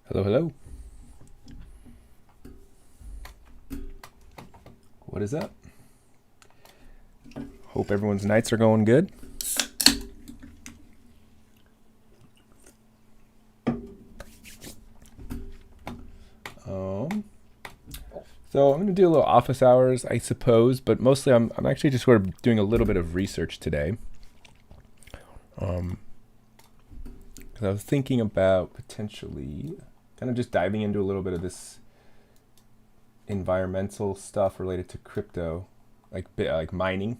Hello, hello. What is up? Hope everyone's nights are going good. So I'm going to do a little office hours, I suppose, but mostly I'm actually just sort of doing a little bit of research today. Because I was thinking about potentially kind of just diving into a little bit of this environmental stuff related to crypto, like mining,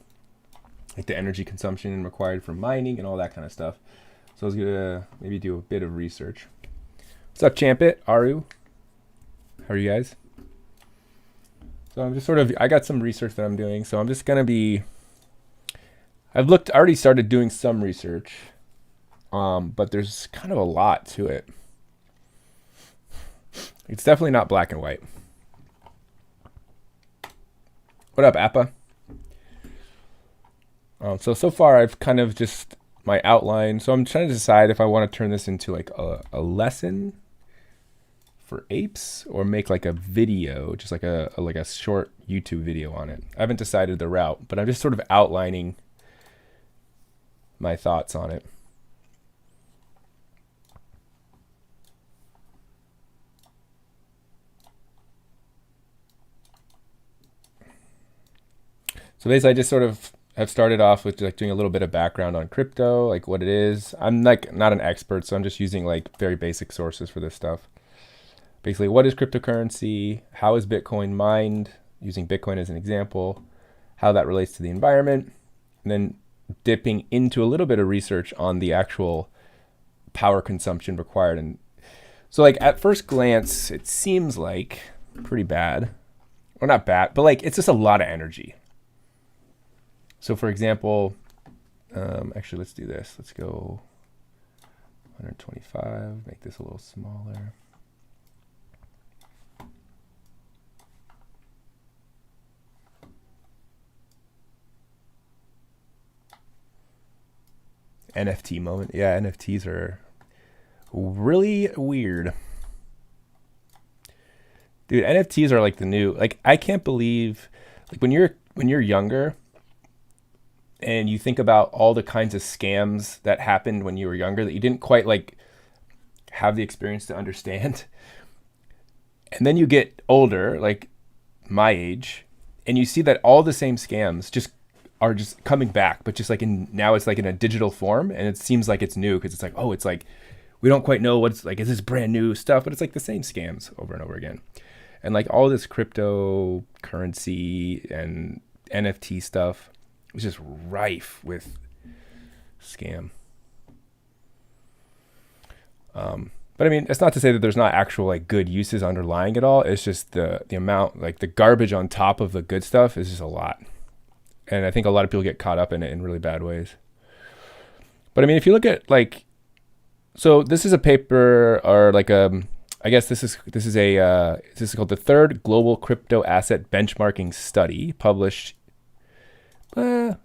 like the energy consumption required for mining and all that kind of stuff. So I was gonna maybe do a bit of research. What's up, Champit, Aru? How are you guys? So I'm just I got some research that I'm doing. So I'm just gonna already started doing some research, but there's kind of a lot to it. It's definitely not black and white. What up, Appa? So far I've kind of just my outline. So I'm trying to decide if I want to turn this into like a lesson for apes or make like a video, just like a short YouTube video on it. I haven't decided the route, but I'm just sort of outlining my thoughts on it. So basically I just sort of have started off with like doing a little bit of background on crypto, like what it is. I'm like not an expert, so I'm just using like very basic sources for this stuff. Basically, what is cryptocurrency? How is Bitcoin mined? Using Bitcoin as an example, how that relates to the environment, and then dipping into a little bit of research on the actual power consumption required. And so like at first glance, it seems like pretty bad. Or not bad, but like it's just a lot of energy. So for example, actually let's do this. Let's go 125, make this a little smaller. NFT moment. Yeah, NFTs are really weird. Dude, NFTs are like the new, like I can't believe like when you're younger and you think about all the kinds of scams that happened when you were younger that you didn't quite like have the experience to understand. And then you get older, like my age, and you see that all the same scams just are just coming back, but just like now it's like in a digital form, and it seems like it's new because it's like, oh, it's like we don't quite know what's like, is this brand new stuff? But it's like the same scams over and over again. And like all this cryptocurrency and NFT stuff is just rife with scam. But I mean, it's not to say that there's not actual like good uses underlying it all. It's just the amount, like the garbage on top of the good stuff is just a lot. And I think a lot of people get caught up in it in really bad ways. But I mean, if you look at like, so this is a paper or like I guess this is called the Third Global Crypto Asset Benchmarking Study, published a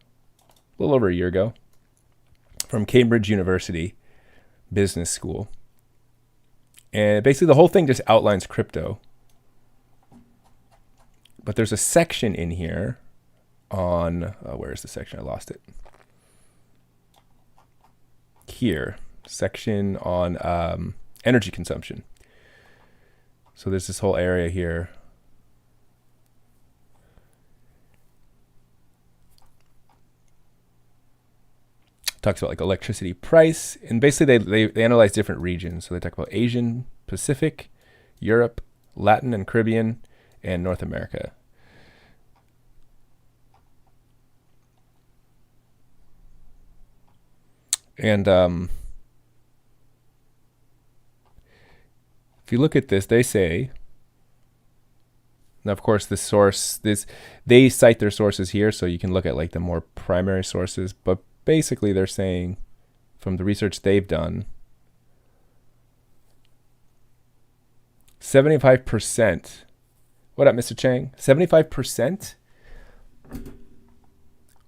little over a year ago from Cambridge University Business School. And basically the whole thing just outlines crypto. But there's a section in here on, where's the section? I lost it. Here, section on energy consumption. So there's this whole area here. Talks about like electricity price, and basically they analyze different regions. So they talk about Asian, Pacific, Europe, Latin and Caribbean, and North America. And if you look at this, they say, now of course they cite their sources here, so you can look at like the more primary sources, but basically they're saying from the research they've done, 75%, what up, Mr. Chang? 75%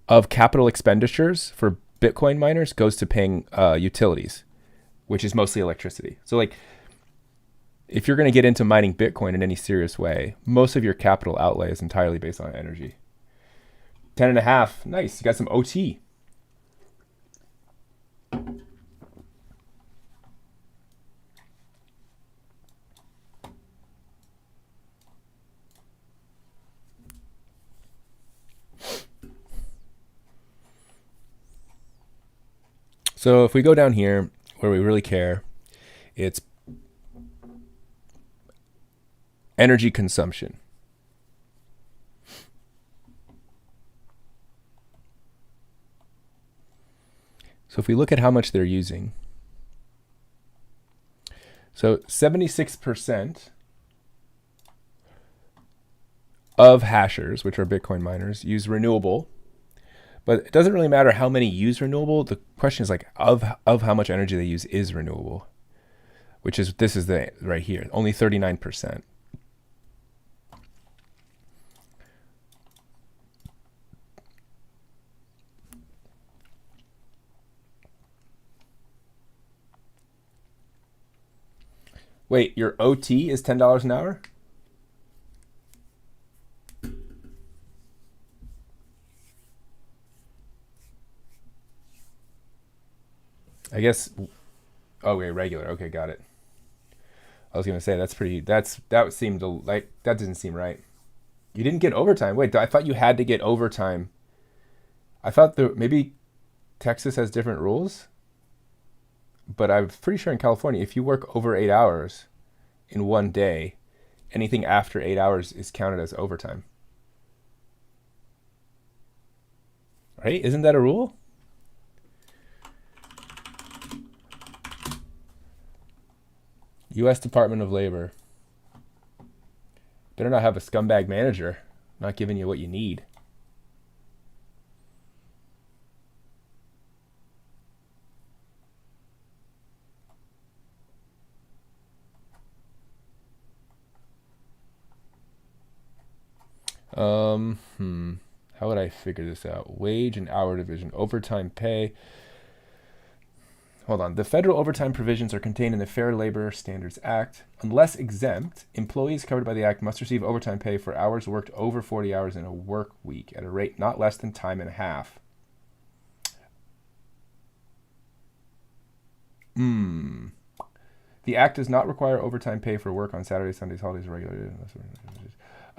of capital expenditures for Bitcoin miners goes to paying utilities, which is mostly electricity. So like if you're going to get into mining Bitcoin in any serious way, most of your capital outlay is entirely based on energy. 10.5. Nice. You got some OT. So if we go down here where we really care, it's energy consumption. So if we look at how much they're using, so 76% of hashers, which are Bitcoin miners, use renewable. But it doesn't really matter how many use renewable. The question is like of how much energy they use is renewable, which is this is the right here, only 39%. Wait, your OT is $10 an hour? I guess. Oh wait, regular. Okay, got it. I was gonna say that seemed like that doesn't seem right. You didn't get overtime. Wait, I thought you had to get overtime. I thought maybe Texas has different rules, but I'm pretty sure in California, if you work over 8 hours in one day, anything after 8 hours is counted as overtime. Right? Isn't that a rule? U.S. Department of Labor. Better not have a scumbag manager not giving you what you need. How would I figure this out? Wage and hour division, overtime pay. Hold on. The federal overtime provisions are contained in the Fair Labor Standards Act. Unless exempt, employees covered by the act must receive overtime pay for hours worked over 40 hours in a work week at a rate not less than time and a half. The act does not require overtime pay for work on Saturdays, Sundays, holidays, regular.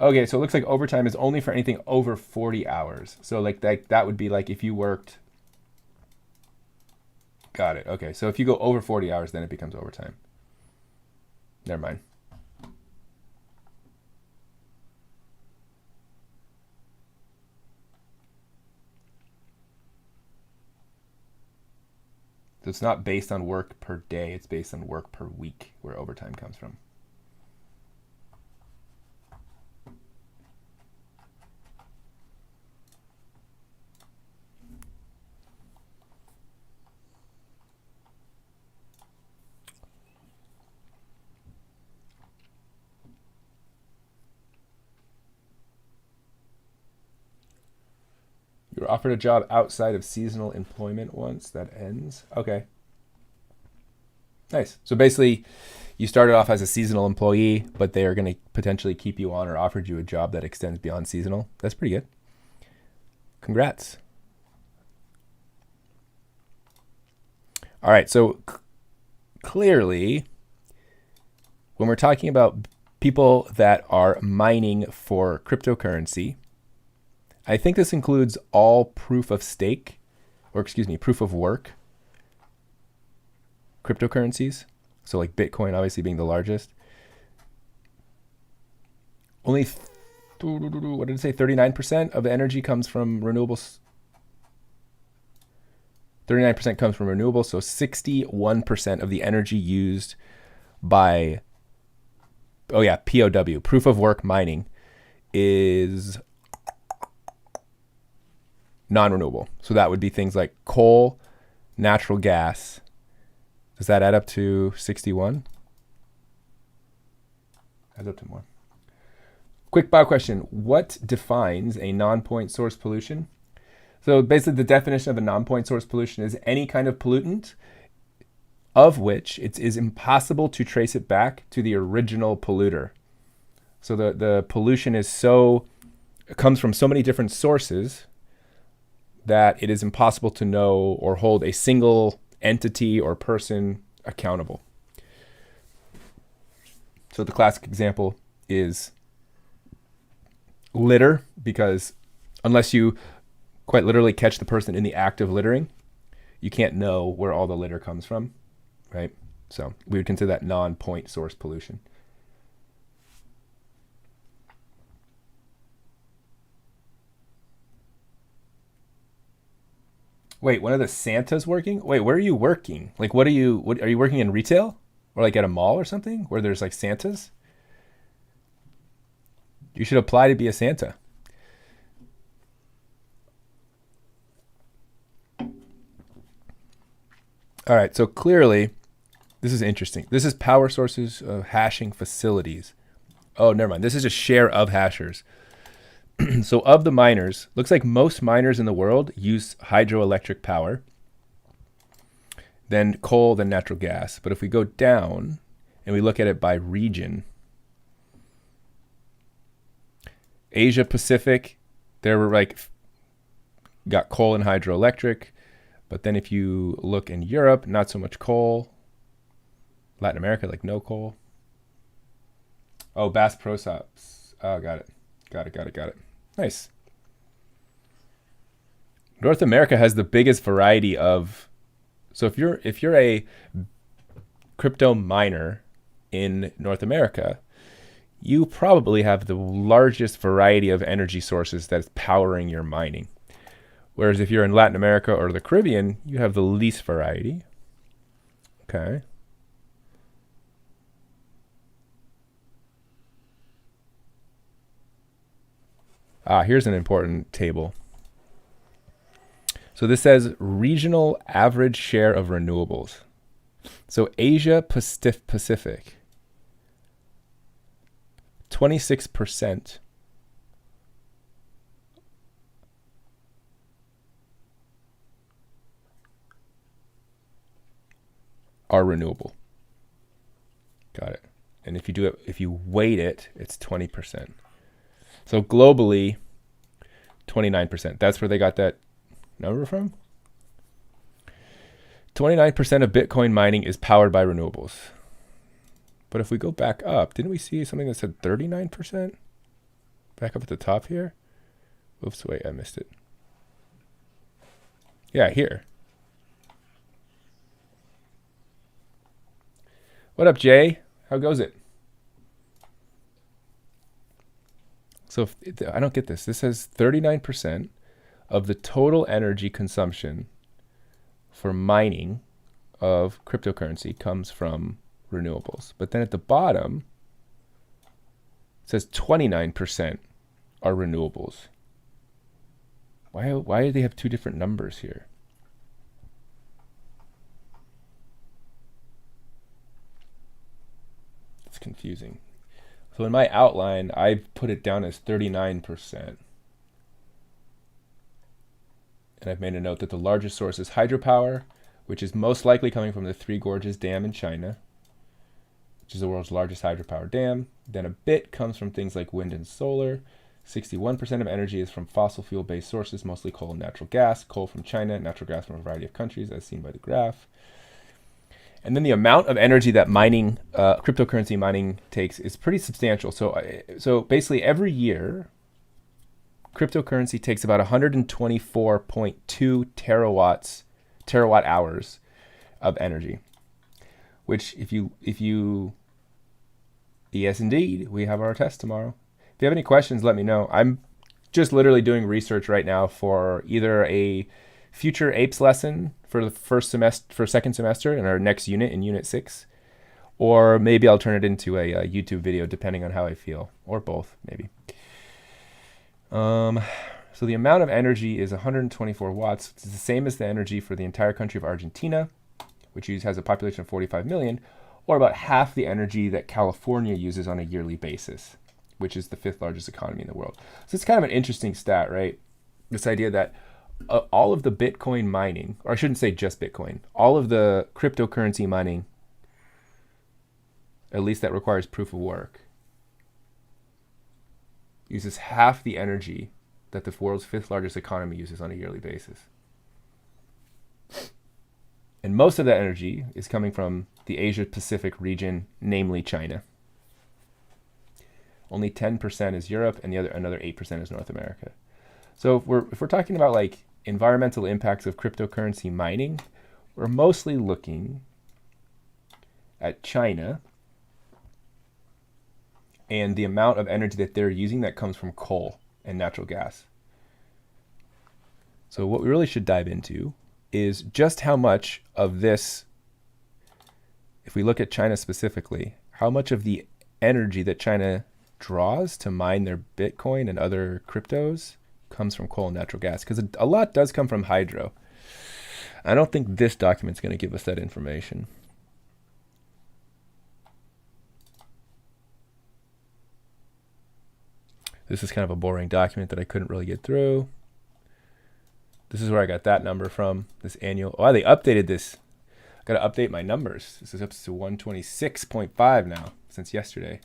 Okay, so it looks like overtime is only for anything over 40 hours. So like that would be like if you worked. Got it. Okay, so if you go over 40 hours, then it becomes overtime. Never mind. So it's not based on work per day, it's based on work per week, where overtime comes from. You were offered a job outside of seasonal employment once. That ends. Okay. Nice. So basically, you started off as a seasonal employee, but they are going to potentially keep you on or offered you a job that extends beyond seasonal. That's pretty good. Congrats. All right. So clearly, when we're talking about people that are mining for cryptocurrency, I think this includes all proof of stake, or proof of work cryptocurrencies. So like Bitcoin obviously being the largest. Only, what did it say, 39% of the energy comes from renewables. 39% comes from renewables, so 61% of the energy used by, POW, proof of work mining, is non-renewable. So that would be things like coal, natural gas. Does that add up to 61? Adds up to more. Quick bio question. What defines a non-point source pollution? So basically the definition of a non-point source pollution is any kind of pollutant of which it is impossible to trace it back to the original polluter. So the pollution comes from so many different sources that it is impossible to know or hold a single entity or person accountable. So the classic example is litter, because unless you quite literally catch the person in the act of littering, you can't know where all the litter comes from, right? So we would consider that non-point source pollution. Wait, one of the Santas working? Wait, where are you working? Like, what are you working in retail? Or like at a mall or something where there's like Santas? You should apply to be a Santa. All right, so clearly, this is interesting. This is power sources of hashing facilities. Oh, never mind. This is a share of hashers. So of the miners, looks like most miners in the world use hydroelectric power, then coal, then natural gas. But if we go down and we look at it by region, Asia Pacific, they were like got coal and hydroelectric. But then if you look in Europe, not so much coal. Latin America, like no coal. Oh, Bass Pro Shops. Oh, got it. Got it. Nice. North America has the biggest variety of. So if you're a crypto miner in North America, you probably have the largest variety of energy sources that's powering your mining. Whereas if you're in Latin America or the Caribbean, you have the least variety. Okay. Here's an important table. So this says regional average share of renewables. So Asia Pacific, 26% are renewable. Got it. And if you weight it, it's 20%. So globally, 29%. That's where they got that number from. 29% of Bitcoin mining is powered by renewables. But if we go back up, didn't we see something that said 39%? Back up at the top here. Oops, wait, I missed it. Yeah, here. What up, Jay? How goes it? So I don't get this. This says 39% of the total energy consumption for mining of cryptocurrency comes from renewables. But then at the bottom, it says 29% are renewables. Why do they have two different numbers here? It's confusing. So in my outline, I've put it down as 39%. And I've made a note that the largest source is hydropower, which is most likely coming from the Three Gorges Dam in China, which is the world's largest hydropower dam. Then a bit comes from things like wind and solar. 61% of energy is from fossil fuel-based sources, mostly coal and natural gas. Coal from China, natural gas from a variety of countries, as seen by the graph. And then the amount of energy that mining, cryptocurrency mining takes is pretty substantial. So basically every year, cryptocurrency takes about 124.2 terawatt hours of energy. Which if you, yes indeed, we have our test tomorrow. If you have any questions, let me know. I'm just literally doing research right now for either a future apes lesson for the second semester in our next unit in unit 6, or maybe I'll turn it into a YouTube video depending on how I feel, or both maybe. So the amount of energy is 124 watts. It's the same as the energy for the entire country of Argentina, which has a population of 45 million, or about half the energy that California uses on a yearly basis, which is the 5th largest economy in the world. So it's kind of an interesting stat, right? This idea that all of the Bitcoin mining, or I shouldn't say just Bitcoin, all of the cryptocurrency mining, at least that requires proof of work, uses half the energy that the world's fifth largest economy uses on a yearly basis. And most of that energy is coming from the Asia Pacific region, namely China. Only 10% is Europe, and another 8% is North America. So if we're talking about like environmental impacts of cryptocurrency mining, we're mostly looking at China and the amount of energy that they're using that comes from coal and natural gas. So what we really should dive into is just how much of this, if we look at China specifically, how much of the energy that China draws to mine their Bitcoin and other cryptos comes from coal and natural gas, because a lot does come from hydro. I don't think this document's going to give us that information. This is kind of a boring document that I couldn't really get through. This is where I got that number from, this annual. Oh, they updated this. I got to update my numbers. This is up to 126.5 now since yesterday.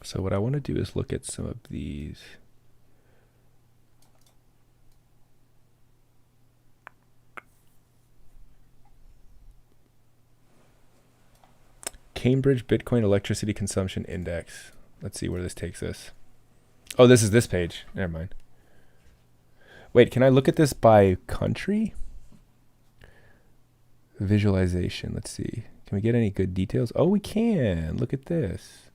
So what I want to do is look at some of these. Cambridge Bitcoin Electricity Consumption Index. Let's see where this takes us. Oh, this is this page. Never mind. Wait, can I look at this by country? Visualization. Let's see. Can we get any good details? Oh, we can. Look at this.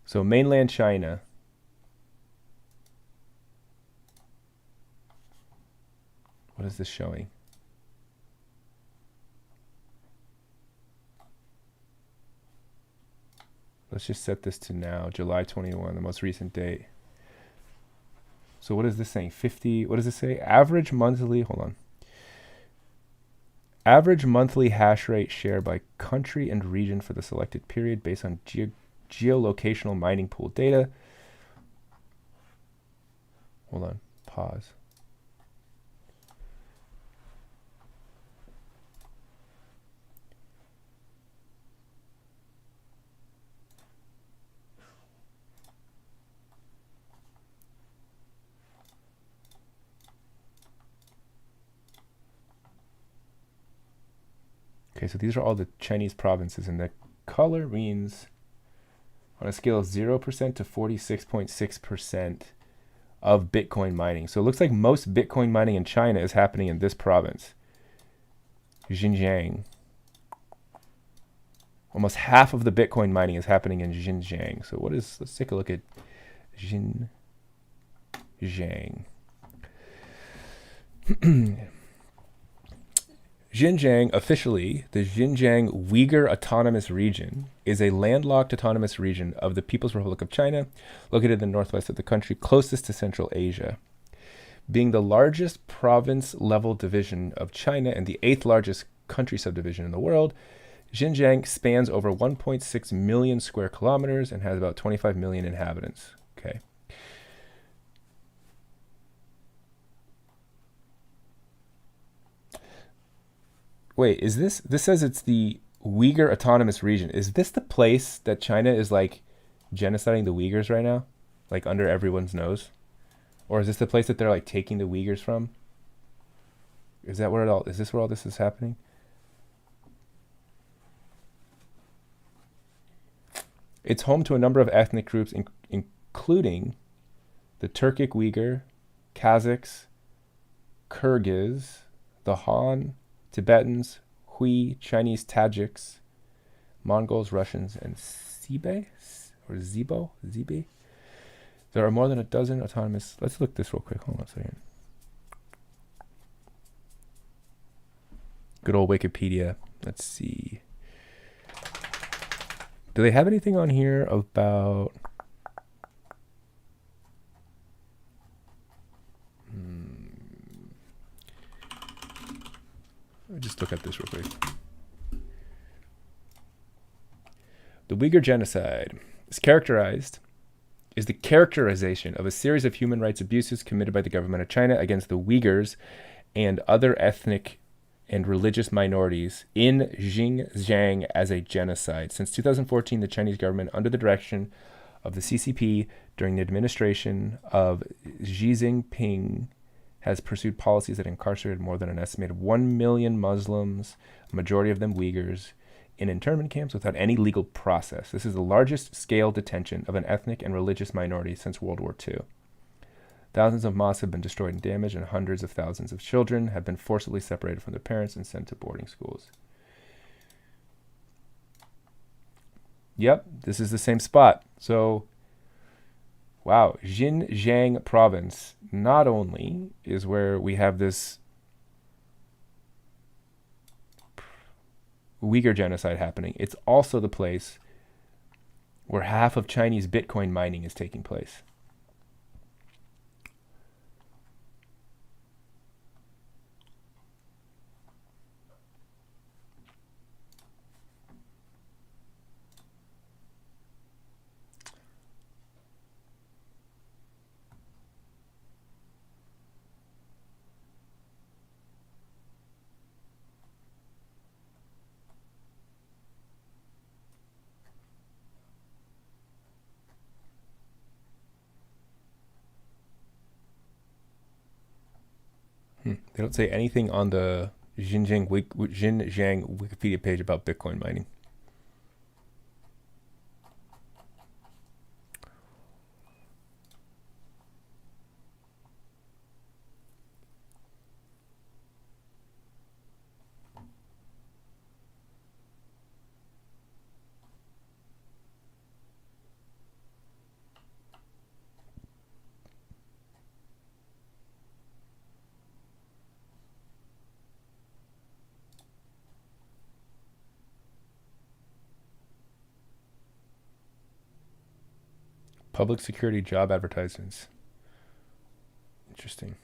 So mainland China. What is this showing? Let's just set this to now, July 21, the most recent date. So what is this saying? 50, what does it say? Average monthly, hold on. Average monthly hash rate share by country and region for the selected period based on geolocational mining pool data. Hold on, pause. Okay, so these are all the Chinese provinces, and the color means on a scale of 0% to 46.6% of Bitcoin mining. So it looks like most Bitcoin mining in China is happening in this province, Xinjiang. Almost half of the Bitcoin mining is happening in Xinjiang. So let's take a look at Xinjiang. Xinjiang, officially, the Xinjiang Uyghur Autonomous Region, is a landlocked autonomous region of the People's Republic of China, located in the northwest of the country, closest to Central Asia. Being the largest province-level division of China and the 8th largest country subdivision in the world, Xinjiang spans over 1.6 million square kilometers and has about 25 million inhabitants. Okay. Wait, is this says it's the Uyghur Autonomous Region. Is this the place that China is like genociding the Uyghurs right now? Like under everyone's nose? Or is this the place that they're like taking the Uyghurs from? Is this where all this is happening? It's home to a number of ethnic groups, including the Turkic Uyghur, Kazakhs, Kyrgyz, the Han, Tibetans, Hui, Chinese Tajiks, Mongols, Russians, and Zibe. There are more than a dozen autonomous. Let's look this real quick. Hold on a second. Good old Wikipedia. Let's see. Do they have anything on here about... Let me just look at this real quick. The Uyghur genocide is the characterization of a series of human rights abuses committed by the government of China against the Uyghurs and other ethnic and religious minorities in Xinjiang as a genocide. Since 2014, the Chinese government, under the direction of the CCP during the administration of Xi Jinping, has pursued policies that incarcerated more than an estimated 1 million Muslims, a majority of them Uyghurs, in internment camps without any legal process. This is the largest scale detention of an ethnic and religious minority since World War II. Thousands of mosques have been destroyed and damaged, and hundreds of thousands of children have been forcibly separated from their parents and sent to boarding schools. Yep, this is the same spot. So, wow, Xinjiang province not only is where we have this Uyghur genocide happening, it's also the place where half of Chinese Bitcoin mining is taking place. They don't say anything on the Xinjiang Wikipedia page about Bitcoin mining. Public security job advertisements. Interesting.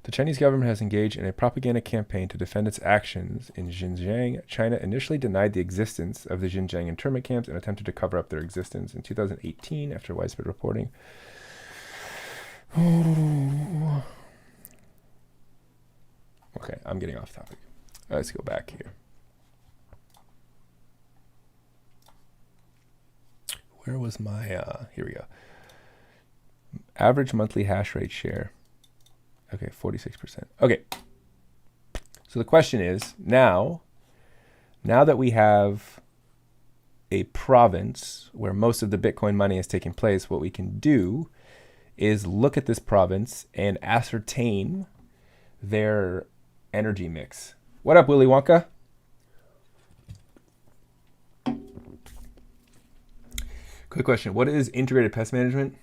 The Chinese government has engaged in a propaganda campaign to defend its actions in Xinjiang. China initially denied the existence of the Xinjiang internment camps and attempted to cover up their existence. In 2018, after widespread reporting. Okay, I'm getting off topic. Let's go back here. Where was my, here we go. Average monthly hash rate share. Okay, 46%. Okay. So the question is, now that we have a province where most of the Bitcoin money is taking place, what we can do is look at this province and ascertain their energy mix. What up, Willy Wonka? Quick question. What is integrated pest management?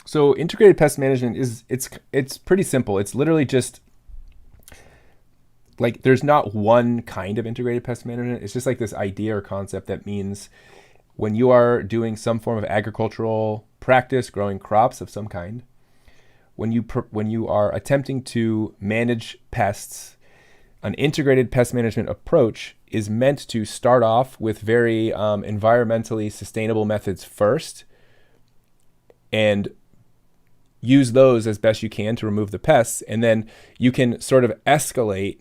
So integrated pest management it's pretty simple. It's literally just like there's not one kind of integrated pest management. It's just like this idea or concept that means when you are doing some form of agricultural practice, growing crops of some kind, when you are attempting to manage pests, an integrated pest management approach is meant to start off with very environmentally sustainable methods first and use those as best you can to remove the pests. And then you can sort of escalate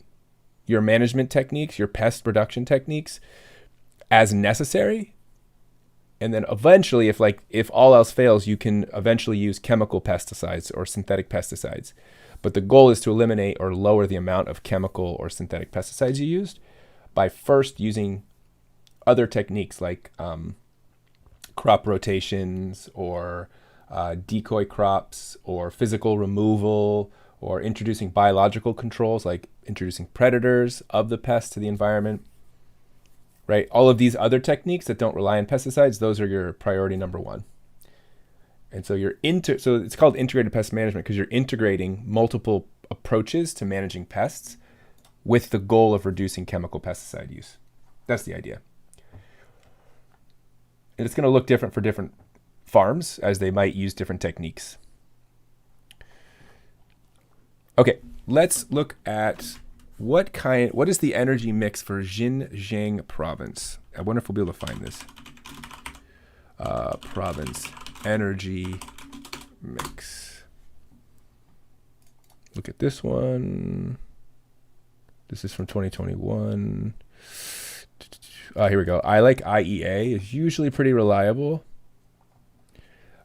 your management techniques, your pest reduction techniques as necessary. And then eventually, if all else fails, you can eventually use chemical pesticides or synthetic pesticides. But the goal is to eliminate or lower the amount of chemical or synthetic pesticides you used by first using other techniques like crop rotations or decoy crops or physical removal or introducing biological controls like introducing predators of the pest to the environment. right? All of these other techniques that don't rely on pesticides, those are your priority number one. And so so it's called integrated pest management because you're integrating multiple approaches to managing pests with the goal of reducing chemical pesticide use. That's the idea. And it's going to look different for different farms as they might use different techniques. Okay, let's look at what is the energy mix for Xinjiang province? I wonder if we'll be able to find this. Province energy mix. Look at this one. This is from 2021. Here we go. I like IEA. It's usually pretty reliable.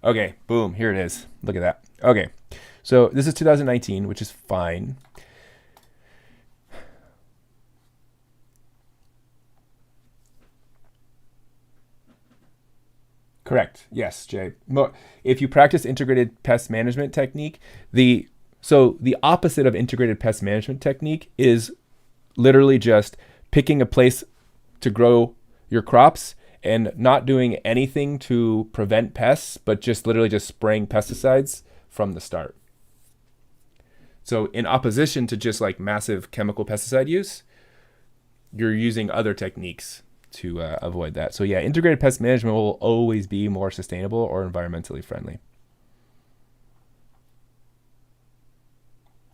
Okay, boom. Here it is. Look at that. Okay, so this is 2019, which is fine. Correct. Yes, Jay. If you practice integrated pest management technique, the opposite of integrated pest management technique is literally just picking a place to grow your crops and not doing anything to prevent pests, but just literally just spraying pesticides from the start. So in opposition to just like massive chemical pesticide use, you're using other techniques to avoid that. So yeah, integrated pest management will always be more sustainable or environmentally friendly.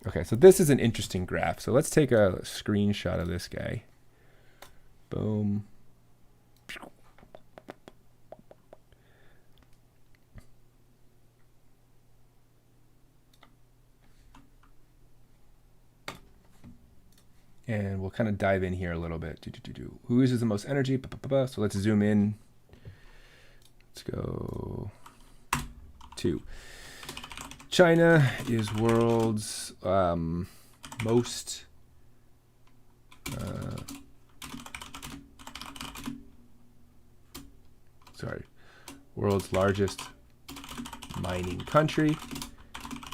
Okay, so this is an interesting graph. So let's take a screenshot of this guy. Boom. And we'll kind of dive in here a little bit. Who uses the most energy? So let's zoom in. Let's go to China is world's most world's largest mining country,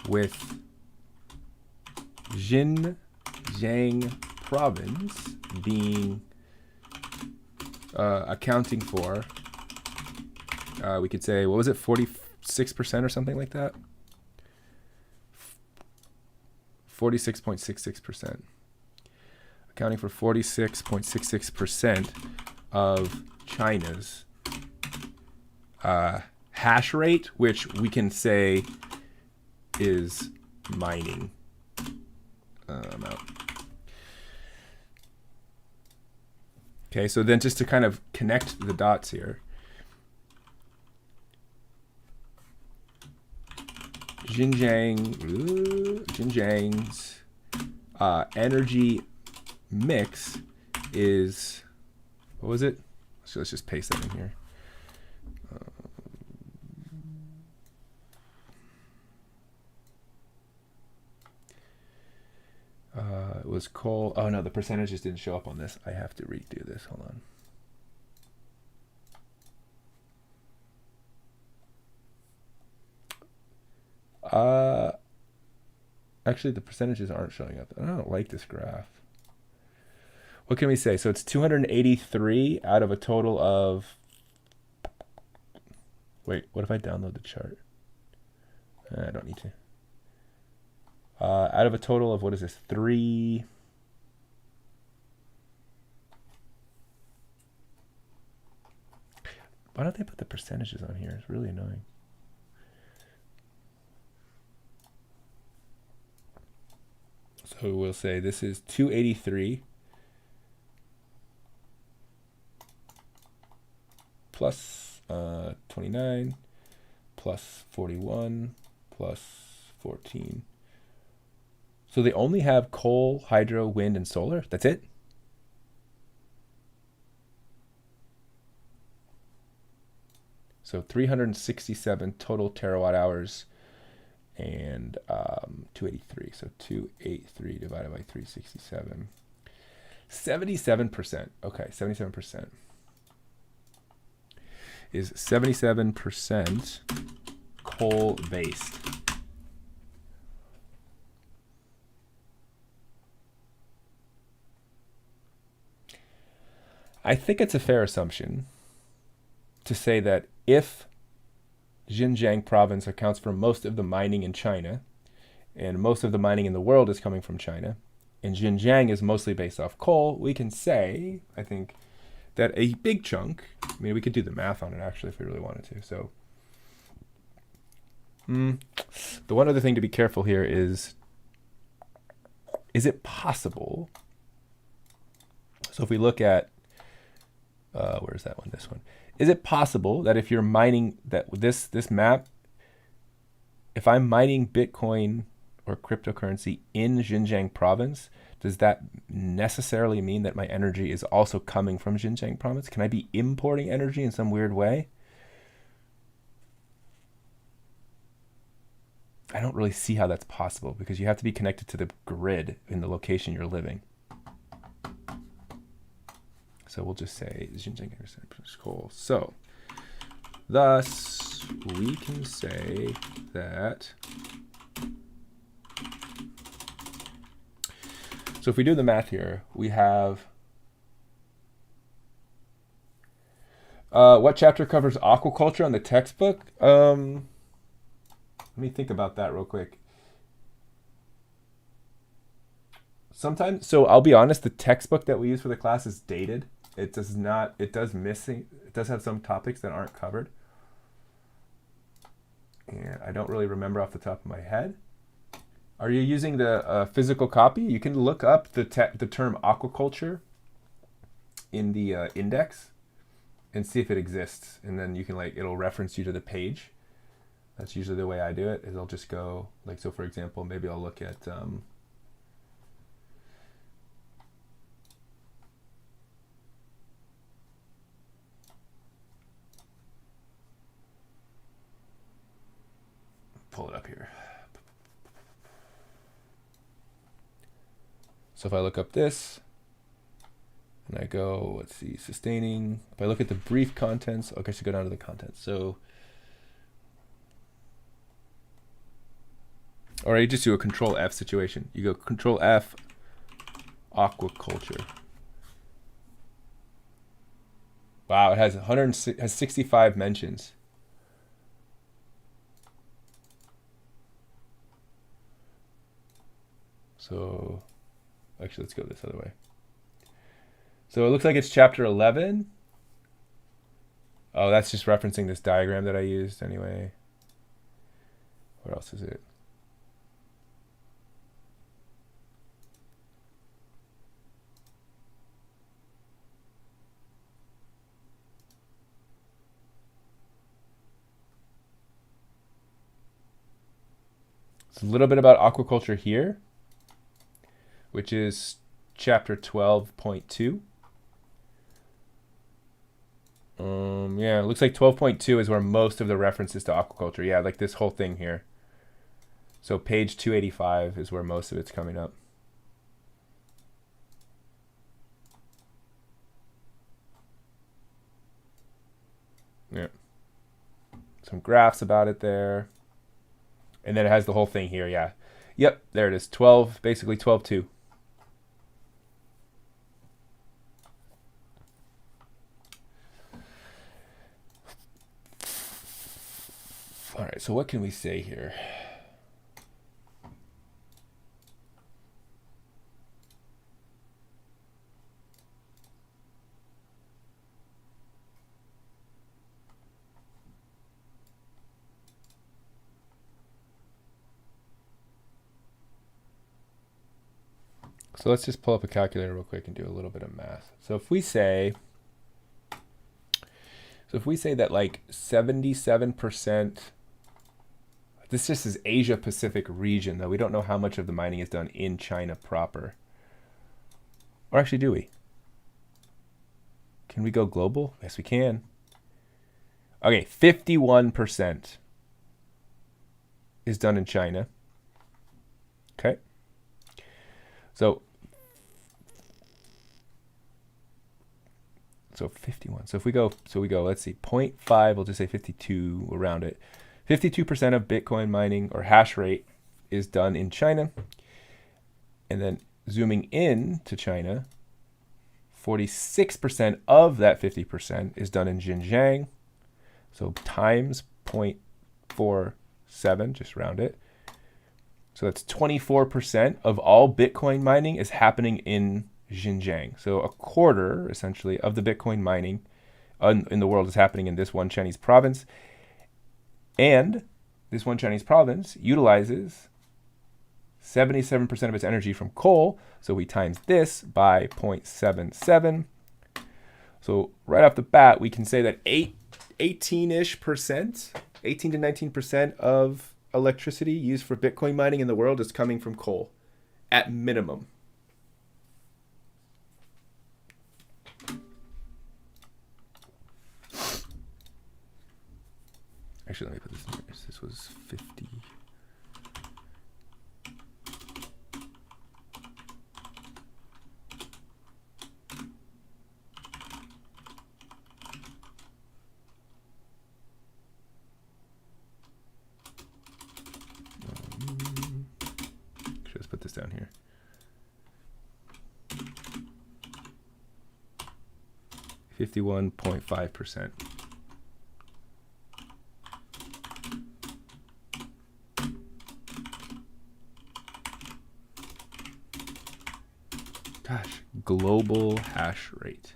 with Xinjiang province being accounting for, we could say, what was it, 46% or something like that? 46.66%. Accounting for 46.66% of China's hash rate, which we can say is mining amount. Okay, so then just to kind of connect the dots here, Xinjiang's energy mix is, what was it? So let's just paste that in here. It was coal. Oh no, the percentages didn't show up on this. I have to redo this. Hold on. Actually, the percentages aren't showing up. I don't like this graph. What can we say? So it's 283 out of a total of. Wait, what if I download the chart? I don't need to. Out of a total of, what is this, 3... Why don't they put the percentages on here? It's really annoying. So we'll say this is 283 plus 29 plus 41 plus 14. So they only have coal, hydro, wind, and solar? That's it? So 367 total terawatt hours and 283. So 283 divided by 367. 77%. Okay, 77%. Is 77% coal-based. I think it's a fair assumption to say that if Xinjiang province accounts for most of the mining in China, and most of the mining in the world is coming from China, and Xinjiang is mostly based off coal, we can say, I think, that a big chunk, I mean, we could do the math on it actually if we really wanted to. So the one other thing to be careful here is it possible? So if we look at, where's that one? This one. Is it possible that if you're mining that this map, if I'm mining Bitcoin or cryptocurrency in Xinjiang province, does that necessarily mean that my energy is also coming from Xinjiang province? Can I be importing energy in some weird way? I don't really see how that's possible because you have to be connected to the grid in the location you're living. So we'll just say Xinjiang coal. So thus we can say that. So if we do the math here, we have what chapter covers aquaculture on the textbook? Let me think about that real quick. Sometimes, so I'll be honest, the textbook that we use for the class is dated. It does have some topics that aren't covered. And I don't really remember off the top of my head. Are you using the physical copy? You can look up the term aquaculture in the index and see if it exists. And then you can it'll reference you to the page. That's usually the way I do it, is I'll just go, so for example, maybe I'll look at, pull it up here. So if I look up this, and I go, let's see, sustaining, if I look at the brief contents, okay, I should go down to the contents. So, or you just do a control F situation. You go control F, aquaculture. Wow, it has 65 mentions. So actually, let's go this other way. So it looks like it's chapter 11. Oh, that's just referencing this diagram that I used anyway. Where else is it? It's a little bit about aquaculture here, which is chapter 12.2. Yeah, it looks like 12.2 is where most of the references to aquaculture. Yeah, like this whole thing here. So page 285 is where most of it's coming up. Yeah. Some graphs about it there. And then it has the whole thing here, yeah. Yep, there it is. 12, basically 12.2. All right, so what can we say here? So let's just pull up a calculator real quick and do a little bit of math. So if we say that like 77%, this just is Asia Pacific region, though we don't know how much of the mining is done in China proper. Or actually, do we? Can we go global? Yes, we can. Okay, 51% is done in China. Okay. So 51. So if we go, let's see, 0.5, we'll just say 52 around it. 52% of Bitcoin mining or hash rate is done in China. And then zooming in to China, 46% of that 50% is done in Xinjiang. So times 0.47, just round it. So that's 24% of all Bitcoin mining is happening in Xinjiang. So a quarter, essentially, of the Bitcoin mining in the world is happening in this one Chinese province. And this one Chinese province utilizes 77% of its energy from coal. So we times this by 0.77. So right off the bat, we can say that 18-ish percent, 18 to 19% of electricity used for Bitcoin mining in the world is coming from coal, at minimum. Actually, let me put this in here. This was 50. Let's put this down here. %51.5%. Gosh, global hash rate.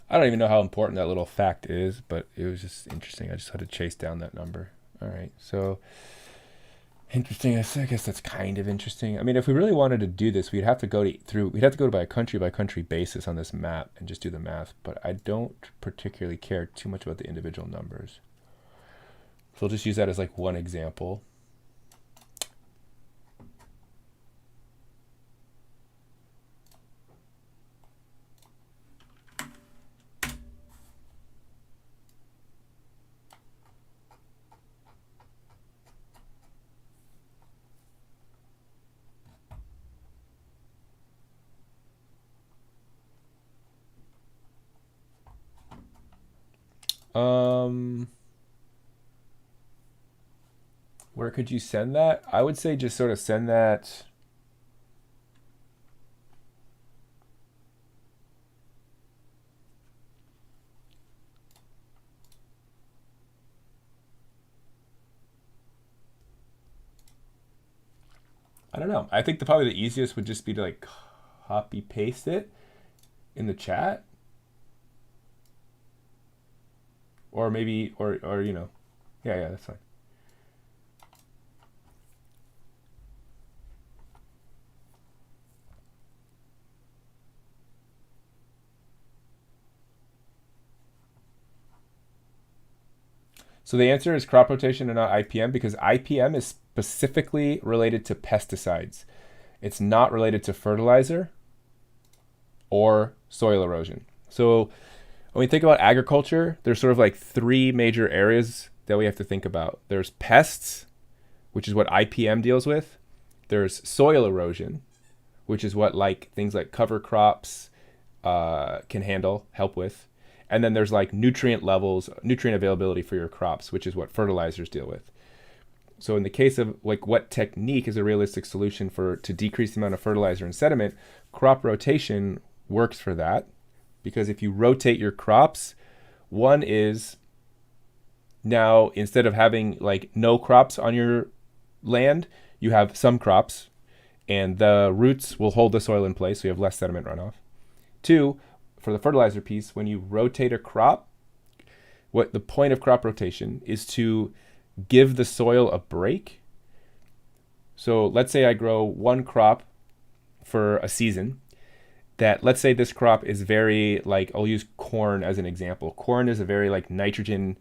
I don't even know how important that little fact is, but it was just interesting. I just had to chase down that number. All right, so interesting. I guess that's kind of interesting. I mean, if we really wanted to do this, we'd have to go by a country by country basis on this map and just do the math. But I don't particularly care too much about the individual numbers. So we'll just use that as like one example. Where could you send that? I would say just sort of send that. I don't know. I think probably the easiest would just be to like copy paste it in the chat. Or maybe, or you know, yeah, that's fine. So the answer is crop rotation and not IPM, because IPM is specifically related to pesticides. It's not related to fertilizer or soil erosion. So when we think about agriculture, there's sort of like three major areas that we have to think about. There's pests, which is what IPM deals with. There's soil erosion, which is what like things like cover crops can help with. And then there's like nutrient levels, nutrient availability for your crops, which is what fertilizers deal with. So in the case of like what technique is a realistic solution to decrease the amount of fertilizer and sediment, crop rotation works for that. Because if you rotate your crops, one is Now, instead of having like no crops on your land, you have some crops, and the roots will hold the soil in place, so you have less sediment runoff. Two, for the fertilizer piece, when you rotate a crop, what the point of crop rotation is to give the soil a break. So let's say I grow one crop for a season. That, let's say this crop is very, like, I'll use corn as an example. Corn is a very like nitrogen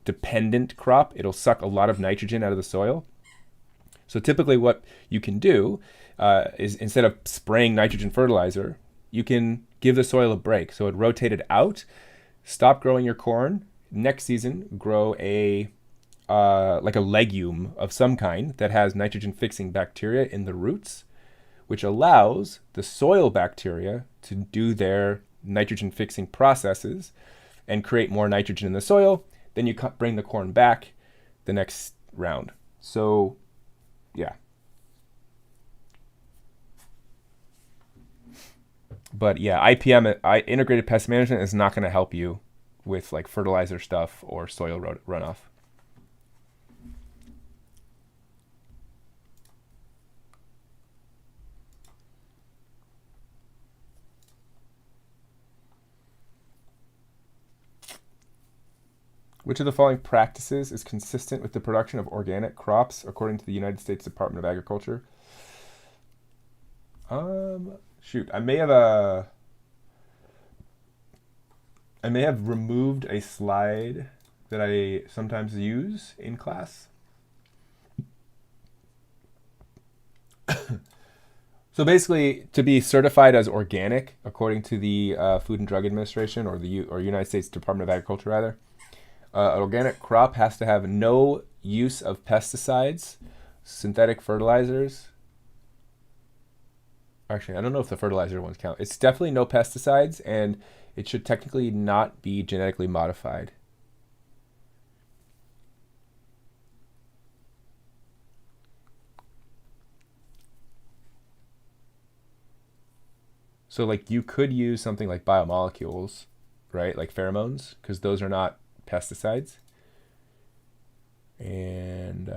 dependent crop. It'll suck a lot of nitrogen out of the soil. So typically what you can do is, instead of spraying nitrogen fertilizer, you can give the soil a break. So it rotated out, stop growing your corn. Next season, grow a like a legume of some kind that has nitrogen fixing bacteria in the roots, which allows the soil bacteria to do their nitrogen fixing processes and create more nitrogen in the soil. Then you bring the corn back the next round. So, yeah. But yeah, IPM, integrated pest management, is not going to help you with like fertilizer stuff or soil runoff. Which of the following practices is consistent with the production of organic crops according to the United States Department of Agriculture? Shoot, I may have removed a slide that I sometimes use in class. So basically, to be certified as organic, according to the Food and Drug Administration, or the United States Department of Agriculture, rather, an organic crop has to have no use of pesticides, synthetic fertilizers. Actually, I don't know if the fertilizer ones count. It's definitely no pesticides, and it should technically not be genetically modified. So like you could use something like biomolecules, right? Like pheromones, because those are not pesticides. And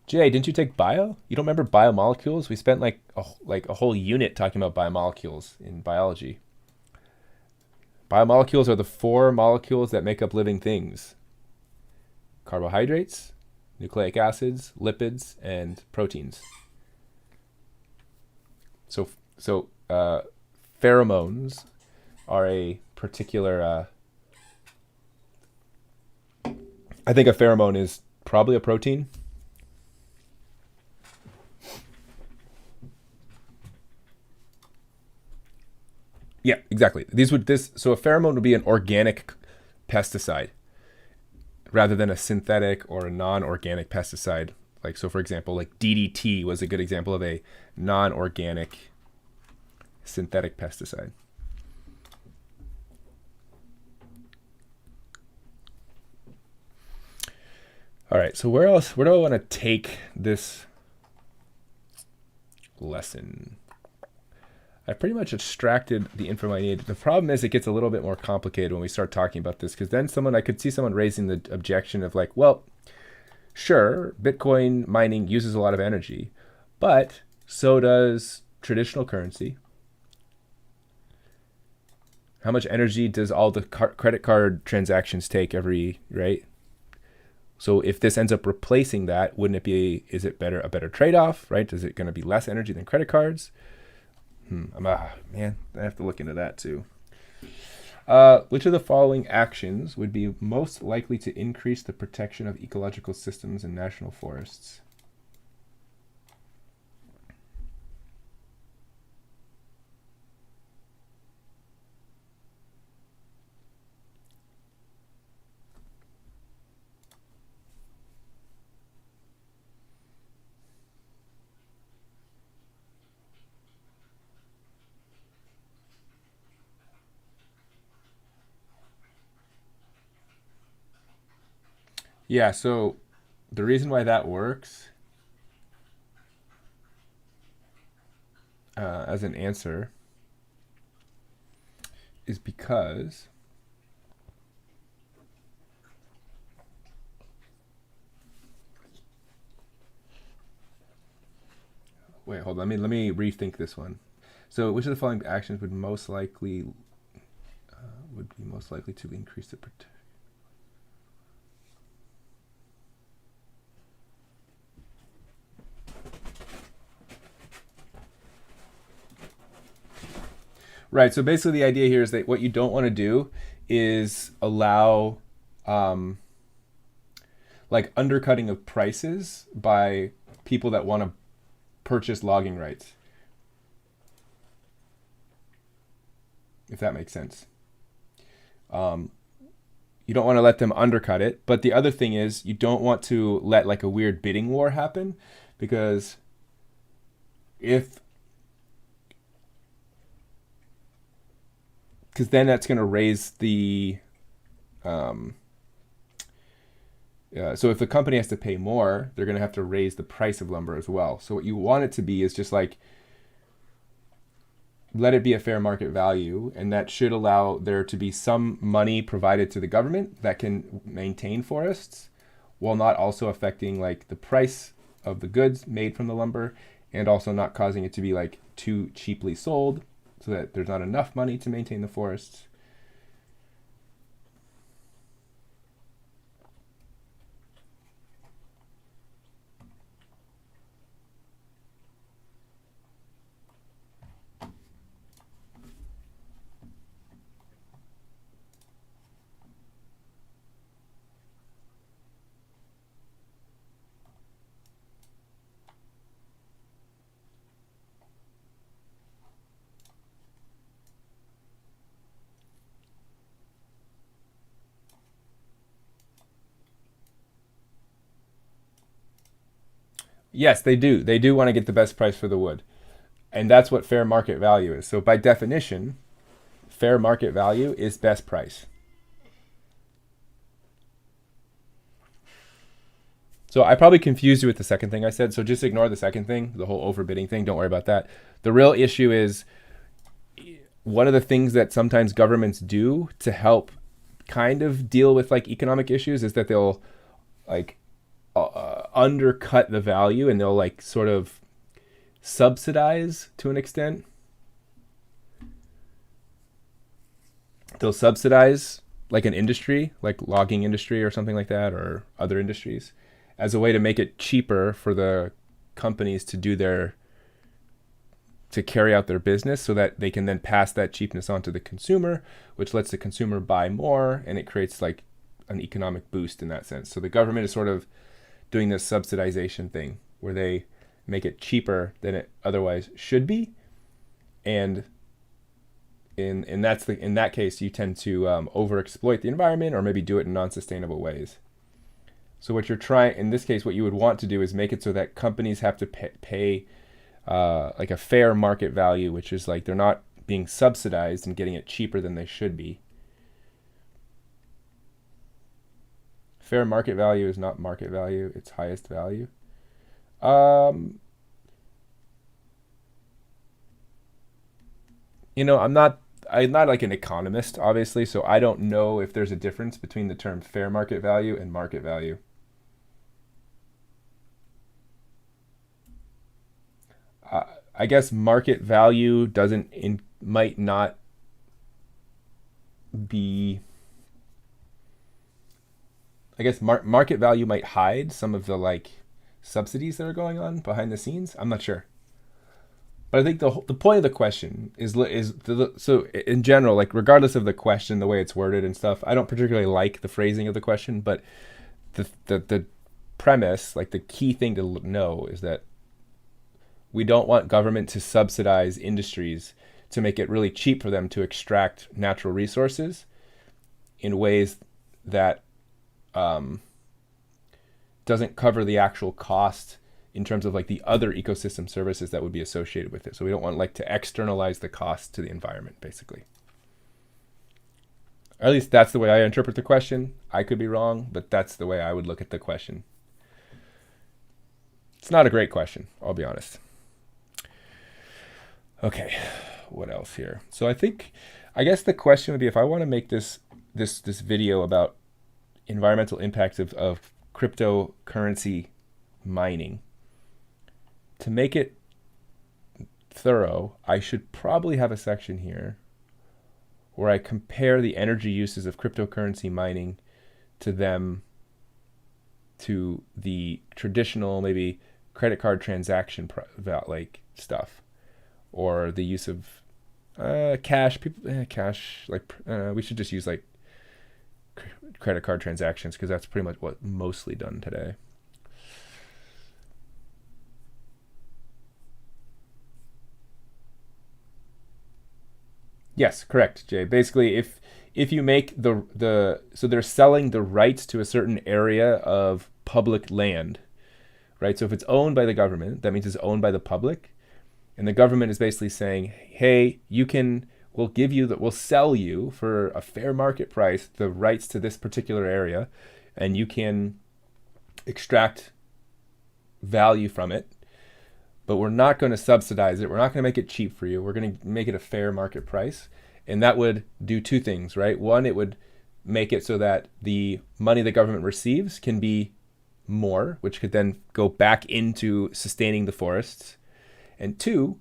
Jay, didn't you take bio? You don't remember biomolecules? We spent like a whole unit talking about biomolecules in biology. Biomolecules are the four molecules that make up living things: carbohydrates, nucleic acids, lipids, and proteins. So pheromones are a particular. I think a pheromone is probably a protein. Yeah, exactly. So a pheromone would be an organic pesticide rather than a synthetic or a non-organic pesticide. Like, so for example, like DDT was a good example of a non-organic synthetic pesticide. All right, so where do I want to take this lesson? I pretty much extracted the info I need. The problem is it gets a little bit more complicated when we start talking about this, because then I could see someone raising the objection of like, well, sure, Bitcoin mining uses a lot of energy, but so does traditional currency. How much energy does all the credit card transactions take every, right? So if this ends up replacing that, wouldn't it be, is it a better trade-off, right? Is it going to be less energy than credit cards? Man, I have to look into that too. Which of the following actions would be most likely to increase the protection of ecological systems and national forests? Yeah, so the reason why that works as an answer is because Wait, hold on. Let me rethink this one. So, which of the following actions would be most likely to increase the protection? Right. So basically, the idea here is that what you don't want to do is allow like undercutting of prices by people that want to purchase logging rights, if that makes sense. You don't want to let them undercut it. But the other thing is you don't want to let like a weird bidding war happen, because then that's going to raise the so if the company has to pay more, they're going to have to raise the price of lumber as well. So what you want it to be is just like, let it be a fair market value, and that should allow there to be some money provided to the government that can maintain forests while not also affecting like the price of the goods made from the lumber, and also not causing it to be like too cheaply sold so that there's not enough money to maintain the forests. Yes, they do. They do want to get the best price for the wood. And that's what fair market value is. So by definition, fair market value is best price. So I probably confused you with the second thing I said. So just ignore the second thing, the whole overbidding thing. Don't worry about that. The real issue is one of the things that sometimes governments do to help kind of deal with like economic issues is that they'll like undercut the value, and they'll like sort of subsidize to an extent. They'll subsidize like an industry, like logging industry or something like that, or other industries, as a way to make it cheaper for the companies to carry out their business, so that they can then pass that cheapness on to the consumer, which lets the consumer buy more, and it creates like an economic boost in that sense. So the government is sort of doing this subsidization thing where they make it cheaper than it otherwise should be, and in that case you tend to overexploit the environment, or maybe do it in non-sustainable ways. So what you're trying in this case, what you would want to do is make it so that companies have to pay like a fair market value, which is like they're not being subsidized and getting it cheaper than they should be. Fair market value is not market value, it's highest value. I'm not like an economist, obviously, so I don't know if there's a difference between the term fair market value and market value. I guess market value might not be. I guess market value might hide some of the like subsidies that are going on behind the scenes. I'm not sure. But I think the point of the question so in general, like regardless of the question, the way it's worded and stuff, I don't particularly like the phrasing of the question, but the premise, like the key thing to know, is that we don't want government to subsidize industries to make it really cheap for them to extract natural resources in ways that doesn't cover the actual cost in terms of like the other ecosystem services that would be associated with it. So we don't want like to externalize the cost to the environment, basically. Or at least that's the way I interpret the question. I could be wrong, but that's the way I would look at the question. It's not a great question, I'll be honest. Okay, what else here? So I guess the question would be, if I want to make this video about environmental impacts of cryptocurrency mining, to make it thorough, I should probably have a section here where I compare the energy uses of cryptocurrency mining to the traditional maybe credit card transaction like stuff, or the use of cash. Cash, like we should just use like credit card transactions because that's pretty much what mostly done today. Yes, correct, Jay. Basically, if you make the so they're selling the rights to a certain area of public land, right? So if it's owned by the government, that means it's owned by the public, and the government is basically saying, "Hey, we'll sell you for a fair market price the rights to this particular area, and you can extract value from it, but we're not going to subsidize it. We're not going to make it cheap for you. We're going to make it a fair market price." And that would do two things, right? One, it would make it so that the money the government receives can be more, which could then go back into sustaining the forests. And two,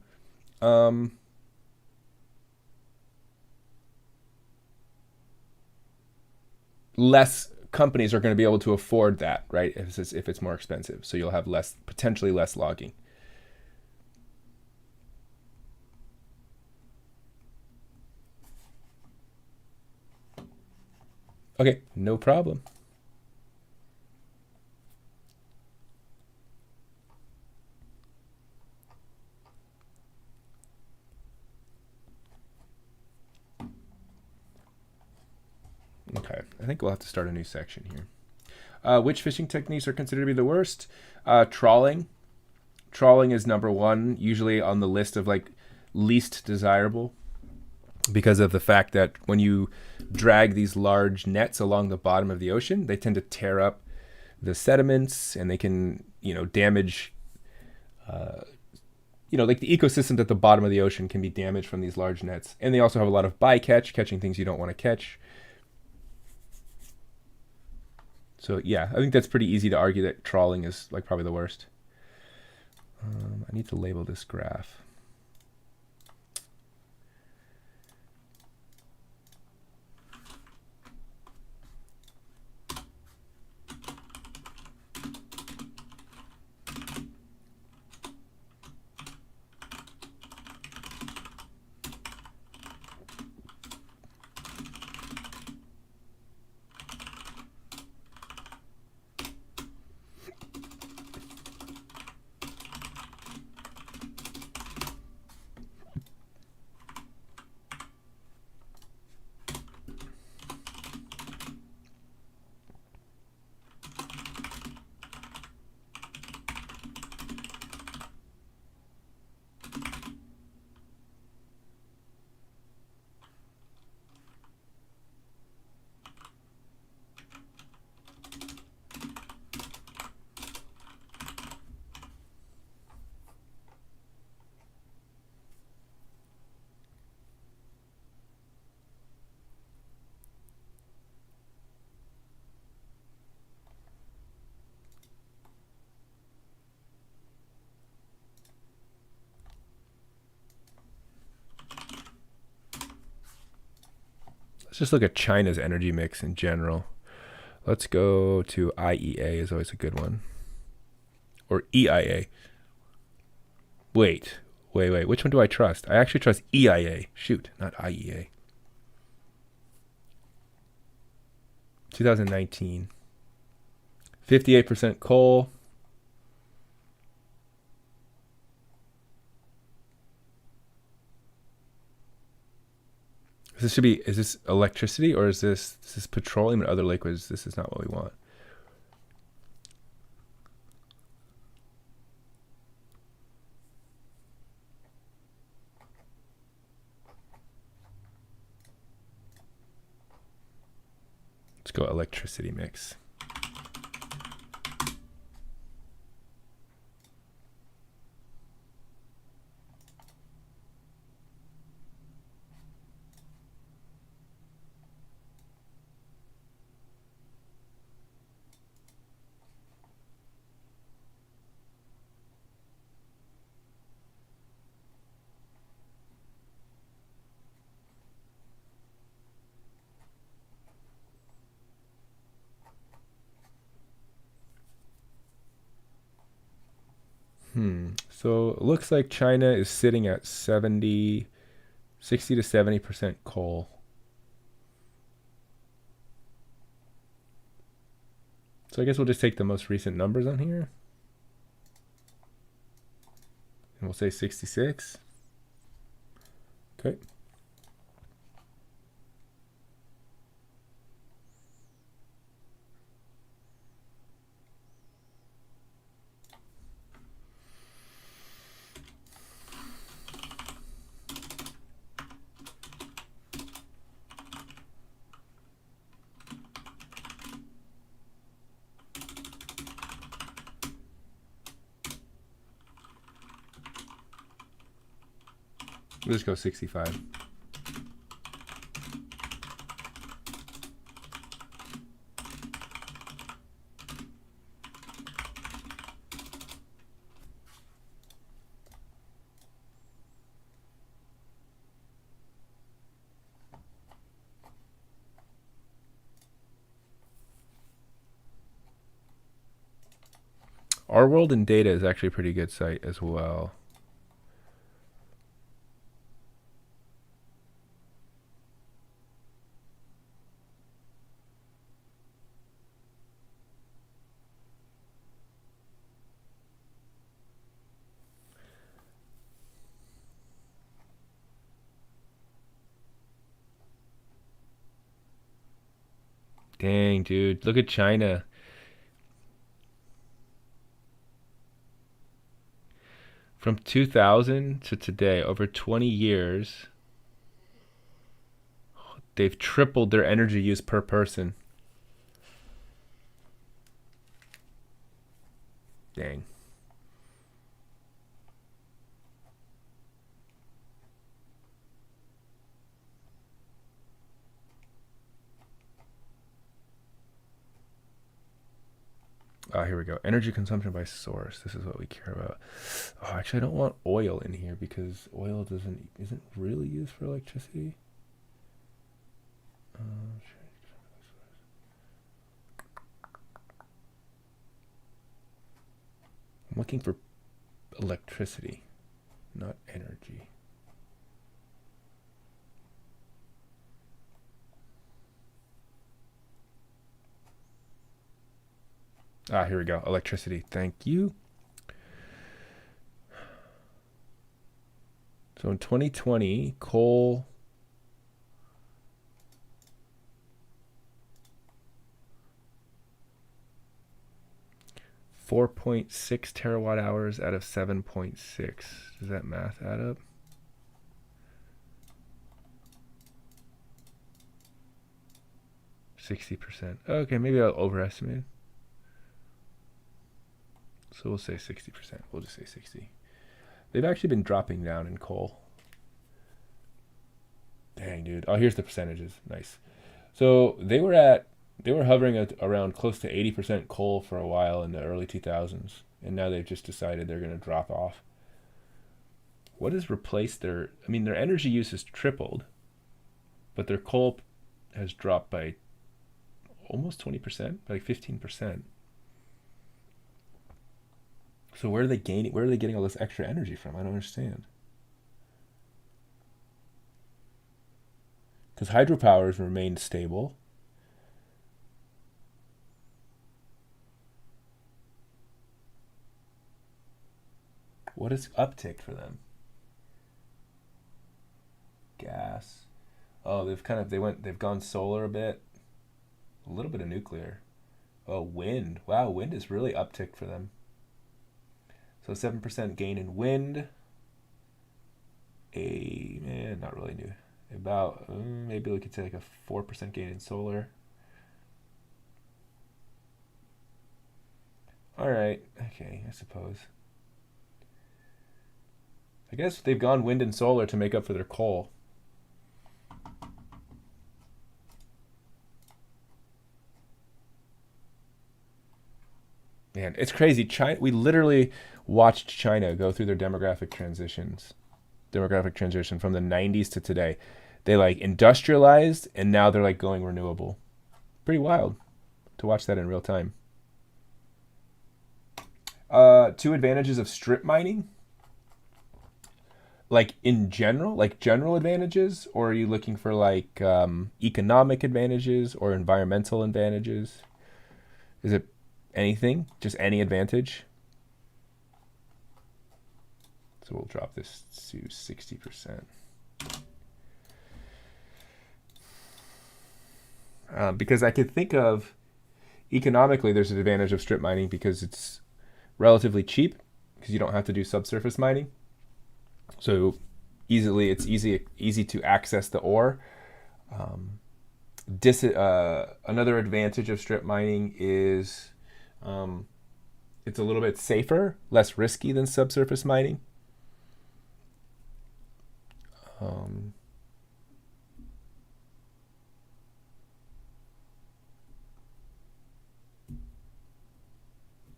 less companies are going to be able to afford that, right? If it's more expensive. So you'll have potentially less logging. Okay, no problem. Okay, I think we'll have to start a new section here. Which fishing techniques are considered to be the worst? Trawling. Trawling is number one, usually on the list of like least desirable, because of the fact that when you drag these large nets along the bottom of the ocean, they tend to tear up the sediments, and they can, damage, like the ecosystems at the bottom of the ocean can be damaged from these large nets. And they also have a lot of bycatch, catching things you don't want to catch. So yeah, I think that's pretty easy to argue that trawling is like probably the worst. I need to label this graph. Let's just look at China's energy mix in general. Let's go to IEA is always a good one. Or EIA. Wait. Which one do I trust? I actually trust EIA. Shoot, not IEA. 2019. 58% coal. Is this electricity, or is this petroleum and other liquids? This is not what we want. Let's go electricity mix. So it looks like China is sitting at 60 to 70% coal. So I guess we'll just take the most recent numbers on here. And we'll say 66. Okay. We'll just go 65. Our World in Data is actually a pretty good site as well. Dang, dude. Look at China. From 2000 to today, over 20 years, they've tripled their energy use per person. Dang. Here we go. Energy consumption by source. This is what we care about. Oh, actually, I don't want oil in here because oil isn't really used for electricity. I'm looking for electricity, not energy. Here we go. Electricity. Thank you. So in 2020, coal 4.6 terawatt hours out of 7.6. Does that math add up? %. Okay, maybe I'll overestimate. So we'll say 60%. We'll just say 60. They've actually been dropping down in coal. Dang, dude. Oh, here's the percentages. Nice. So they were hovering at around close to 80% coal for a while in the early 2000s, and now they've just decided they're going to drop off. What has replaced their energy use has tripled, but their coal has dropped by almost 20%, like 15%. So where are they getting all this extra energy from? I don't understand. Because hydropower has remained stable. What has upticked for them? Gas. Oh, they've gone solar a bit. A little bit of nuclear. Oh, wind. Wow, wind has really upticked for them. So 7% gain in wind. Not really new. About maybe we could say like a 4% gain in solar. All right. Okay, I suppose. I guess they've gone wind and solar to make up for their coal. Man, it's crazy. We literally watched China go through their demographic transition from the 90s to today. They like industrialized and now they're like going renewable. Pretty wild to watch that in real time. Two advantages of strip mining, like in general, like general advantages, or are you looking for like economic advantages or environmental advantages? Is it anything? Just any advantage? So we'll drop this to 60%. Because I could think of economically, there's an advantage of strip mining because it's relatively cheap because you don't have to do subsurface mining. So it's easy to access the ore. Another advantage of strip mining is it's a little bit safer, less risky than subsurface mining.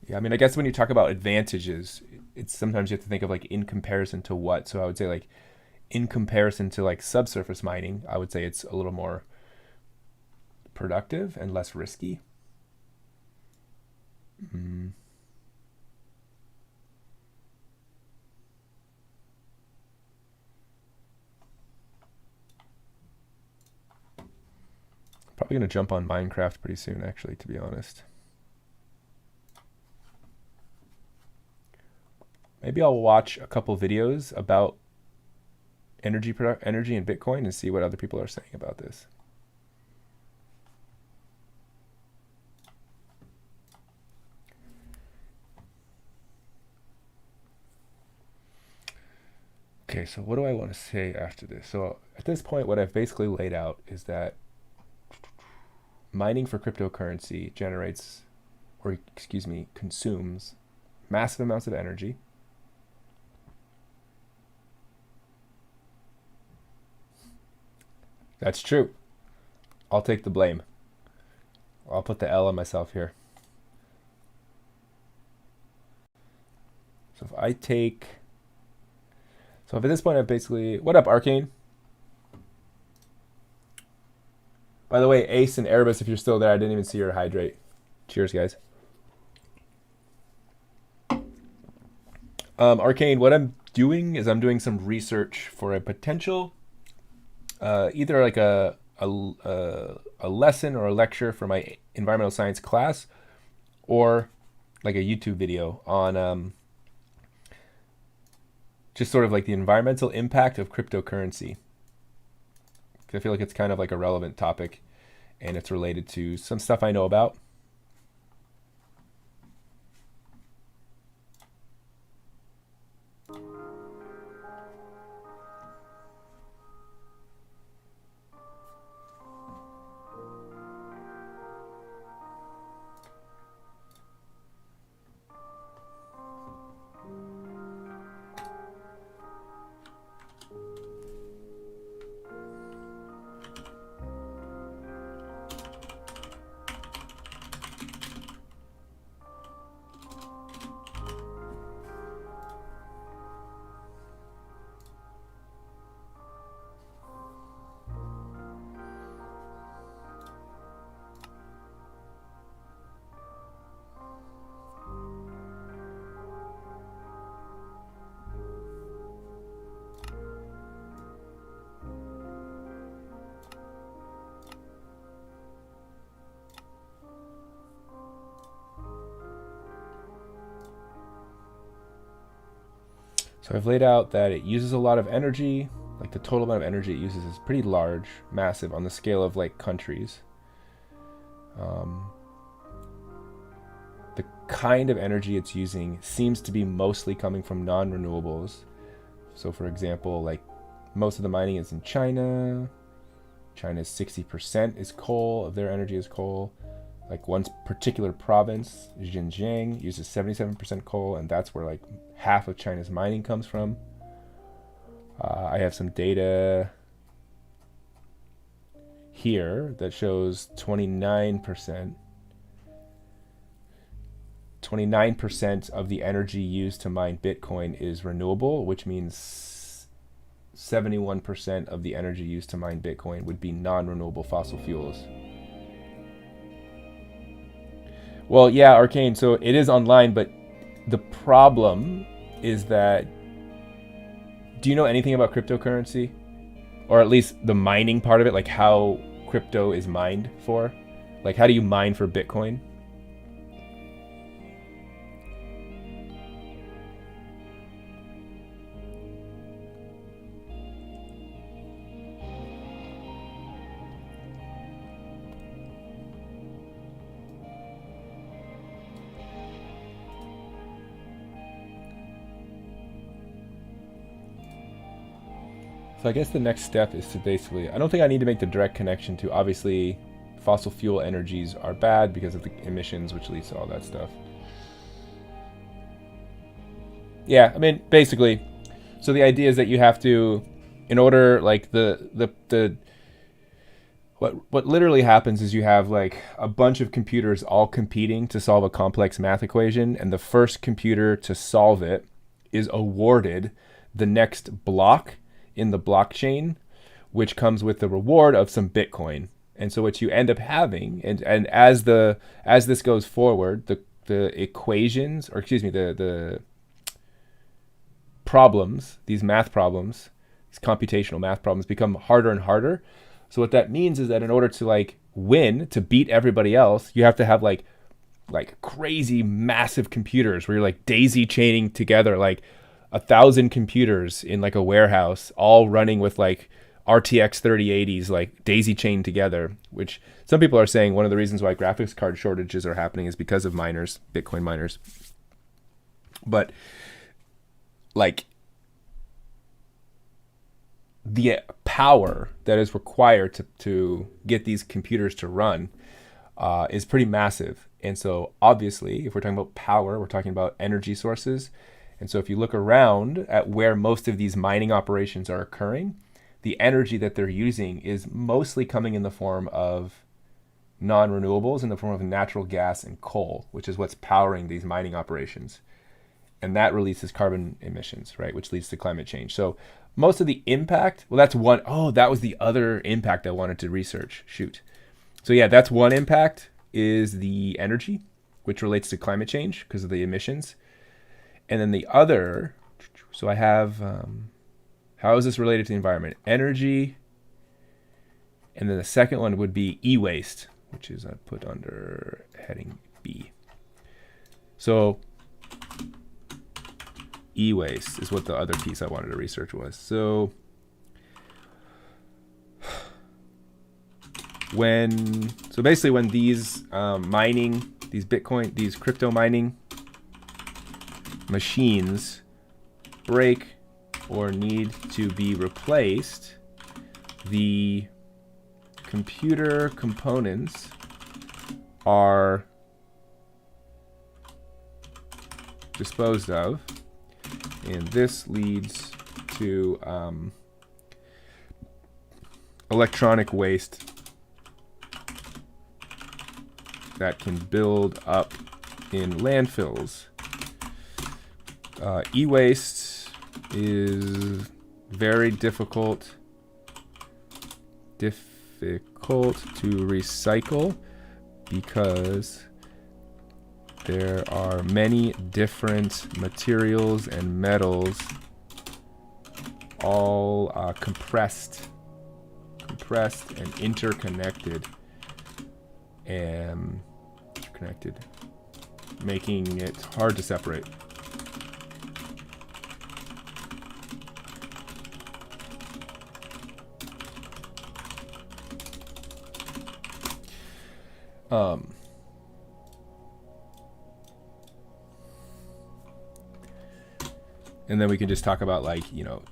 Yeah, I mean, I guess when you talk about advantages, it's sometimes you have to think of like in comparison to what. So I would say like in comparison to like subsurface mining, I would say it's a little more productive and less risky. Probably gonna jump on Minecraft pretty soon, actually, to be honest. Maybe I'll watch a couple videos about energy and Bitcoin and see what other people are saying about this. Okay, so what do I want to say after this? So at this point, what I've basically laid out is that mining for cryptocurrency consumes massive amounts of energy. That's true. I'll take the blame. I'll put the L on myself here. So if at this point I've basically, what up, Arcane? By the way, Ace and Erebus, if you're still there, I didn't even see your hydrate. Cheers, guys. Arcane, what I'm doing is I'm doing some research for a potential, either like a lesson or a lecture for my environmental science class, or like a YouTube video on just sort of like the environmental impact of cryptocurrency. I feel like it's kind of like a relevant topic and it's related to some stuff I know about. So I've laid out that it uses a lot of energy. Like the total amount of energy it uses is pretty large, massive on the scale of like countries. The kind of energy it's using seems to be mostly coming from non-renewables. So for example, like most of the mining is in China. China's 60% is coal, of their energy is coal. Like one particular province, Xinjiang, uses 77% coal, and that's where like half of China's mining comes from. I have some data here that shows 29% of the energy used to mine Bitcoin is renewable, which means 71% of the energy used to mine Bitcoin would be non-renewable fossil fuels. Well, yeah, Arcane, so it is online, but The problem is that, do you know anything about cryptocurrency? Or at least the mining part of it, like how crypto is mined for? Like, how do you mine for Bitcoin? So I guess the next step is to basically, I don't think I need to make the direct connection to, obviously, fossil fuel energies are bad because of the emissions, which leads to all that stuff. Yeah, I mean, basically, so the idea is that you have to, in order, like, what literally happens is you have like a bunch of computers all competing to solve a complex math equation, and the first computer to solve it is awarded the next block in the blockchain, which comes with the reward of some Bitcoin. And so what you end up having, and as this goes forward, the equations, or excuse me, the problems, these math problems, these computational math problems become harder and harder. So what that means is that in order to like win, to beat everybody else, you have to have like crazy massive computers where you're like daisy chaining together like 1,000 computers in like a warehouse, all running with like RTX 3080s, like daisy chained together, which some people are saying one of the reasons why graphics card shortages are happening is because of miners, Bitcoin miners. But like the power that is required to get these computers to run is pretty massive. And so obviously, if we're talking about power, we're talking about energy sources. And so if you look around at where most of these mining operations are occurring, the energy that they're using is mostly coming in the form of non-renewables, in the form of natural gas and coal, which is what's powering these mining operations. And that releases carbon emissions, right, which leads to climate change. So most of the impact, well, that's one, oh, that was the other impact I wanted to research. Shoot. So yeah, that's one impact, is the energy, which relates to climate change because of the emissions. And then the other, so I have, how is this related to the environment? Energy. And then the second one would be e-waste, which is I put under heading B. So e-waste is what the other piece I wanted to research was. So basically when these mining, these Bitcoin, these crypto mining machines break or need to be replaced, the computer components are disposed of, and this leads to electronic waste that can build up in landfills. E-waste is very difficult to recycle because there are many different materials and metals, all compressed and interconnected, making it hard to separate. And then we can just talk about, like, you know,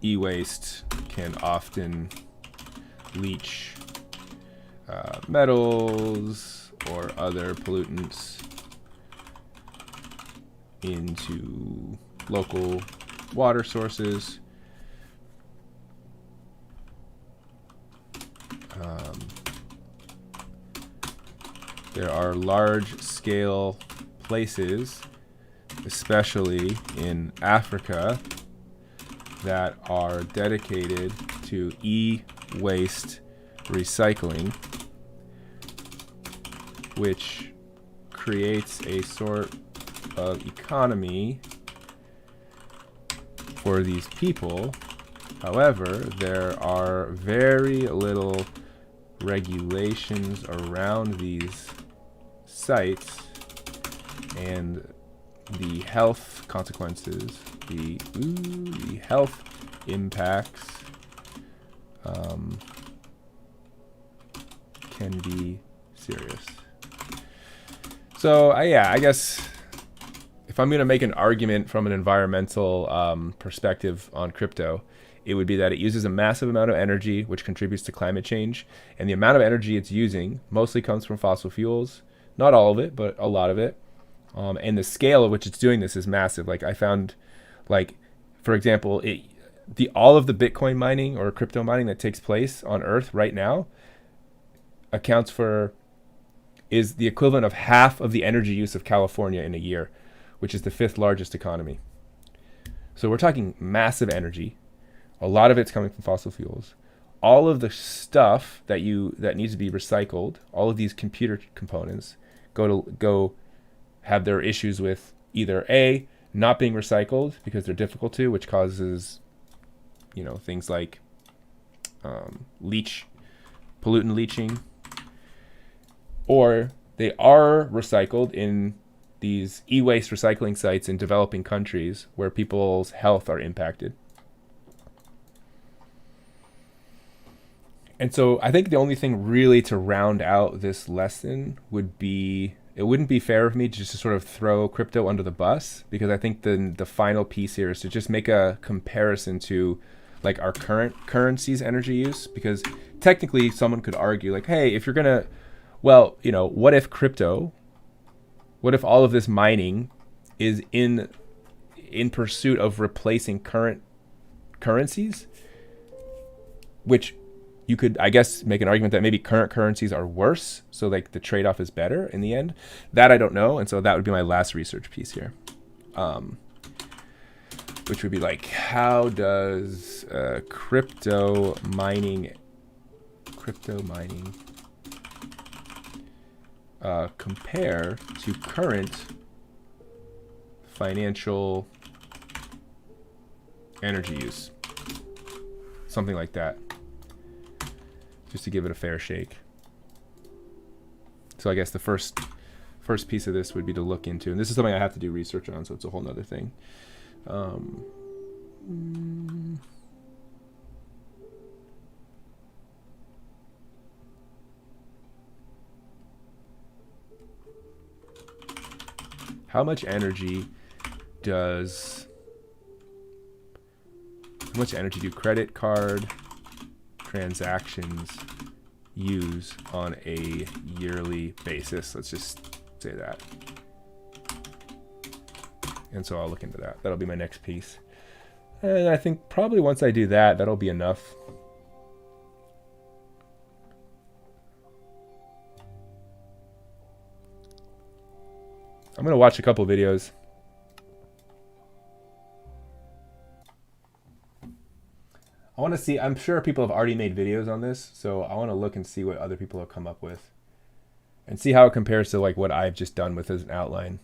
e-waste can often leach metals or other pollutants into local water sources. There are large-scale places, especially in Africa, that are dedicated to e-waste recycling, which creates a sort of economy for these people. However, there are very little regulations around these sites and the health consequences, the health impacts can be serious. So yeah, I guess if I'm going to make an argument from an environmental perspective on crypto, it would be that it uses a massive amount of energy, which contributes to climate change. And the amount of energy it's using mostly comes from fossil fuels. Not all of it, but a lot of it. And the scale at which it's doing this is massive. Like I found, like, for example, all of the Bitcoin mining or crypto mining that takes place on Earth right now is the equivalent of half of the energy use of California in a year, which is the 5th largest economy. So we're talking massive energy. A lot of it's coming from fossil fuels. All of the stuff that needs to be recycled, all of these computer components go have their issues with either A, not being recycled because they're difficult to, which causes, things like pollutant leaching, or they are recycled in these e-waste recycling sites in developing countries where people's health are impacted. And so I think the only thing really to round out this lesson would be, it wouldn't be fair of me just to sort of throw crypto under the bus, because I think the final piece here is to just make a comparison to like our current currency's energy use, because technically someone could argue like, hey, if you're going to, what if all of this mining is in pursuit of replacing current currencies, which you could, I guess, make an argument that maybe current currencies are worse, so like the trade-off is better in the end. That I don't know, and so that would be my last research piece here, which would be like, how does crypto mining compare to current financial energy use? Something like that, just to give it a fair shake. So I guess the first piece of this would be to look into, and this is something I have to do research on, so it's a whole nother thing. How much energy do credit card transactions use on a yearly basis? Let's just say that. And so I'll look into that. That'll be my next piece. And I think probably once I do that, that'll be enough. I'm going to watch a couple videos. I want to see, I'm sure people have already made videos on this, so I want to look and see what other people have come up with and see how it compares to like what I've just done with as an outline.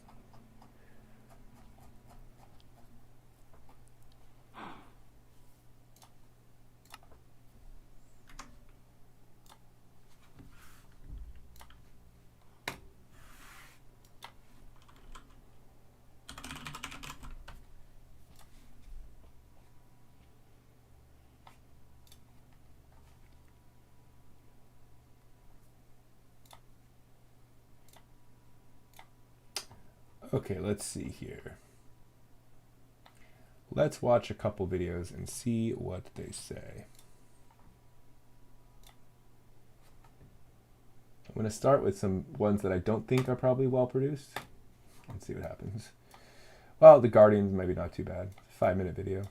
Okay, let's see here. Let's watch a couple videos and see what they say. I'm going to start with some ones that I don't think are probably well produced and see what happens. Well, The Guardian's maybe not too bad. 5-minute video.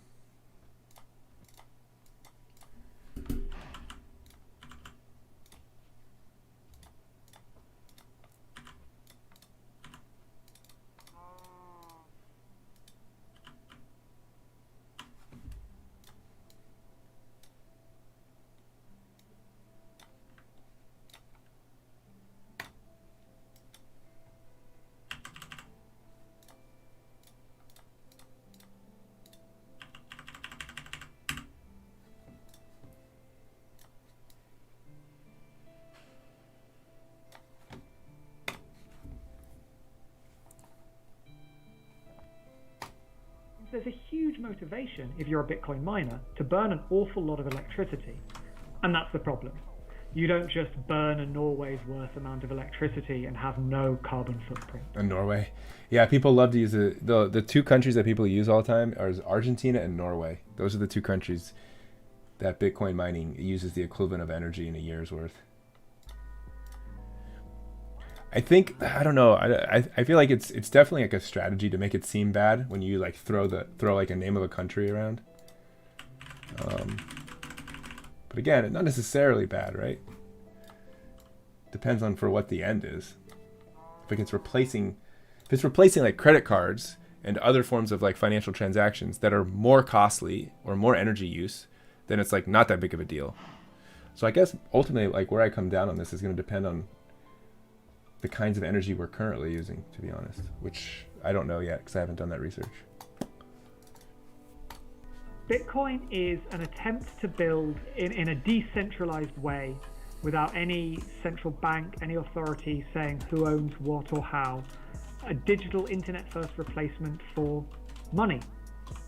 motivation, if you're a Bitcoin miner, to burn an awful lot of electricity. And that's the problem. You don't just burn a Norway's worth amount of electricity and have no carbon footprint. In Norway. Yeah, people love to use the two countries that people use all the time are Argentina and Norway. Those are the two countries that Bitcoin mining uses the equivalent of energy in a year's worth. I think, I don't know, I feel like it's definitely like a strategy to make it seem bad when you like throw like a name of a country around. But again, it's not necessarily bad, right? Depends on for what the end is. If it's replacing like credit cards and other forms of like financial transactions that are more costly or more energy use, then it's like not that big of a deal. So I guess ultimately like where I come down on this is going to depend on the kinds of energy we're currently using, to be honest, which I don't know yet because I haven't done that research. Bitcoin is an attempt to build in a decentralized way without any central bank, any authority saying who owns what or how, a digital internet-first replacement for money.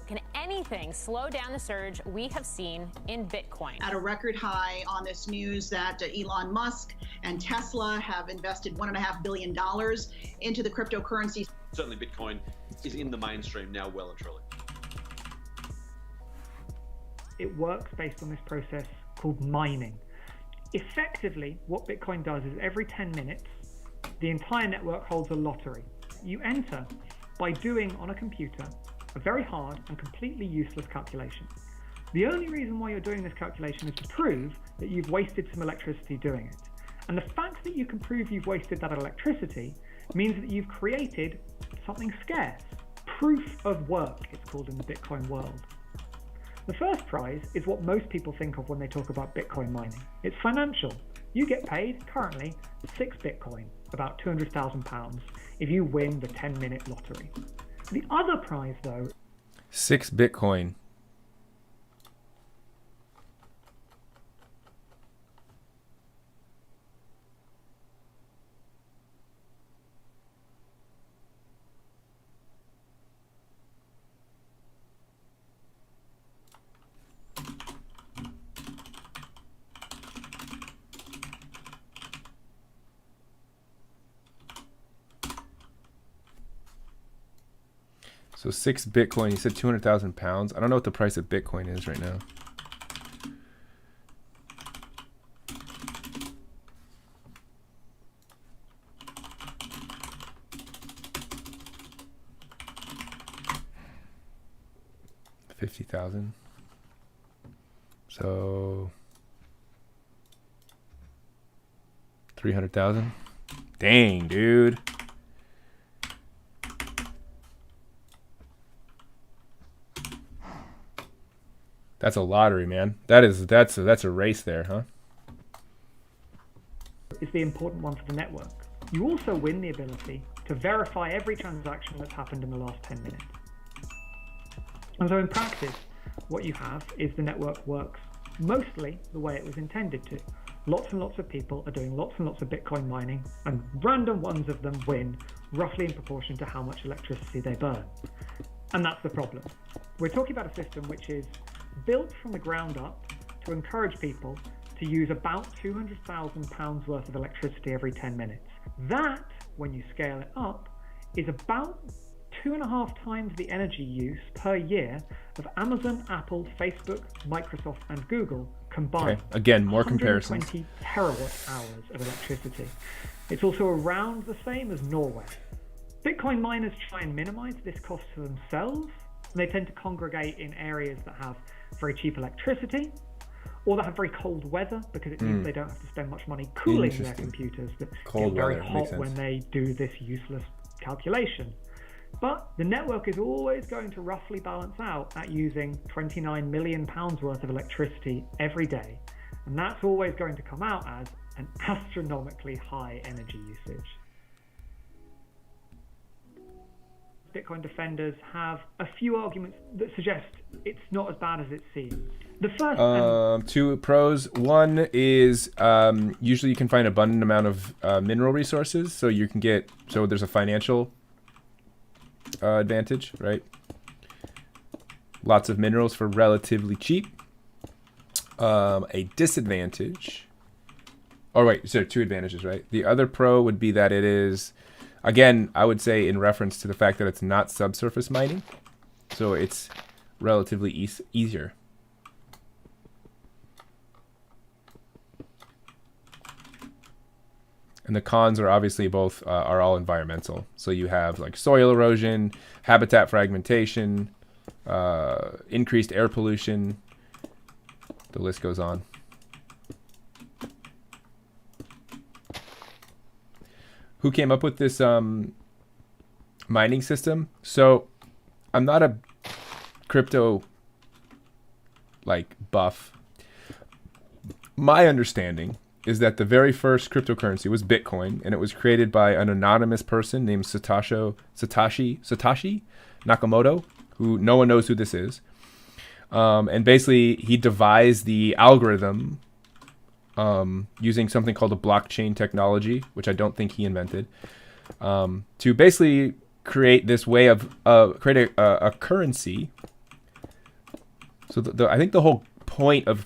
Can anything slow down the surge we have seen in Bitcoin? At a record high on this news that Elon Musk and Tesla have invested $1.5 billion into the cryptocurrency. Certainly Bitcoin is in the mainstream now well and truly. It works based on this process called mining. Effectively, what Bitcoin does is every 10 minutes, the entire network holds a lottery. You enter by doing on a computer a very hard and completely useless calculation. The only reason why you're doing this calculation is to prove that you've wasted some electricity doing it. And the fact that you can prove you've wasted that electricity means that you've created something scarce. Proof of work, it's called in the Bitcoin world. The first prize is what most people think of when they talk about Bitcoin mining. It's financial. You get paid, currently, 6 Bitcoin, about £200,000, if you win the 10-minute lottery. The other prize, though... 6 Bitcoin. So 6 Bitcoin, you said 200,000 pounds. I don't know what the price of Bitcoin is right now. $50,000. So 300,000. Dang, dude. That's a lottery, man. That's a race there, huh? Is the important one for the network. You also win the ability to verify every transaction that's happened in the last 10 minutes. And so in practice, what you have is the network works mostly the way it was intended to. Lots and lots of people are doing lots and lots of Bitcoin mining, and random ones of them win roughly in proportion to how much electricity they burn. And that's the problem. We're talking about a system which is built from the ground up to encourage people to use about £200,000 worth of electricity every 10 minutes. That, when you scale it up, is about 2.5 times the energy use per year of Amazon, Apple, Facebook, Microsoft, and Google combined. Okay. Again, more comparisons. 120 terawatt hours of electricity. It's also around the same as Norway. Bitcoin miners try and minimize this cost for themselves. They tend to congregate in areas that have very cheap electricity, or that have very cold weather, because it means they don't have to spend much money cooling their computers that get very hot when they do this useless calculation. But the network is always going to roughly balance out at using £29 million worth of electricity every day. And that's always going to come out as an astronomically high energy usage. Bitcoin defenders have a few arguments that suggest it's not as bad as it seems. The first two pros. One is usually you can find abundant amount of mineral resources, so you can get there's a financial advantage, right? lots of minerals for relatively cheap. A disadvantage. Oh, wait, so 2 advantages, right? The other pro would be that it is, again, I would say in reference to the fact that it's not subsurface mining. So it's relatively easier. And the cons are obviously both are all environmental. So you have like soil erosion, habitat fragmentation, increased air pollution. The list goes on. Who came up with this mining system? So I'm not a crypto like buff. My understanding is that the very first cryptocurrency was Bitcoin, and it was created by an anonymous person named Satoshi Nakamoto, who no one knows who this is. And basically, he devised the algorithm using something called a blockchain technology, which I don't think he invented, to basically create this way of create a currency. So I think the whole point of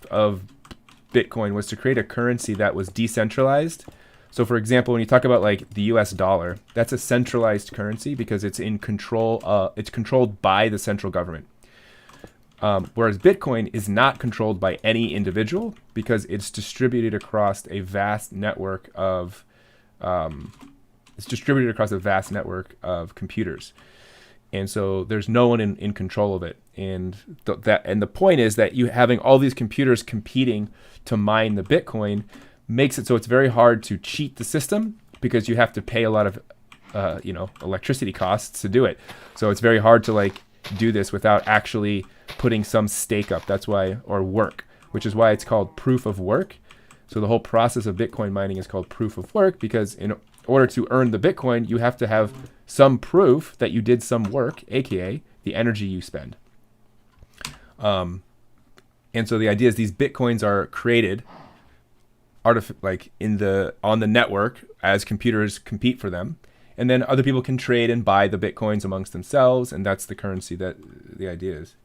Bitcoin was to create a currency that was decentralized. So for example, when you talk about like the US dollar, that's a centralized currency because it's in control, it's controlled by the central government. Whereas Bitcoin is not controlled by any individual because it's distributed across a vast network of computers. And so there's no one in control of it. And the point is that you having all these computers competing to mine the Bitcoin makes it so it's very hard to cheat the system because you have to pay a lot of electricity costs to do it. So it's very hard to like do this without actually putting some stake up. That's why, or work, which is why it's called proof of work. So the whole process of Bitcoin mining is called proof of work because in order to earn the Bitcoin, you have to have some proof that you did some work, aka the energy you spend. And so the idea is these Bitcoins are created on the network as computers compete for them. And then other people can trade and buy the Bitcoins amongst themselves. And that's the currency that the idea is.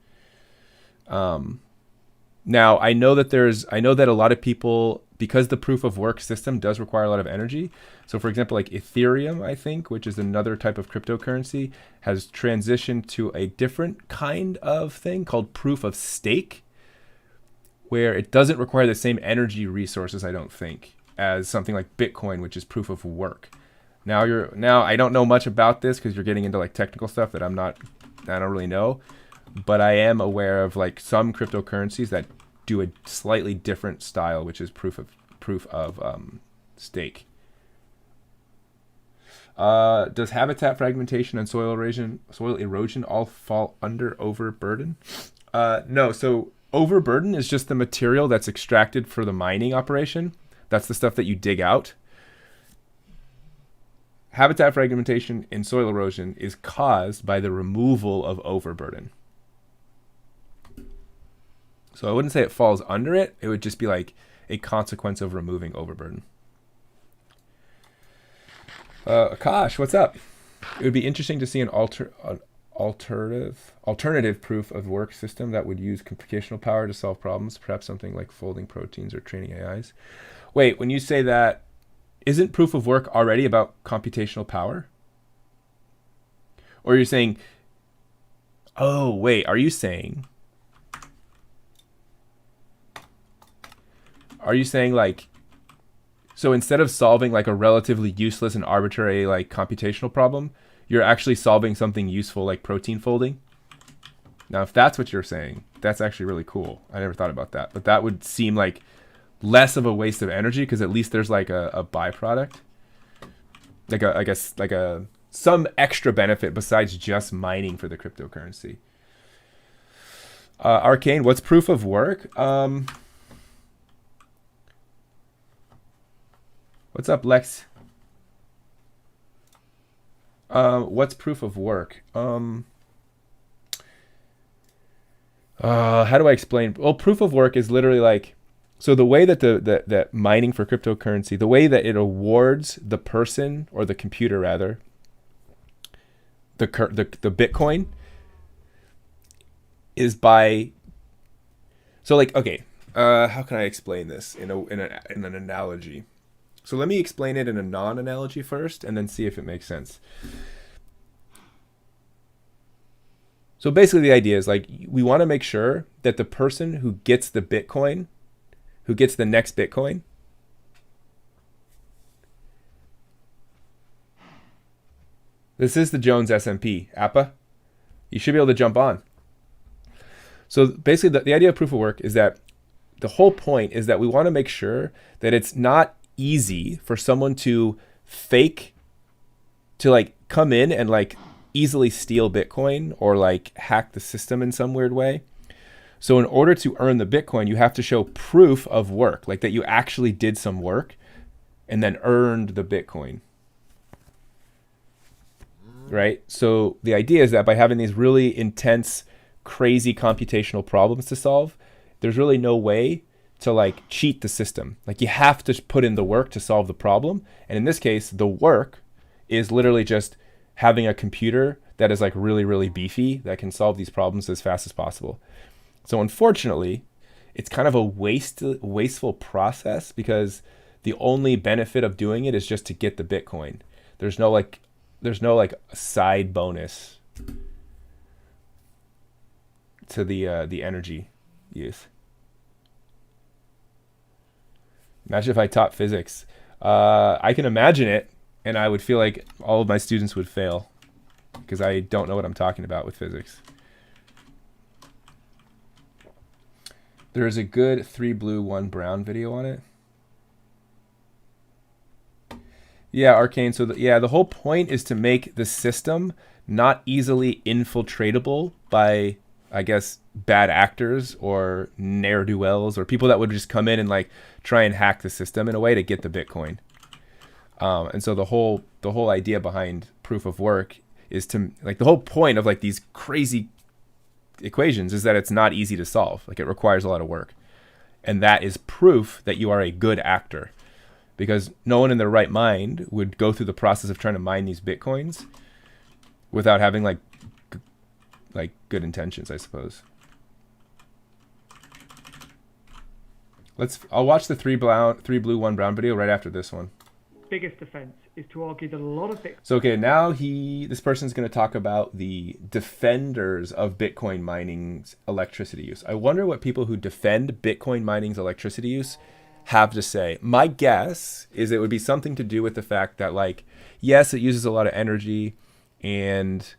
Now I know that a lot of people, because the proof of work system does require a lot of energy. So for example, like Ethereum, I think, which is another type of cryptocurrency, has transitioned to a different kind of thing called proof of stake, where it doesn't require the same energy resources, I don't think, as something like Bitcoin, which is proof of work. Now I don't know much about this because you're getting into like technical stuff that I don't really know, but I am aware of like some cryptocurrencies that do a slightly different style, which is proof of stake. Does habitat fragmentation and soil erosion all fall under overburden? No. So overburden is just the material that's extracted for the mining operation. That's the stuff that you dig out. Habitat fragmentation and soil erosion is caused by the removal of overburden. So I wouldn't say it falls under it. It would just be like a consequence of removing overburden. Akash, what's up? It would be interesting to see an alternative proof of work system that would use computational power to solve problems, perhaps something like folding proteins or training AIs. Wait, when you say that, isn't proof of work already about computational power? Or you're saying, oh, wait, are you saying like, so instead of solving like a relatively useless and arbitrary like computational problem, you're actually solving something useful like protein folding? Now, if that's what you're saying, that's actually really cool. I never thought about that, but that would seem like less of a waste of energy because at least there's like a byproduct, like some extra benefit besides just mining for the cryptocurrency. Arcane, what's proof of work? What's up, Lex? What's proof of work? How do I explain? Well, proof of work is literally like, so the way that that mining for cryptocurrency, the way that it awards the person or the computer rather, the Bitcoin, is by, so like, okay, how can I explain this in an analogy? So let me explain it in a non-analogy first, and then see if it makes sense. So basically the idea is like, we want to make sure that the person who gets the Bitcoin, who gets the next Bitcoin, this is the Jones S&P, APA. You should be able to jump on. So basically the idea of proof of work is that the whole point is that we want to make sure that it's not easy for someone to fake, to like come in and like easily steal Bitcoin or like hack the system in some weird way. So in order to earn the Bitcoin, you have to show proof of work, like that you actually did some work and then earned the Bitcoin. Right? So the idea is that by having these really intense, crazy computational problems to solve, there's really no way to like cheat the system. Like you have to put in the work to solve the problem. And in this case, the work is literally just having a computer that is like really, really beefy that can solve these problems as fast as possible. So unfortunately, it's kind of a wasteful process because the only benefit of doing it is just to get the Bitcoin. There's no like side bonus to the energy use. Imagine if I taught physics. I can imagine it, and I would feel like all of my students would fail because I don't know what I'm talking about with physics. There's a good 3 blue, 1 brown video on it. Yeah, Arcane. So the whole point is to make the system not easily infiltratable by, I guess, bad actors or ne'er-do-wells or people that would just come in and like try and hack the system in a way to get the Bitcoin. And so the whole idea behind proof of work is to like, the whole point of like these crazy equations is that it's not easy to solve. Like it requires a lot of work. And that is proof that you are a good actor, because no one in their right mind would go through the process of trying to mine these Bitcoins without having like good intentions, I suppose. I'll watch the 3 blue, 1 brown video right after this one. Biggest defense is to argue that a lot of Bitcoin. So okay, now this person's going to talk about the defenders of Bitcoin mining's electricity use. I wonder what people who defend Bitcoin mining's electricity use have to say. My guess is it would be something to do with the fact that like, yes, it uses a lot of energy, and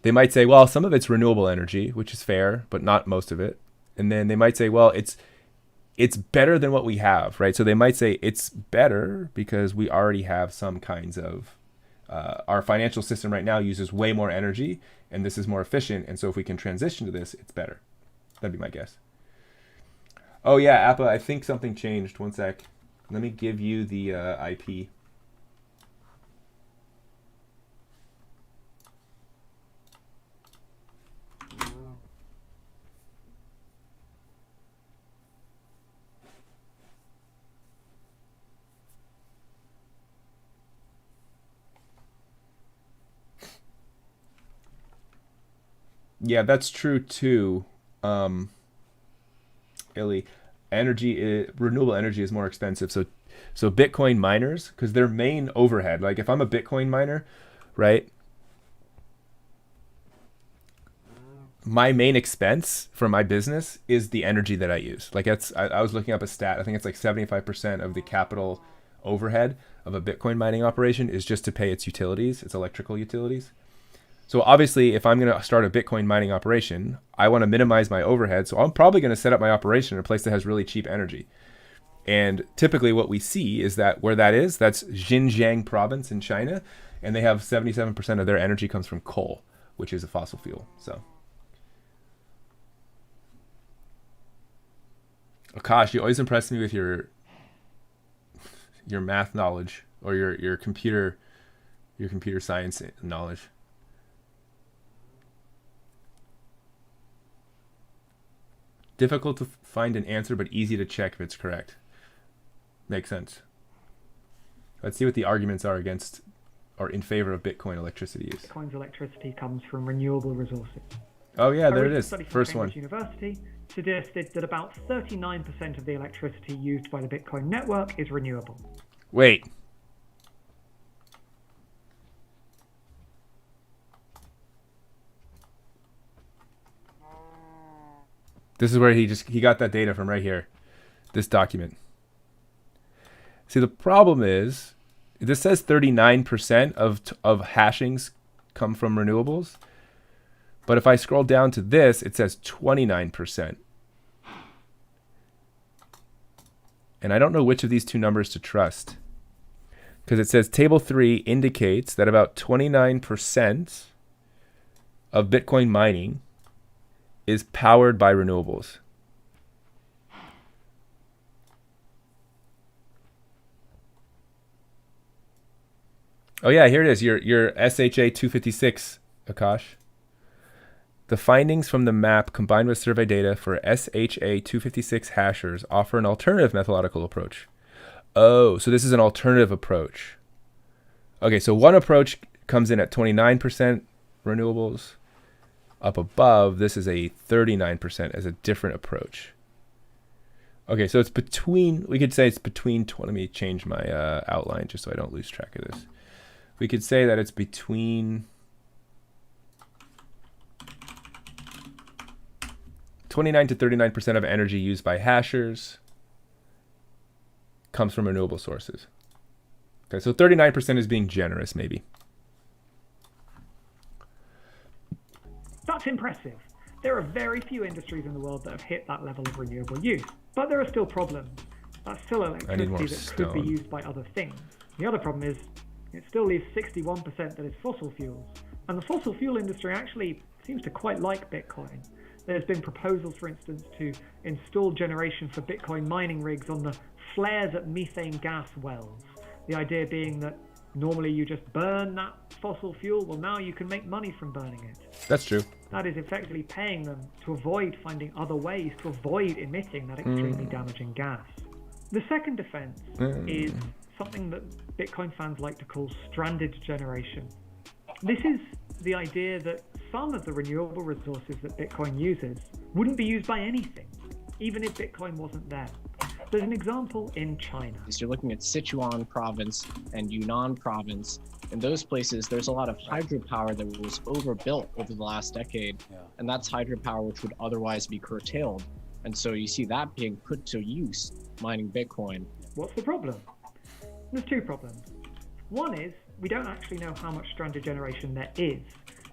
they might say, well, some of it's renewable energy, which is fair, but not most of it. And then they might say, well, it's better than what we have, right? So they might say it's better because we already have some kinds of, our financial system right now uses way more energy, and this is more efficient. And so if we can transition to this, it's better. That'd be my guess. Oh yeah, Appa, I think something changed. One sec. Let me give you the IP. Yeah, that's true too. Illy, renewable energy is more expensive. So Bitcoin miners, because their main overhead, like if I'm a Bitcoin miner, right? My main expense for my business is the energy that I use. Like I was looking up a stat. I think it's like 75% of the capital overhead of a Bitcoin mining operation is just to pay its utilities, its electrical utilities. So obviously, if I'm going to start a Bitcoin mining operation, I want to minimize my overhead. So I'm probably going to set up my operation in a place that has really cheap energy. And typically what we see is that where that is, that's Xinjiang province in China. And they have 77% of their energy comes from coal, which is a fossil fuel. So, Akash, you always impress me with your math knowledge or your computer science knowledge. Difficult to find an answer, but easy to check if it's correct. Makes sense. Let's see what the arguments are against or in favor of Bitcoin electricity use. Bitcoin's electricity comes from renewable resources. Oh yeah, A there it recent is. study from First Cambridge one. University suggested that about 39% of the electricity used by the Bitcoin network is renewable. Wait. This is where he got that data from right here. This document. See, the problem is this says 39% of hashings come from renewables. But if I scroll down to this, it says 29%. And I don't know which of these two numbers to trust. Because it says table 3 indicates that about 29% of Bitcoin mining is powered by renewables. Oh yeah, here it is. Your SHA 256, Akash. The findings from the map combined with survey data for SHA 256 hashers offer an alternative methodological approach. Oh, so this is an alternative approach. Okay, so one approach comes in at 29% renewables. Up above, this is a 39% as a different approach. Okay, so it's between, we could say it's between, let me change my outline just so I don't lose track of this. We could say that it's between 29 to 39% of energy used by hashers comes from renewable sources. Okay, so 39% is being generous, maybe. That's impressive. There are very few industries in the world that have hit that level of renewable use, but there are still problems. That's still electricity that could be used by other things. The other problem is it still leaves 61% that is fossil fuels. And the fossil fuel industry actually seems to quite like Bitcoin. There's been proposals, for instance, to install generation for Bitcoin mining rigs on the flares at methane gas wells. The idea being that normally you just burn that fossil fuel. Well, now you can make money from burning it. That's true. That is effectively paying them to avoid finding other ways to avoid emitting that extremely damaging gas. The second defense is something that Bitcoin fans like to call stranded generation. This is the idea that some of the renewable resources that Bitcoin uses wouldn't be used by anything, even if Bitcoin wasn't there. There's an example in China. So you're looking at Sichuan province and Yunnan province. In those places, there's a lot of hydropower that was overbuilt over the last decade, and that's hydropower which would otherwise be curtailed. And so you see that being put to use mining Bitcoin. What's the problem? There's two problems. One is we don't actually know how much stranded generation there is.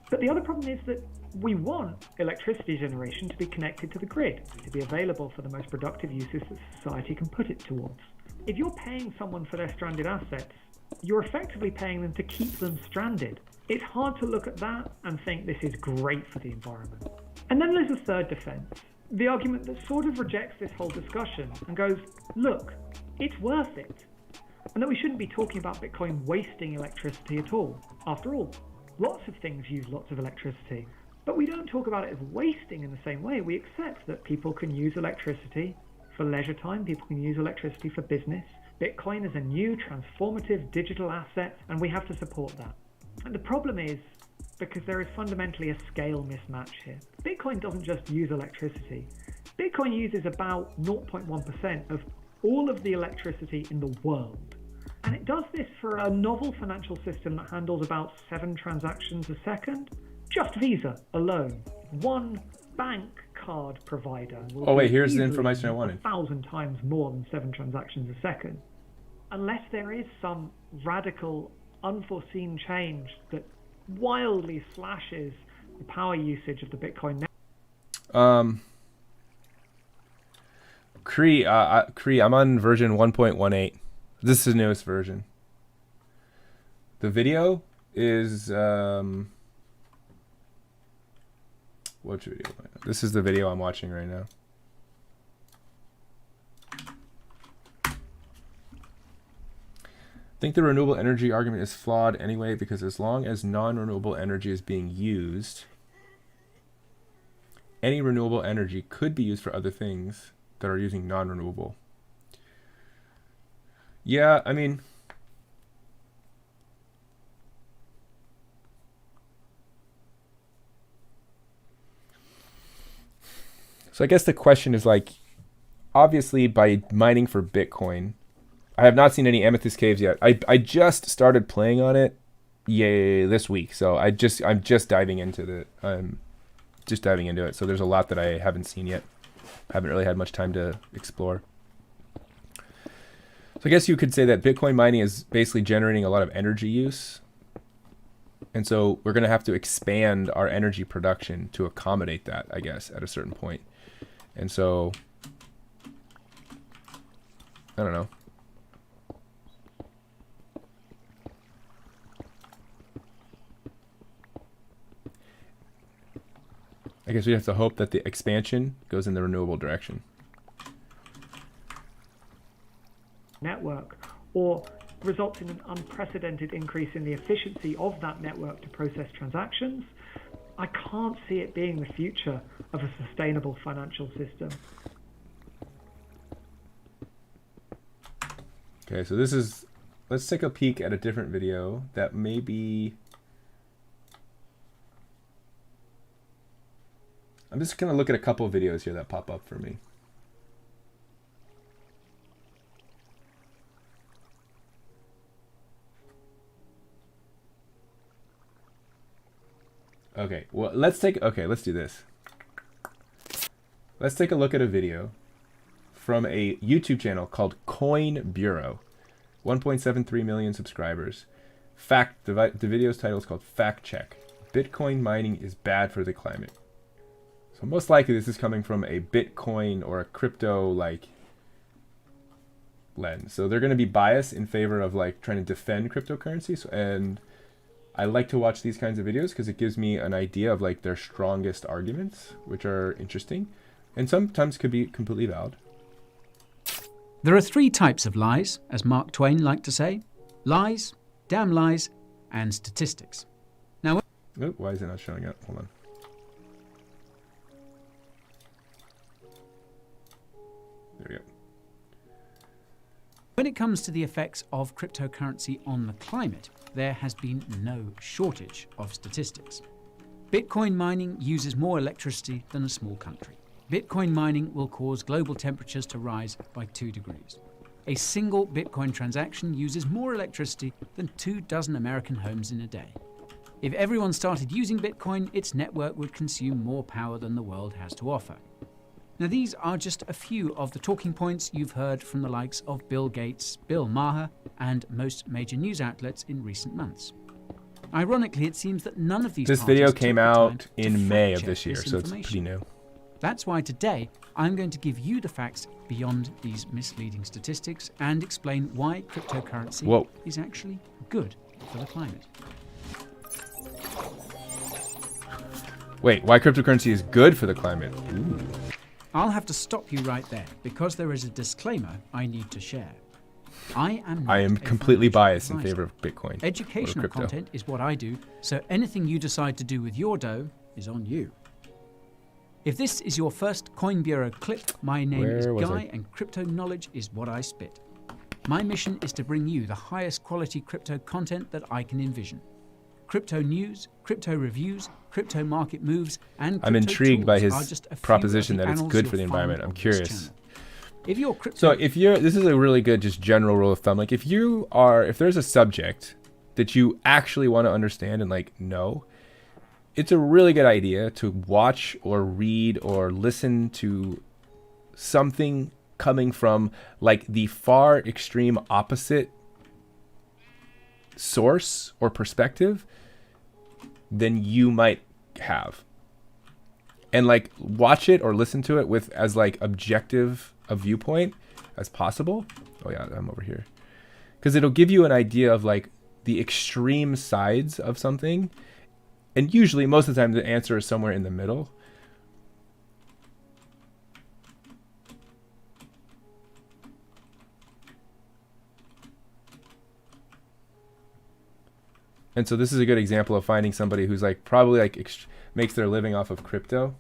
But the other problem is that we want electricity generation to be connected to the grid, to be available for the most productive uses that society can put it towards. If you're paying someone for their stranded assets, you're effectively paying them to keep them stranded. It's hard to look at that and think this is great for the environment. And then there's a third defense, the argument that sort of rejects this whole discussion and goes, look, it's worth it. And that we shouldn't be talking about Bitcoin wasting electricity at all. After all, lots of things use lots of electricity, but we don't talk about it as wasting in the same way. We accept that people can use electricity for leisure time, people can use electricity for business. Bitcoin is a new transformative digital asset, and we have to support that. And the problem is, because there is fundamentally a scale mismatch here. Bitcoin doesn't just use electricity. Bitcoin uses about 0.1% of all of the electricity in the world. And it does this for a novel financial system that handles about 7 transactions a second. Just Visa alone. One bank card provider will Oh wait, here's the information I wanted. 1,000 times more than 7 transactions a second. Unless there is some radical, unforeseen change that wildly slashes the power usage of the Bitcoin network. Cree, I'm on version 1.18. This is the newest version. The video is which video? This is the video I'm watching right now. I think the renewable energy argument is flawed anyway, because as long as non-renewable energy is being used, any renewable energy could be used for other things that are using non-renewable. Yeah, I mean, So I guess the question is like, obviously by mining for Bitcoin, I have not seen any amethyst caves yet. I just started playing on it, this week. So I'm just diving into it. So there's a lot that I haven't seen yet. I haven't really had much time to explore. So I guess you could say that Bitcoin mining is basically generating a lot of energy use. And so we're going to have to expand our energy production to accommodate that, I guess, at a certain point. And so, I don't know. I guess we have to hope that the expansion goes in the renewable direction. Network, or results in an unprecedented increase in the efficiency of that network to process transactions, I can't see it being the future of a sustainable financial system. Okay, so let's take a peek at a different video that may be... I'm just going to look at a couple of videos here that pop up for me. Okay, well, let's do this. Let's take a look at a video from a YouTube channel called Coin Bureau. 1.73 million subscribers. The video's title is called Fact Check. Bitcoin mining is bad for the climate. So most likely this is coming from a Bitcoin or a crypto like lens. So they're going to be biased in favor of like trying to defend cryptocurrencies, and I like to watch these kinds of videos because it gives me an idea of like their strongest arguments, which are interesting and sometimes could be completely valid. There are three types of lies, as Mark Twain liked to say: lies, damn lies, and statistics. Now, oh, why is it not showing up? Hold on. There we go. when it comes to the effects of cryptocurrency on the climate, there has been no shortage of statistics. Bitcoin mining uses more electricity than a small country. Bitcoin mining will cause global temperatures to rise by 2 degrees. A single Bitcoin transaction uses more electricity than 24 American homes in a day. If everyone started using Bitcoin, its network would consume more power than the world has to offer. Now, these are just a few of the talking points you've heard from the likes of Bill Gates, Bill Maher, and most major news outlets in recent months. Ironically, it seems that none of these This parties video took came the out time in to May of fact-check this year, this so it's information. pretty new. That's why today I'm going to give you the facts beyond these misleading statistics and explain why cryptocurrency is actually good for the climate. Wait, why cryptocurrency is good for the climate? Ooh. I'll have to stop you right there because there is a disclaimer I need to share. I am completely biased in advisor. favor of Bitcoin. Educational or crypto. content is what I do, so anything you decide to do with your dough is on you. If this is your first Coin Bureau clip, my name is Guy and crypto knowledge is what I spit. My mission is to bring you the highest quality crypto content that I can envision. Crypto news, crypto reviews, crypto market moves, and I'm crypto intrigued by tools are his just a few proposition of the that it's annals good for the you'll find environment. I'm on this curious. channel. If you're crypto, So this is a really good just general rule of thumb. Like if there's a subject that you actually want to understand and like know, it's a really good idea to watch or read or listen to something coming from like the far extreme opposite source or perspective than you might have. And like watch it or listen to it with as like objective a viewpoint as possible. Oh yeah, I'm over here. Because it'll give you an idea of like the extreme sides of something. And usually most of the time the answer is somewhere in the middle. And so this is a good example of finding somebody who's like probably like makes their living off of crypto.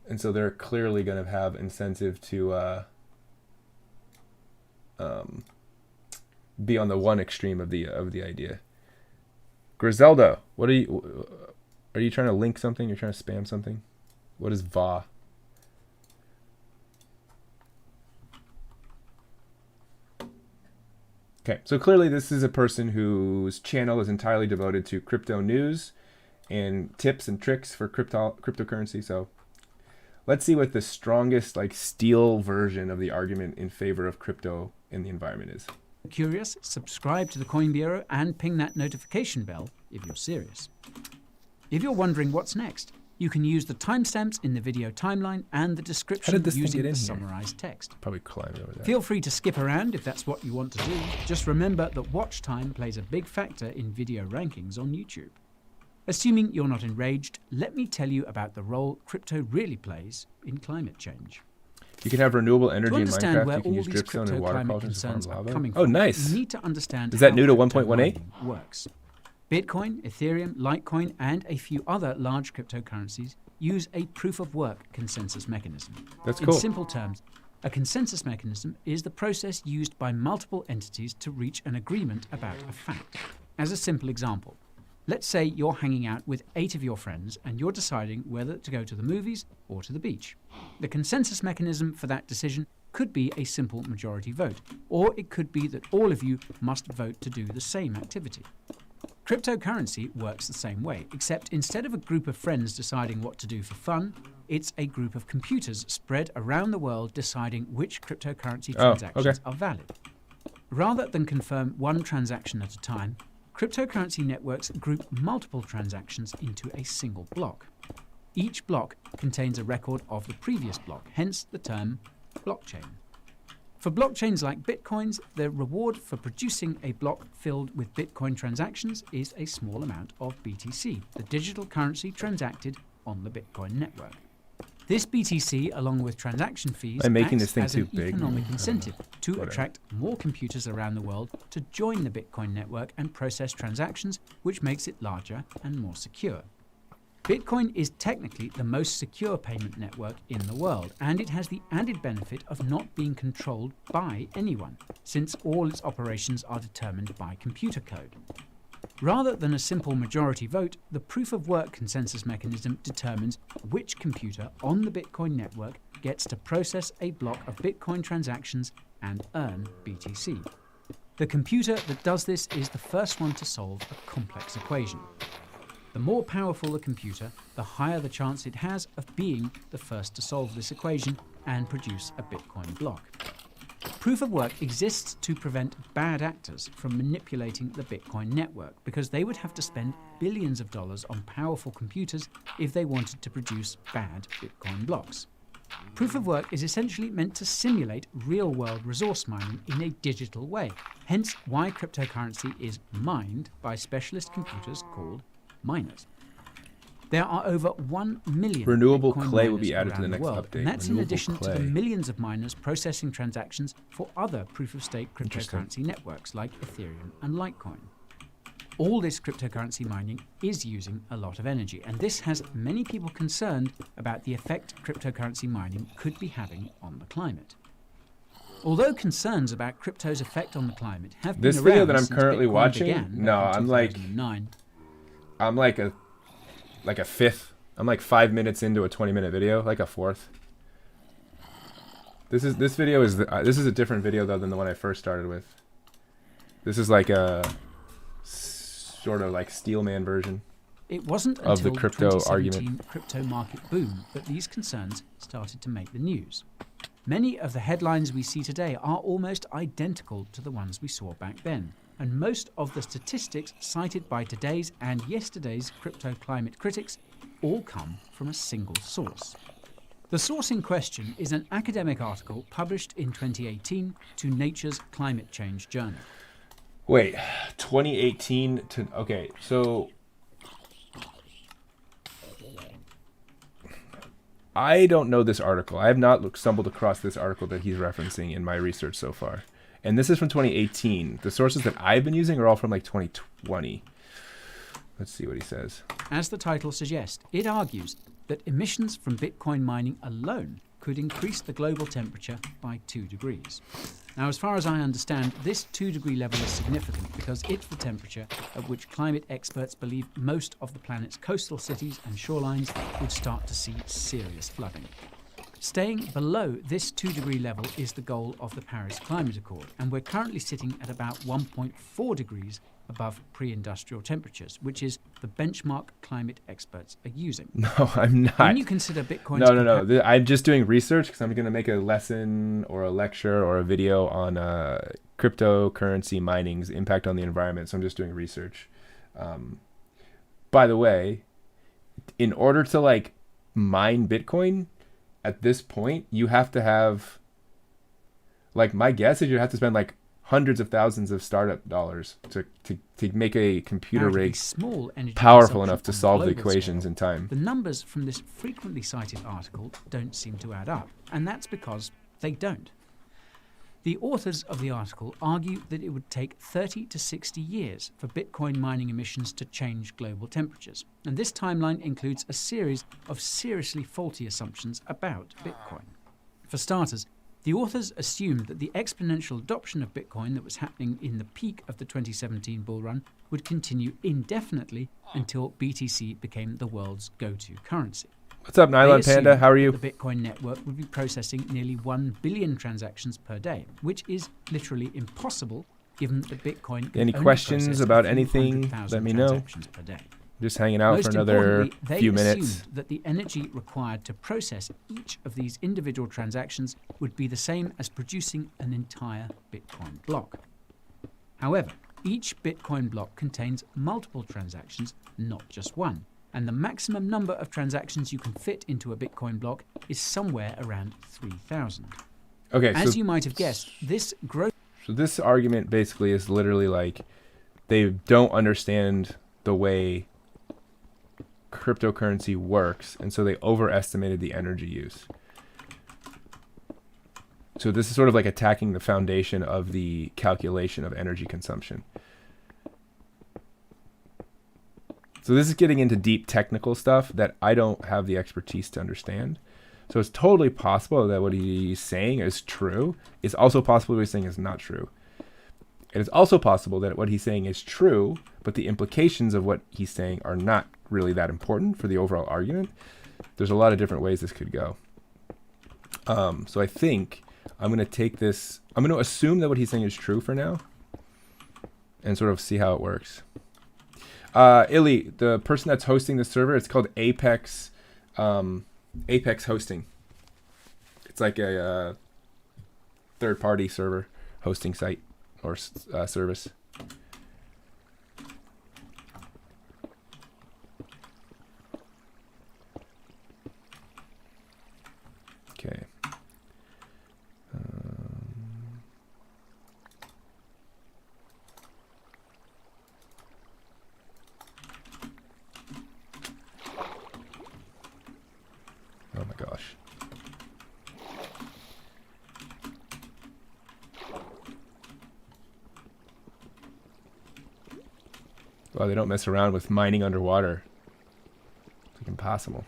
And so they're clearly going to have incentive to be on the one extreme of the idea. Griselda, are you trying to link something? You're trying to spam something? What is VA? Okay, so clearly this is a person whose channel is entirely devoted to crypto news and tips and tricks for cryptocurrency. So let's see what the strongest like steel version of the argument in favor of crypto in the environment is. Curious? Subscribe to the Coin Bureau and ping that notification bell if you're serious. If you're wondering what's next, you can use the timestamps in the video timeline and the description using the summarized text. Probably climb over that. Feel free to skip around if that's what you want to do. Just remember that watch time plays a big factor in video rankings on YouTube. Assuming you're not enraged, let me tell you about the role crypto really plays in climate change. You can have renewable energy in Understand Minecraft. where You can all use these dripstone and crypto water climate cultures to farm concerns are lava. coming Oh, from, nice. you need to understand Is that how new to crypto 1.18? mining works. Bitcoin, Ethereum, Litecoin, and a few other large cryptocurrencies use a proof-of-work consensus mechanism. That's cool. In simple terms, a consensus mechanism is the process used by multiple entities to reach an agreement about a fact. As a simple example, let's say you're hanging out with 8 of your friends and you're deciding whether to go to the movies or to the beach. The consensus mechanism for that decision could be a simple majority vote, or it could be that all of you must vote to do the same activity. Cryptocurrency works the same way, except instead of a group of friends deciding what to do for fun, it's a group of computers spread around the world deciding which cryptocurrency transactions are valid. Rather than confirm one transaction at a time, cryptocurrency networks group multiple transactions into a single block. Each block contains a record of the previous block, hence the term blockchain. For blockchains like Bitcoins, the reward for producing a block filled with Bitcoin transactions is a small amount of BTC, the digital currency transacted on the Bitcoin network. This BTC, along with transaction fees, I'm making acts this thing as too an big. economic incentive to Whatever. attract more computers around the world to join the Bitcoin network and process transactions, which makes it larger and more secure. Bitcoin is technically the most secure payment network in the world, and it has the added benefit of not being controlled by anyone, since all its operations are determined by computer code. Rather than a simple majority vote, the proof-of-work consensus mechanism determines which computer on the Bitcoin network gets to process a block of Bitcoin transactions and earn BTC. The computer that does this is the first one to solve a complex equation. The more powerful the computer, the higher the chance it has of being the first to solve this equation and produce a Bitcoin block. Proof of work exists to prevent bad actors from manipulating the Bitcoin network, because they would have to spend billions of dollars on powerful computers if they wanted to produce bad Bitcoin blocks. Proof of work is essentially meant to simulate real-world resource mining in a digital way, hence why cryptocurrency is mined by specialist computers called miners. There are over 1 million Renewable Bitcoin clay will miners be added to the around next world, update. and that's in Renewable addition to the clay. millions of miners processing transactions for other proof-of-stake cryptocurrency networks like Ethereum and Litecoin. All this cryptocurrency mining is using a lot of energy, and this has many people concerned about the effect cryptocurrency mining could be having on the climate. Although concerns about crypto's effect on the climate have This been video around that I'm since currently Bitcoin watching, began no, back in I'm like 2009, a fifth. I'm like 5 minutes into a 20-minute video, like a fourth. This video is this is a different video though than the one I first started with. This is like a sort of like Steelman version. It wasn't of the until crypto 2017 argument. crypto market boom that these concerns started to make the news. Many of the headlines we see today are almost identical to the ones we saw back then, and most of the statistics cited by today's and yesterday's crypto climate critics all come from a single source. The source in question is an academic article published in 2018 to Nature's Climate Change Journal. Wait, 2018 to okay, so I don't know this article. I have not stumbled across this article that he's referencing in my research so far. And this is from 2018. The sources that I've been using are all from like 2020. Let's see what he says. As the title suggests, it argues that emissions from Bitcoin mining alone could increase the global temperature by 2 degrees. Now, as far as I understand, this 2-degree level is significant because it's the temperature at which climate experts believe most of the planet's coastal cities and shorelines would start to see serious flooding. Staying below this 2-degree level is the goal of the Paris Climate Accord, and we're currently sitting at about 1.4 degrees above pre-industrial temperatures, which is the benchmark climate experts are using. No, I'm not. When you consider Bitcoin's No. I'm just doing research because I'm going to make a lesson or a lecture or a video on cryptocurrency mining's impact on the environment. So I'm just doing research. By the way, in order to like mine Bitcoin at this point, you have to have, like, my guess is you have to spend like hundreds of thousands of startup dollars to make a computer rig small powerful enough to solve the equations in time. The numbers from this frequently cited article don't seem to add up, and that's because they don't. The authors of the article argue that it would take 30 to 60 years for Bitcoin mining emissions to change global temperatures, and this timeline includes a series of seriously faulty assumptions about Bitcoin. For starters, the authors assumed that the exponential adoption of Bitcoin that was happening in the peak of the 2017 bull run would continue indefinitely until BTC became the world's go-to currency. What's up, Nylon Panda? How are you? The Bitcoin network would be processing nearly 1 billion transactions per day, which is literally impossible given that Bitcoin can Any only questions process about a few anything? 100,000 Let me know. transactions per day. Just hanging out Most for another importantly, few they minutes. assumed that the energy required to process each of these individual transactions would be the same as producing an entire Bitcoin block. However, each Bitcoin block contains multiple transactions, not just one, and the maximum number of transactions you can fit into a Bitcoin block is somewhere around 3,000. Okay, As you might have guessed, this growth... So this argument basically is literally like they don't understand the way cryptocurrency works, and so they overestimated the energy use. So this is sort of like attacking the foundation of the calculation of energy consumption. So this is getting into deep technical stuff that I don't have the expertise to understand. So it's totally possible that what he's saying is true. It's also possible what he's saying is not true. And it's also possible that what he's saying is true, but the implications of what he's saying are not really that important for the overall argument. There's a lot of different ways this could go. So I think I'm going to take this, I'm going to assume that what he's saying is true for now and sort of see how it works. Illy, the person that's hosting the server, it's called Apex Hosting. It's like a third-party server hosting site or service. Okay. Oh my gosh. Well, they don't mess around with mining underwater. It's like impossible.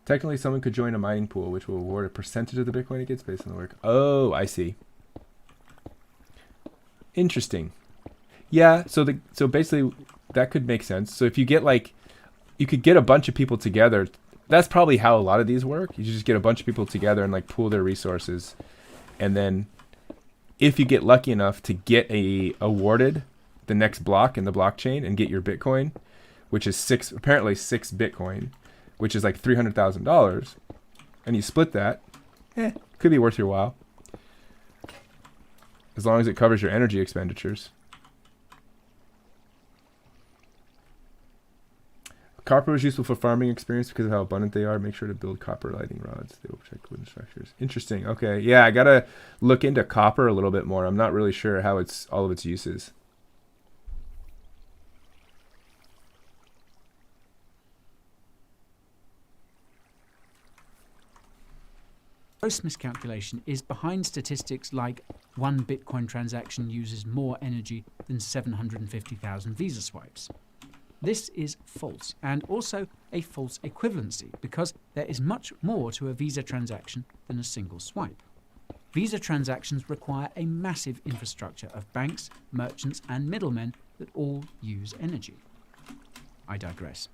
Technically, someone could join a mining pool, which will award a percentage of the Bitcoin it gets based on the work. Oh, I see. Interesting. Yeah, so basically that could make sense. So if you get like, you could get a bunch of people together. That's probably how a lot of these work. You just get a bunch of people together and like pool their resources, and then if you get lucky enough to get awarded the next block in the blockchain and get your Bitcoin, which is apparently 6 Bitcoin, which is like $300,000, and you split that, could be worth your while. As long as it covers your energy expenditures. Copper is useful for farming experience because of how abundant they are. Make sure to build copper lighting rods. They will protect wooden structures. Interesting. Okay. Yeah, I got to look into copper a little bit more. I'm not really sure how all of its uses. Gross miscalculation is behind statistics like 1 Bitcoin transaction uses more energy than 750,000 Visa swipes. This is false, and also a false equivalency, because there is much more to a Visa transaction than a single swipe. Visa transactions require a massive infrastructure of banks, merchants, and middlemen that all use energy. I digress.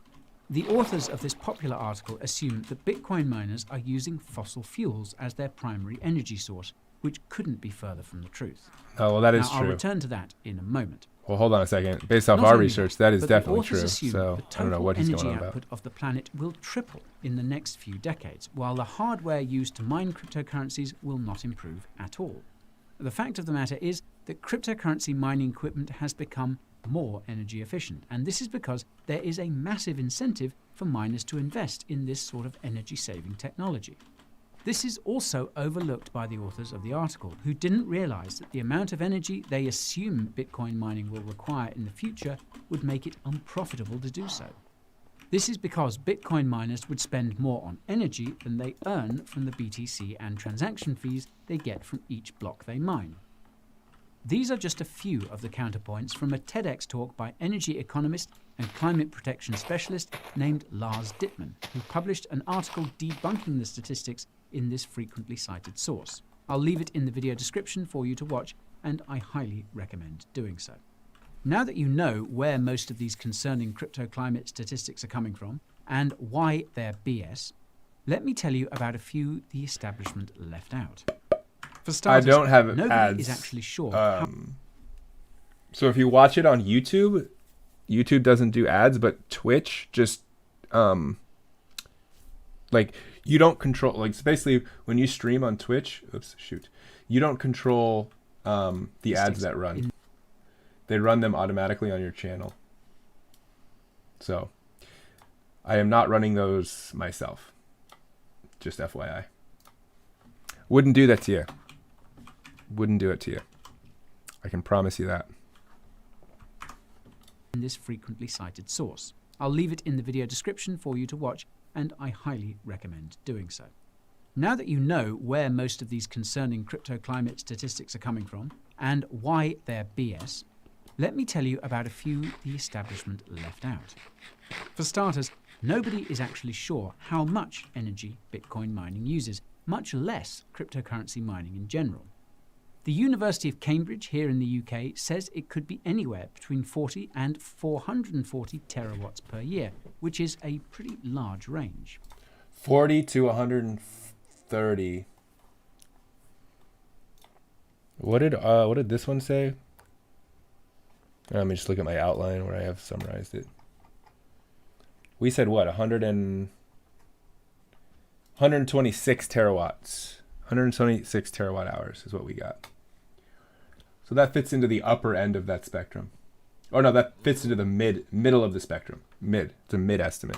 The authors of this popular article assume that Bitcoin miners are using fossil fuels as their primary energy source, which couldn't be further from the truth. Oh, well, that is Now, true. I'll return to that in a moment. Well, hold on a second. Based off Not our only research, that, that is but definitely the authors true. assume So the I don't know total what he's energy going on output about. of the planet will triple in the next few decades, while the hardware used to mine cryptocurrencies will not improve at all. The fact of the matter is that cryptocurrency mining equipment has become more energy efficient, and this is because there is a massive incentive for miners to invest in this sort of energy-saving technology. This is also overlooked by the authors of the article, who didn't realize that the amount of energy they assume Bitcoin mining will require in the future would make it unprofitable to do so. This is because Bitcoin miners would spend more on energy than they earn from the BTC and transaction fees they get from each block they mine. These are just a few of the counterpoints from a TEDx talk by energy economist and climate protection specialist named Lars Dittmann, who published an article debunking the statistics in this frequently cited source. I'll leave it in the video description for you to watch, and I highly recommend doing so. Now that you know where most of these concerning crypto climate statistics are coming from and why they're BS, let me tell you about a few the establishment left out. For starters, I don't have nobody ads. is actually sure how So if you watch it on YouTube, YouTube doesn't do ads, but Twitch just like you don't control, like, so basically when you stream on Twitch, you don't control the ads that run. They run them automatically on your channel. So I am not running those myself. Just FYI. Wouldn't do that to you. Wouldn't do it to you. I can promise you that. in this frequently cited source. I'll leave it in the video description for you to watch, and I highly recommend doing so. Now that you know where most of these concerning crypto climate statistics are coming from and why they're BS, let me tell you about a few the establishment left out. For starters, nobody is actually sure how much energy Bitcoin mining uses, much less cryptocurrency mining in general. The University of Cambridge here in the UK says it could be anywhere between 40 and 440 terawatts per year, which is a pretty large range. 40 to 130. What did this one say? Let me just look at my outline where I have summarized it. We said what? 126 terawatts. 126 terawatt hours is what we got. So that fits into the upper end of that spectrum. Oh no, that fits into the middle of the spectrum. It's a mid estimate.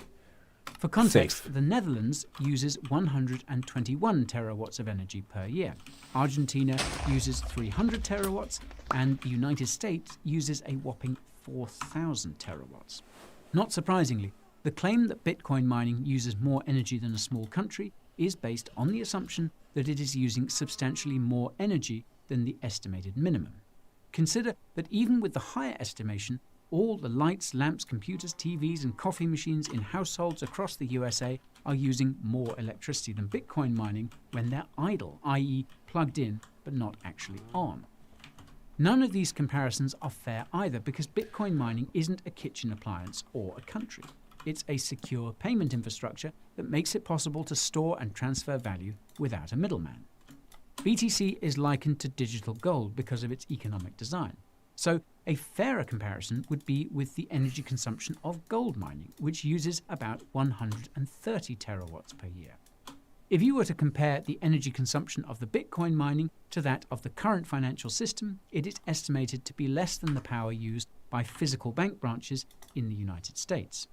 For context, Safe. the Netherlands uses 121 terawatts of energy per year. Argentina uses 300 terawatts, and the United States uses a whopping 4,000 terawatts. Not surprisingly, the claim that Bitcoin mining uses more energy than a small country is based on the assumption that it is using substantially more energy than the estimated minimum. Consider that even with the higher estimation, all the lights, lamps, computers, TVs, and coffee machines in households across the USA are using more electricity than Bitcoin mining when they're idle, i.e. plugged in but not actually on. None of these comparisons are fair either, because Bitcoin mining isn't a kitchen appliance or a country. It's a secure payment infrastructure that makes it possible to store and transfer value without a middleman. BTC is likened to digital gold because of its economic design. So a fairer comparison would be with the energy consumption of gold mining, which uses about 130 terawatts per year. If you were to compare the energy consumption of the Bitcoin mining to that of the current financial system, it is estimated to be less than the power used by physical bank branches in the United States.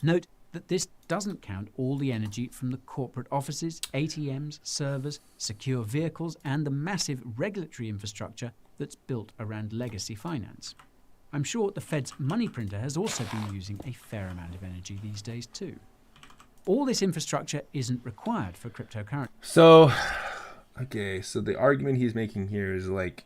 Note that this doesn't count all the energy from the corporate offices, ATMs, servers, secure vehicles, and the massive regulatory infrastructure that's built around legacy finance. I'm sure the Fed's money printer has also been using a fair amount of energy these days too. All this infrastructure isn't required for cryptocurrency. So the argument he's making here is like,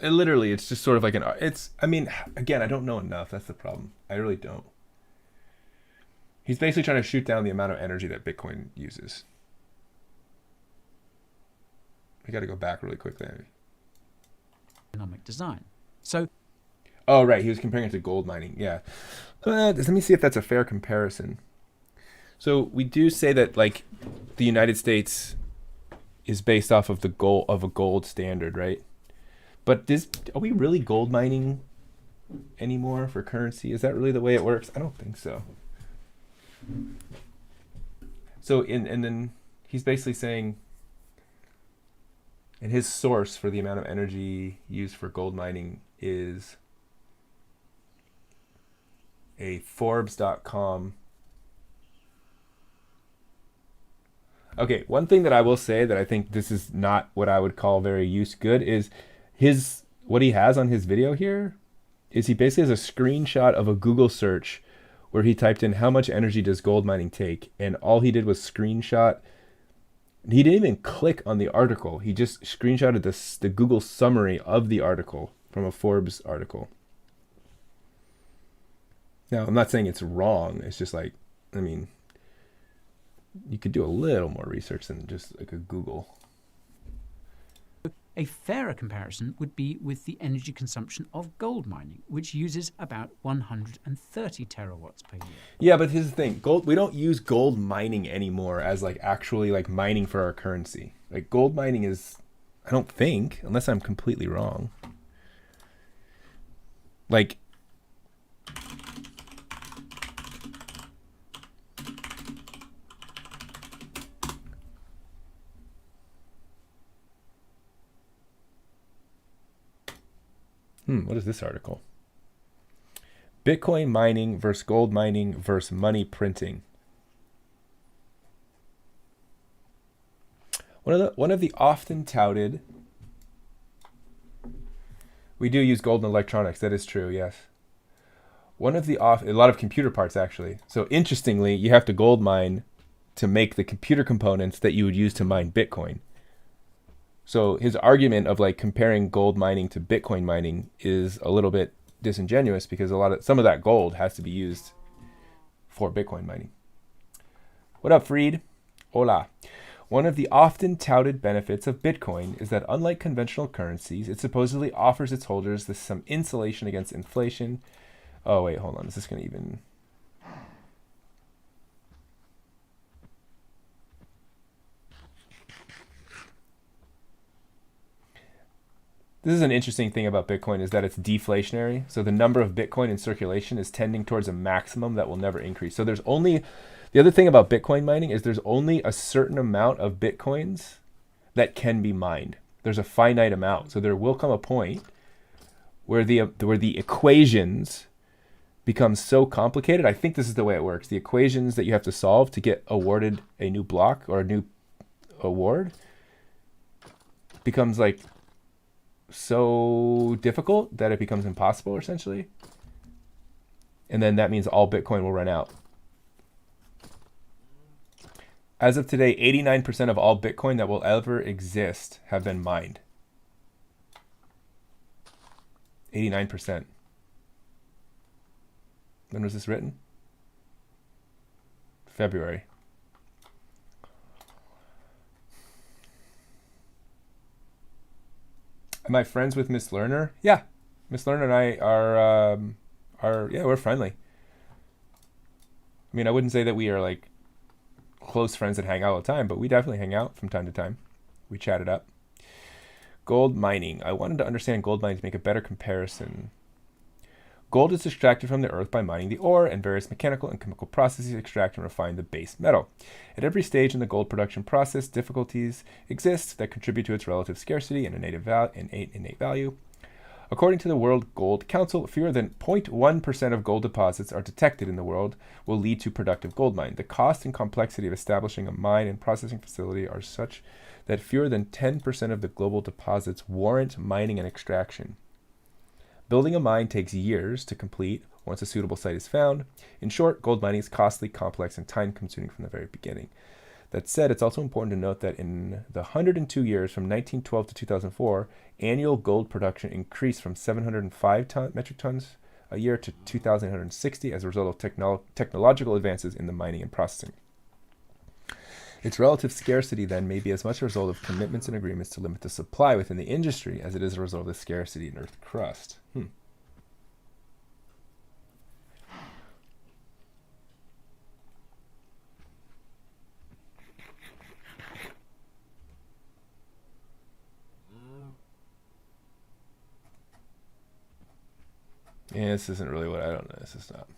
literally, it's just sort of like I mean, again, I don't know enough. That's the problem. I really don't. He's basically trying to shoot down the amount of energy that Bitcoin uses. We got to go back really quickly. Economic design. So, oh, right. He was comparing it to gold mining. Yeah. Let me see if that's a fair comparison. So we do say that like the United States is based off of a gold standard, right? But are we really gold mining anymore for currency? Is that really the way it works? I don't think so. So and then he's basically saying, and his source for the amount of energy used for gold mining is a Forbes.com. Okay, one thing that I will say that I think this is not what I would call very good is what he has on his video here is he basically has a screenshot of a Google search where he typed in how much energy does gold mining take, and all he did was screenshot. He didn't even click on the article. He just screenshotted the Google summary of the article from a Forbes article. Now, I'm not saying it's wrong. It's just like, I mean, you could do a little more research than just like a Google. a fairer comparison would be with the energy consumption of gold mining, which uses about 130 terawatts per year. Yeah, but here's the thing. We don't use gold mining anymore as like actually like mining for our currency. Like gold mining is, I don't think, unless I'm completely wrong. Like, what is this article? Bitcoin mining versus gold mining versus money printing. One of the often touted. We do use gold in electronics. That is true. Yes. A lot of computer parts actually. So interestingly, you have to gold mine to make the computer components that you would use to mine Bitcoin. So his argument of like comparing gold mining to Bitcoin mining is a little bit disingenuous because some of that gold has to be used for Bitcoin mining. What up, Freed? Hola. One of the often touted benefits of Bitcoin is that unlike conventional currencies, it supposedly offers its holders some insulation against inflation. Oh wait, hold on. Is this going to even... This is an interesting thing about Bitcoin is that it's deflationary. So the number of Bitcoin in circulation is tending towards a maximum that will never increase. So the other thing about Bitcoin mining is there's only a certain amount of Bitcoins that can be mined. There's a finite amount. So there will come a point where the equations become so complicated. I think this is the way it works. The equations that you have to solve to get awarded a new block or a new award becomes like so difficult that it becomes impossible essentially. And then that means all Bitcoin will run out. As of today, 89% of all Bitcoin that will ever exist have been mined. 89%. When was this written? February. Am I friends with Miss Lerner? Yeah. Miss Lerner and I are we're friendly. I mean, I wouldn't say that we are like close friends that hang out all the time, but we definitely hang out from time to time. We chat it up. Gold mining. I wanted to understand gold mining to make a better comparison. Gold is extracted from the earth by mining the ore, and various mechanical and chemical processes extract and refine the base metal. At every stage in the gold production process, difficulties exist that contribute to its relative scarcity and innate value. According to the World Gold Council, fewer than 0.1% of gold deposits are detected in the world will lead to productive gold mine. The cost and complexity of establishing a mine and processing facility are such that fewer than 10% of the global deposits warrant mining and extraction. Building a mine takes years to complete once a suitable site is found. In short, gold mining is costly, complex, and time-consuming from the very beginning. That said, it's also important to note that in the 102 years from 1912 to 2004, annual gold production increased from 705 metric tons a year to 2,160 as a result of technological advances in the mining and processing. Its relative scarcity then may be as much a result of commitments and agreements to limit the supply within the industry as it is a result of the scarcity in Earth crust. Yeah, this isn't really what I don't know. This is not.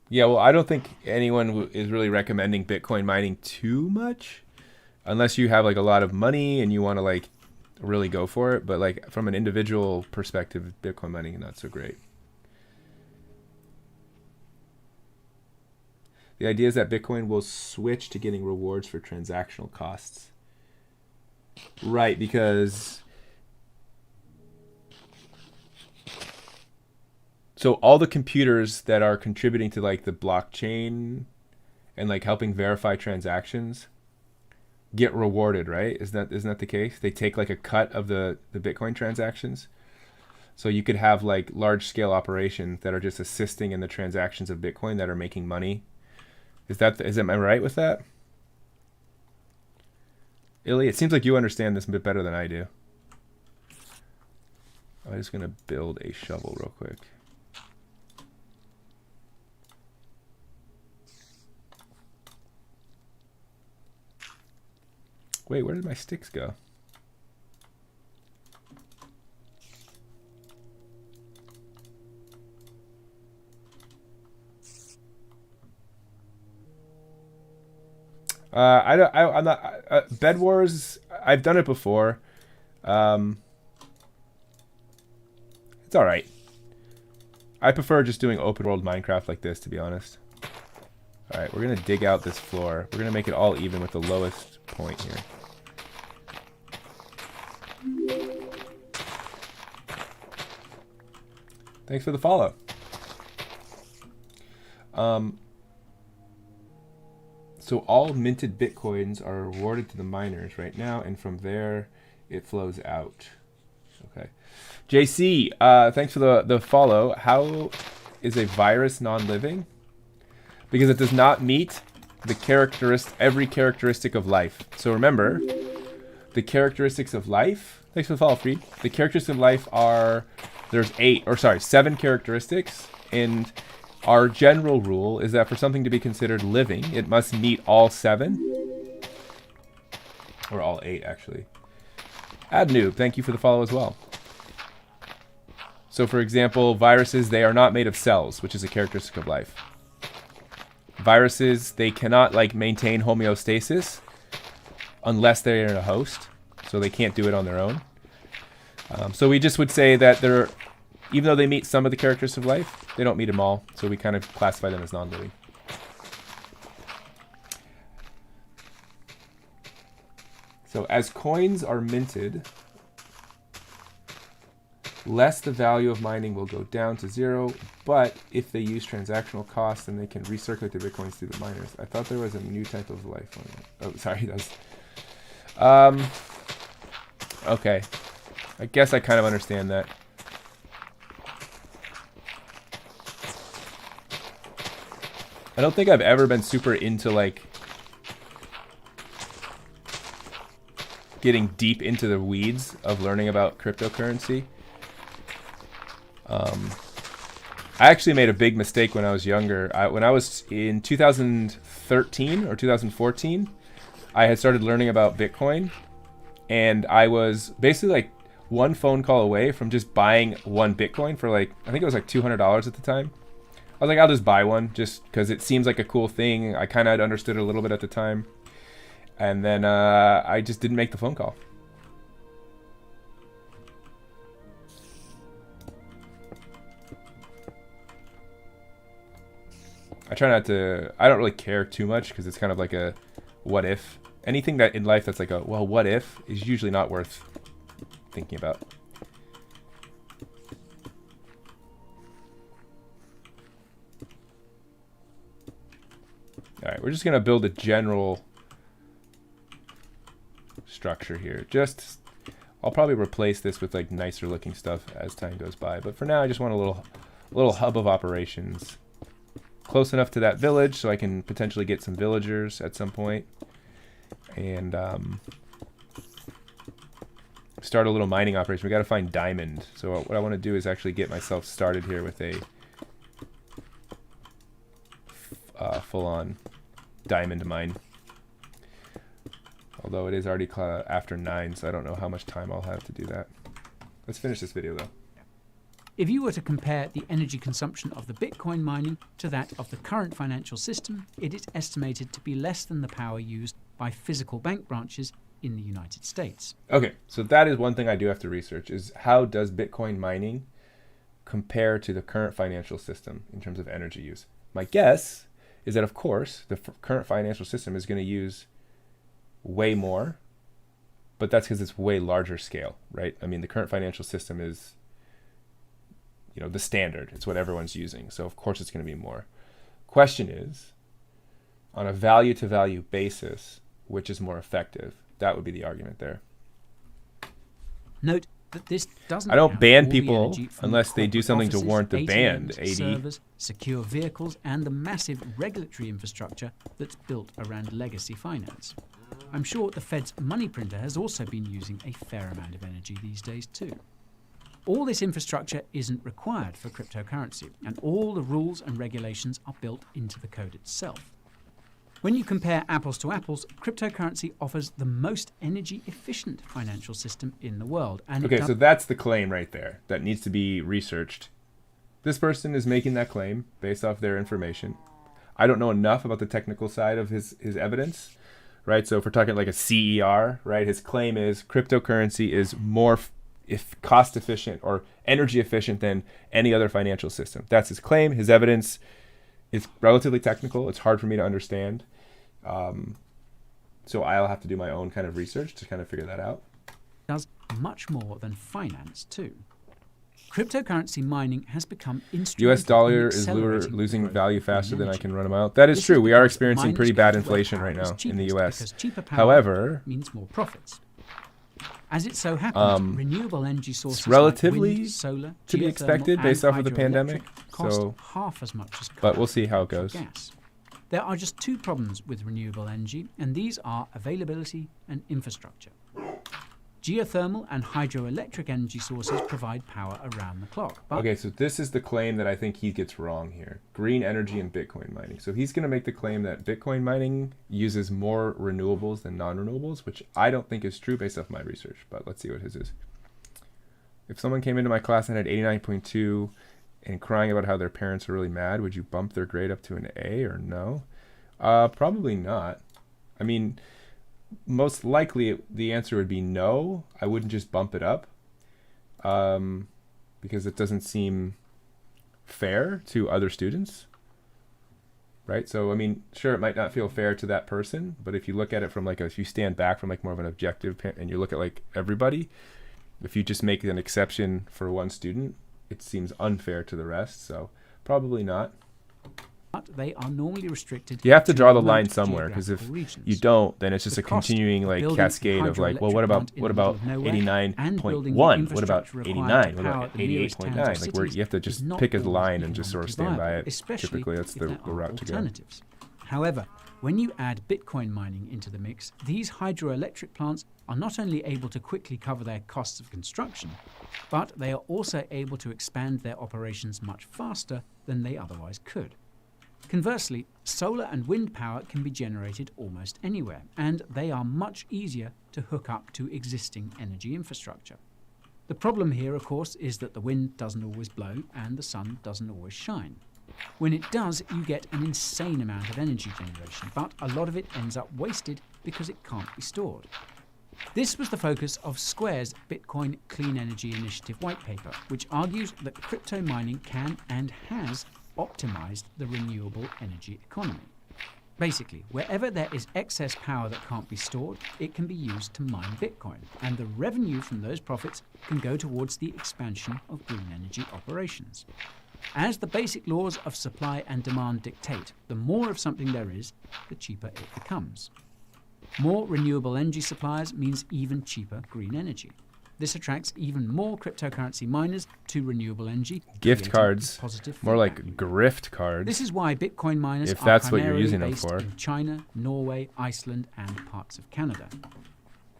Yeah, well, I don't think anyone is really recommending Bitcoin mining too much, unless you have like a lot of money and you want to like really go for it. But like from an individual perspective, Bitcoin mining is not so great. The idea is that Bitcoin will switch to getting rewards for transactional costs. Right, because so all the computers that are contributing to like the blockchain and like helping verify transactions get rewarded, right? Isn't that the case? They take like a cut of the Bitcoin transactions. So you could have like large scale operations that are just assisting in the transactions of Bitcoin that are making money. Am I right with that? Illy, it seems like you understand this a bit better than I do. I'm just gonna build a shovel real quick. Wait, where did my sticks go? I'm not. Bed Wars, I've done it before. It's all right. I prefer just doing open world Minecraft like this, to be honest. All right, we're gonna dig out this floor. We're gonna make it all even with the lowest point here. Thanks for the follow. So all minted Bitcoins are awarded to the miners right now, and from there it flows out. Okay. JC, thanks for the follow. How is a virus non-living? Because it does not meet the every characteristic of life. So remember, the characteristics of life. Thanks for the follow, Freed. The characteristics of life are there's 7 characteristics, and our general rule is that for something to be considered living, it must meet all 7. Or all 8, actually. Adnoob, thank you for the follow as well. So for example, viruses, they are not made of cells, which is a characteristic of life. Viruses, they cannot like maintain homeostasis unless they're in a host. So they can't do it on their own. So we just would say that they're, even though they meet some of the characteristics of life, they don't meet them all. So we kind of classify them as non-living. So as coins are minted, less the value of mining will go down to 0, but if they use transactional costs, then they can recirculate the Bitcoins through the miners. I thought there was a new type of life on it. Oh, sorry, that's... okay. I guess I kind of understand that. I don't think I've ever been super into like getting deep into the weeds of learning about cryptocurrency. I actually made a big mistake when I was younger. When I was in 2013 or 2014, I had started learning about Bitcoin, and I was basically like one phone call away from just buying one Bitcoin for like, I think it was like $200 at the time. I was like, I'll just buy one just because it seems like a cool thing. I kind of understood it a little bit at the time. And then I just didn't make the phone call. I try not to, I don't really care too much because it's kind of like a what if. Anything that in life that's like a, well, what if is usually not worth thinking about. All right, we're just going to build a general structure here. I'll probably replace this with like nicer looking stuff as time goes by. But for now, I just want a little hub of operations. Close enough to that village so I can potentially get some villagers at some point. And start a little mining operation. We got to find diamond. So what I want to do is actually get myself started here with a full-on diamond mine. Although it is already after 9, so I don't know how much time I'll have to do that. Let's finish this video though. If you were to compare the energy consumption of the Bitcoin mining to that of the current financial system, it is estimated to be less than the power used by physical bank branches in the United States. Okay, so that is one thing I do have to research, is how does Bitcoin mining compare to the current financial system in terms of energy use? My guess is that, of course, the current financial system is going to use way more, but that's because it's way larger scale, right? I mean, the current financial system is, the standard. It's what everyone's using. So, of course, it's going to be more. Question is, on a value-to-value basis, which is more effective? That would be the argument there. Note that this doesn't I don't count ban all the people energy from unless they do corporate something to offices, warrant the ban, ATMs, 80. servers, secure vehicles, and the massive regulatory infrastructure that's built around legacy finance. I'm sure the Fed's money printer has also been using a fair amount of energy these days too. All this infrastructure isn't required for cryptocurrency, and all the rules and regulations are built into the code itself. When you compare apples to apples, cryptocurrency offers the most energy-efficient financial system in the world. And Okay, so that's the claim right there that needs to be researched. This person is making that claim based off their information. I don't know enough about the technical side of his evidence, right? So if we're talking like a CER, right, his claim is cryptocurrency is more cost efficient or energy efficient than any other financial system. That's his claim. His evidence is relatively technical. It's hard for me to understand. So I'll have to do my own kind of research to kind of figure that out. Does much more than finance too. Cryptocurrency mining has become instrumental US dollar in is accelerating losing the growth value of faster green than I energy. can run them out. That is This true. We are because experiencing miners pretty go bad to where inflation power right is now in the cheapest, US. because cheaper power However, means more profits. As it so happens, renewable energy sources relatively like wind, solar, to be geothermal, expected and based off of the hydroelectric pandemic. cost So, half as much as coal but we'll see how it or goes. gas. There are just two problems with renewable energy, and these are availability and infrastructure. Geothermal and hydroelectric energy sources provide power around the clock. But Okay, so this is the claim that I think he gets wrong here. Green energy and Bitcoin mining. So he's going to make the claim that Bitcoin mining uses more renewables than non-renewables, which I don't think is true based off my research, but let's see what his is. If someone came into my class and had 89.2 and crying about how their parents are really mad, would you bump their grade up to an A or no? Probably not. I mean, most likely the answer would be no. I wouldn't just bump it up because it doesn't seem fair to other students, right? So, I mean, sure, it might not feel fair to that person, but if you look at it from if you stand back from more of an objective and you look at everybody, if you just make an exception for one student, it seems unfair to the rest. So probably not. they are normally restricted. You have to draw the remote line somewhere, because if geographical regions. you don't, then it's just The a cost continuing of like building cascade a of like, well, hydroelectric what about plant in the middle of nowhere and building the 89.1? What about infrastructure required 89? to What power about the nearest towns or 88.9? Like cities you have to is just not pick a always line and just sort of stand economically by viable, it. especially Typically, that's if the there are route to go. alternatives. However, when you add Bitcoin mining into the mix, these hydroelectric plants are not only able to quickly cover their costs of construction, but they are also able to expand their operations much faster than they otherwise could. Conversely, solar and wind power can be generated almost anywhere, and they are much easier to hook up to existing energy infrastructure. The problem here, of course, is that the wind doesn't always blow and the sun doesn't always shine. When it does, you get an insane amount of energy generation, but a lot of it ends up wasted because it can't be stored. This was the focus of Square's Bitcoin Clean Energy Initiative white paper, which argues that crypto mining can and has optimized the renewable energy economy. Basically, wherever there is excess power that can't be stored, it can be used to mine Bitcoin, and the revenue from those profits can go towards the expansion of green energy operations. As the basic laws of supply and demand dictate, the more of something there is, the cheaper it becomes. More renewable energy suppliers means even cheaper green energy. This attracts even more cryptocurrency miners to renewable energy. Gift creating cards, positive more feedback. like grift cards. This is why Bitcoin miners If are that's what you're primarily using them based for. in China, Norway, Iceland, and parts of Canada.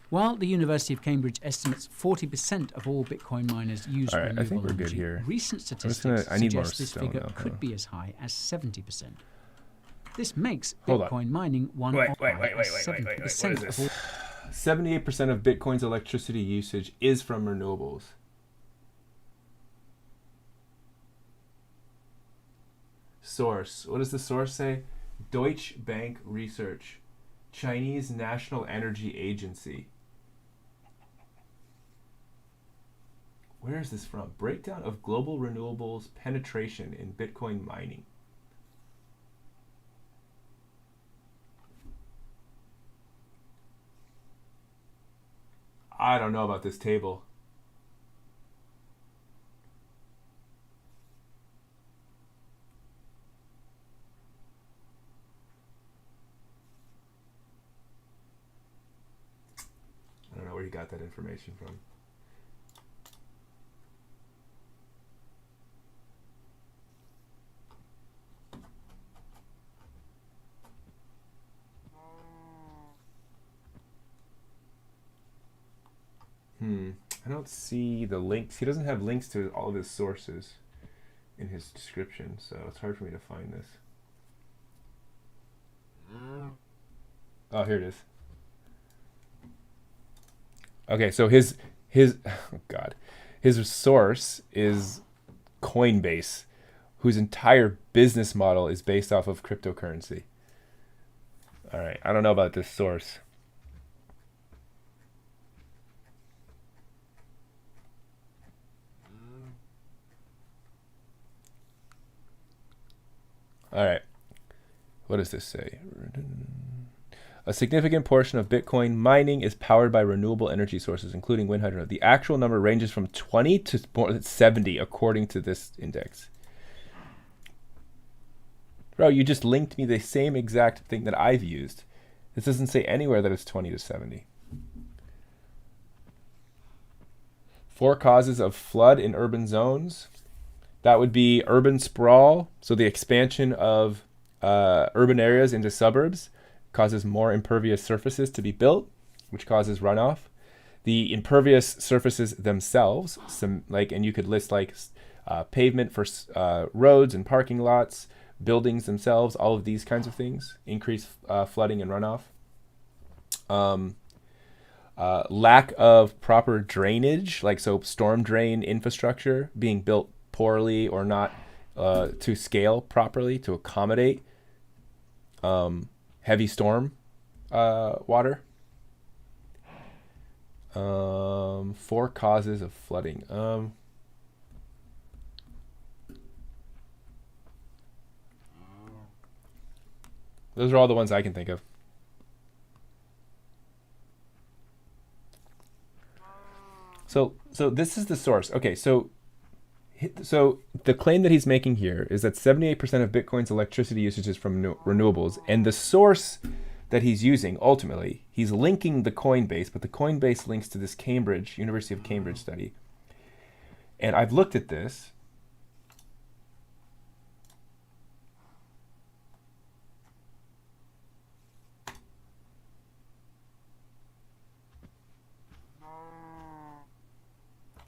While the University of Cambridge estimates 40% of all Bitcoin miners use All right, I renewable think we're good energy, here. recent just statistics I need more suggest this stone, figure though, could huh? be as high as 70%. This makes Hold on. Bitcoin mining one Wait, of wait, high wait, as wait, wait, wait, wait, what is 70% of this? all 78% of Bitcoin's electricity usage is from renewables. Source. What does the source say? Deutsche Bank Research. Chinese National Energy Agency. Where is this from? Breakdown of global renewables penetration in Bitcoin mining. I don't know about this table. I don't know where you got that information from. I don't see the links. He doesn't have links to all of his sources in his description, so it's hard for me to find this. Oh, here it is. Okay, so his oh God, his source is Coinbase, whose entire business model is based off of cryptocurrency. All right, I don't know about this source. All right. What does this say? A significant portion of Bitcoin mining is powered by renewable energy sources, including wind hydro. The actual number ranges from 20 to more than 70, according to this index. Bro, you just linked me the same exact thing that I've used. This doesn't say anywhere that it's 20 to 70. 4 causes of flood in urban zones. That would be urban sprawl, so the expansion of urban areas into suburbs causes more impervious surfaces to be built, which causes runoff. The impervious surfaces themselves, and you could list like pavement for roads and parking lots, buildings themselves, all of these kinds of things increase flooding and runoff. Lack of proper drainage, so storm drain infrastructure being built poorly or not to scale properly to accommodate heavy storm water. 4 causes of flooding. Those are all the ones I can think of. So this is the source. Okay, so the claim that he's making here is that 78% of Bitcoin's electricity usage is from renewables, and the source that he's using, ultimately, he's linking the Coinbase, but the Coinbase links to this University of Cambridge study. And I've looked at this.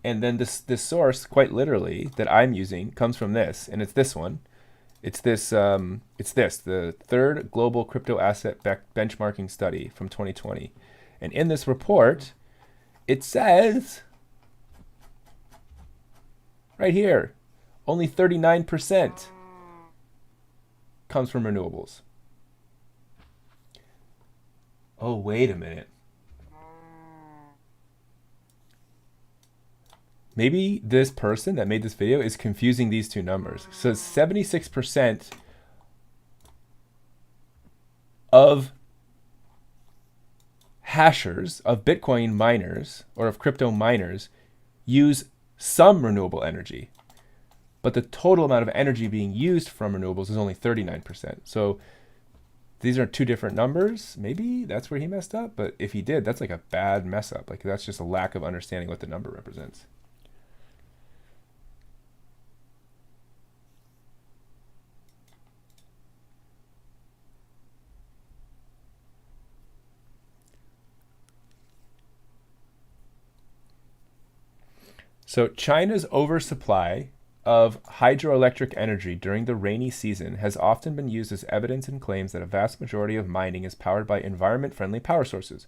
And then this source, quite literally, that I'm using comes from this, and it's this one. It's the third global crypto asset benchmarking study from 2020. And in this report, it says right here, only 39% comes from renewables. Oh, wait a minute. Maybe this person that made this video is confusing these two numbers. So 76% of hashers, of Bitcoin miners, or of crypto miners, use some renewable energy. but the total amount of energy being used from renewables is only 39%. So these are two different numbers. Maybe that's where he messed up, but if he did, that's like a bad mess up. Like that's just a lack of understanding what the number represents. So China's oversupply of hydroelectric energy during the rainy season has often been used as evidence in claims that a vast majority of mining is powered by environment-friendly power sources.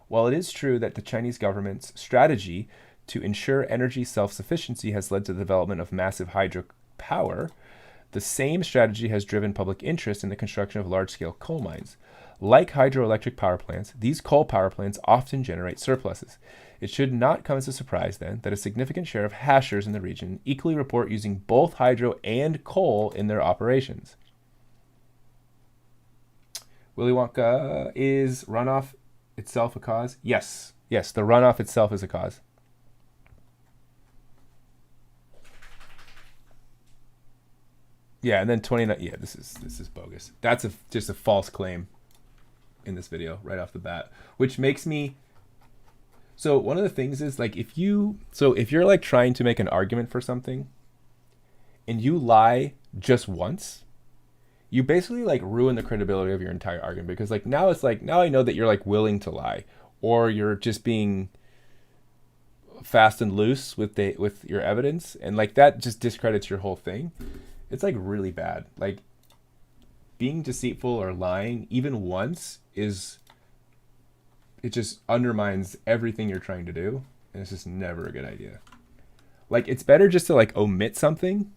While it is true that the Chinese government's strategy to ensure energy self-sufficiency has led to the development of massive hydropower, the same strategy has driven public interest in the construction of large-scale coal mines. Like hydroelectric power plants, these coal power plants often generate surpluses. It should not come as a surprise, then, that a significant share of hashers in the region equally report using both hydro and coal in their operations. Willy Wonka, is runoff itself a cause? Yes. Yes, the runoff itself is a cause. Yeah, and then 29. Yeah, this is bogus. That's just a false claim in this video right off the bat, which makes me. So one of the things is like if you're like trying to make an argument for something and you lie just once, you basically like ruin the credibility of your entire argument, because like now I know that you're like willing to lie, or you're just being fast and loose with your evidence, and like that just discredits your whole thing. It's like really bad. Like being deceitful or lying even once it just undermines everything you're trying to do, and it's just never a good idea. Like it's better just to like omit something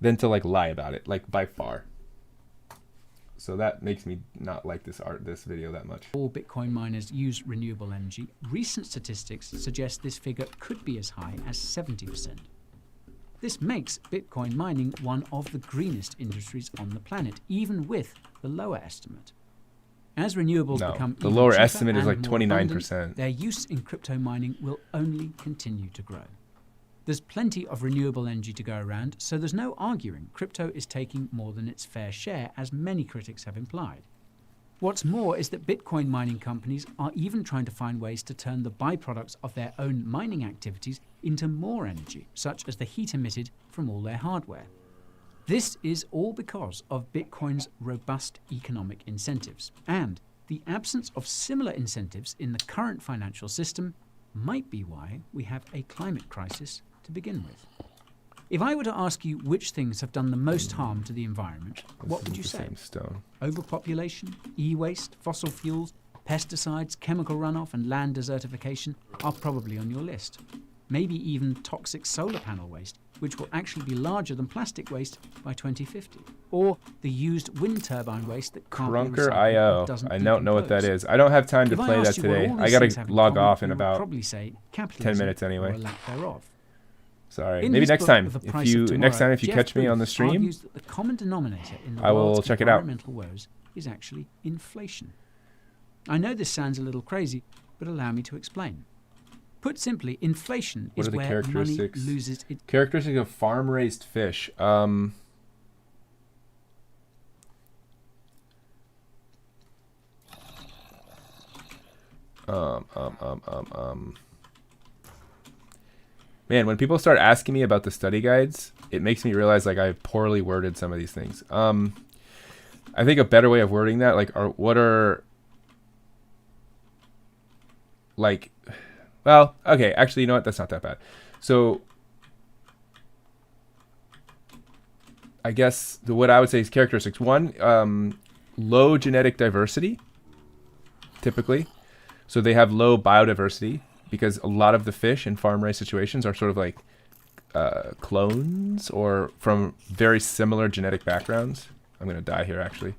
than to like lie about it, like by far. So that makes me not like this video that much. All Bitcoin miners use renewable energy. Recent statistics suggest this figure could be as high as 70%. This makes Bitcoin mining one of the greenest industries on the planet, even with the lower estimate. As renewables become the lower cheaper estimate is like and more 29%. abundant, their use in crypto mining will only continue to grow. There's plenty of renewable energy to go around, so there's no arguing crypto is taking more than its fair share, as many critics have implied. What's more is that Bitcoin mining companies are even trying to find ways to turn the byproducts of their own mining activities into more energy, such as the heat emitted from all their hardware. This is all because of Bitcoin's robust economic incentives, and the absence of similar incentives in the current financial system might be why we have a climate crisis to begin with. If I were to ask you which things have done the most harm to the environment, what would you say? Overpopulation, e-waste, fossil fuels, pesticides, chemical runoff, and land desertification are probably on your list. Maybe even toxic solar panel waste, which will actually be larger than plastic waste by 2050. Or the used wind turbine waste that can't be recycled. Crunker.io. I don't know what that is. I don't have time to play that today. I gotta log off in about 10 minutes anyway. Or a lack thereof. Sorry. Maybe next time. If you catch me on the stream, that the common denominator in the I will world's check it out. environmental woes is actually inflation. I know this sounds a little crazy, but allow me to explain. Put simply, inflation is where money loses its... Characteristics of farm-raised fish. Man, when people start asking me about the study guides, it makes me realize like I poorly worded some of these things. I think a better way of wording that, well, okay, actually, you know what? That's not that bad. So I guess what I would say is characteristics. One, low genetic diversity, typically. So they have low biodiversity because a lot of the fish in farm-raised situations are sort of like clones or from very similar genetic backgrounds. I'm going to die here, actually,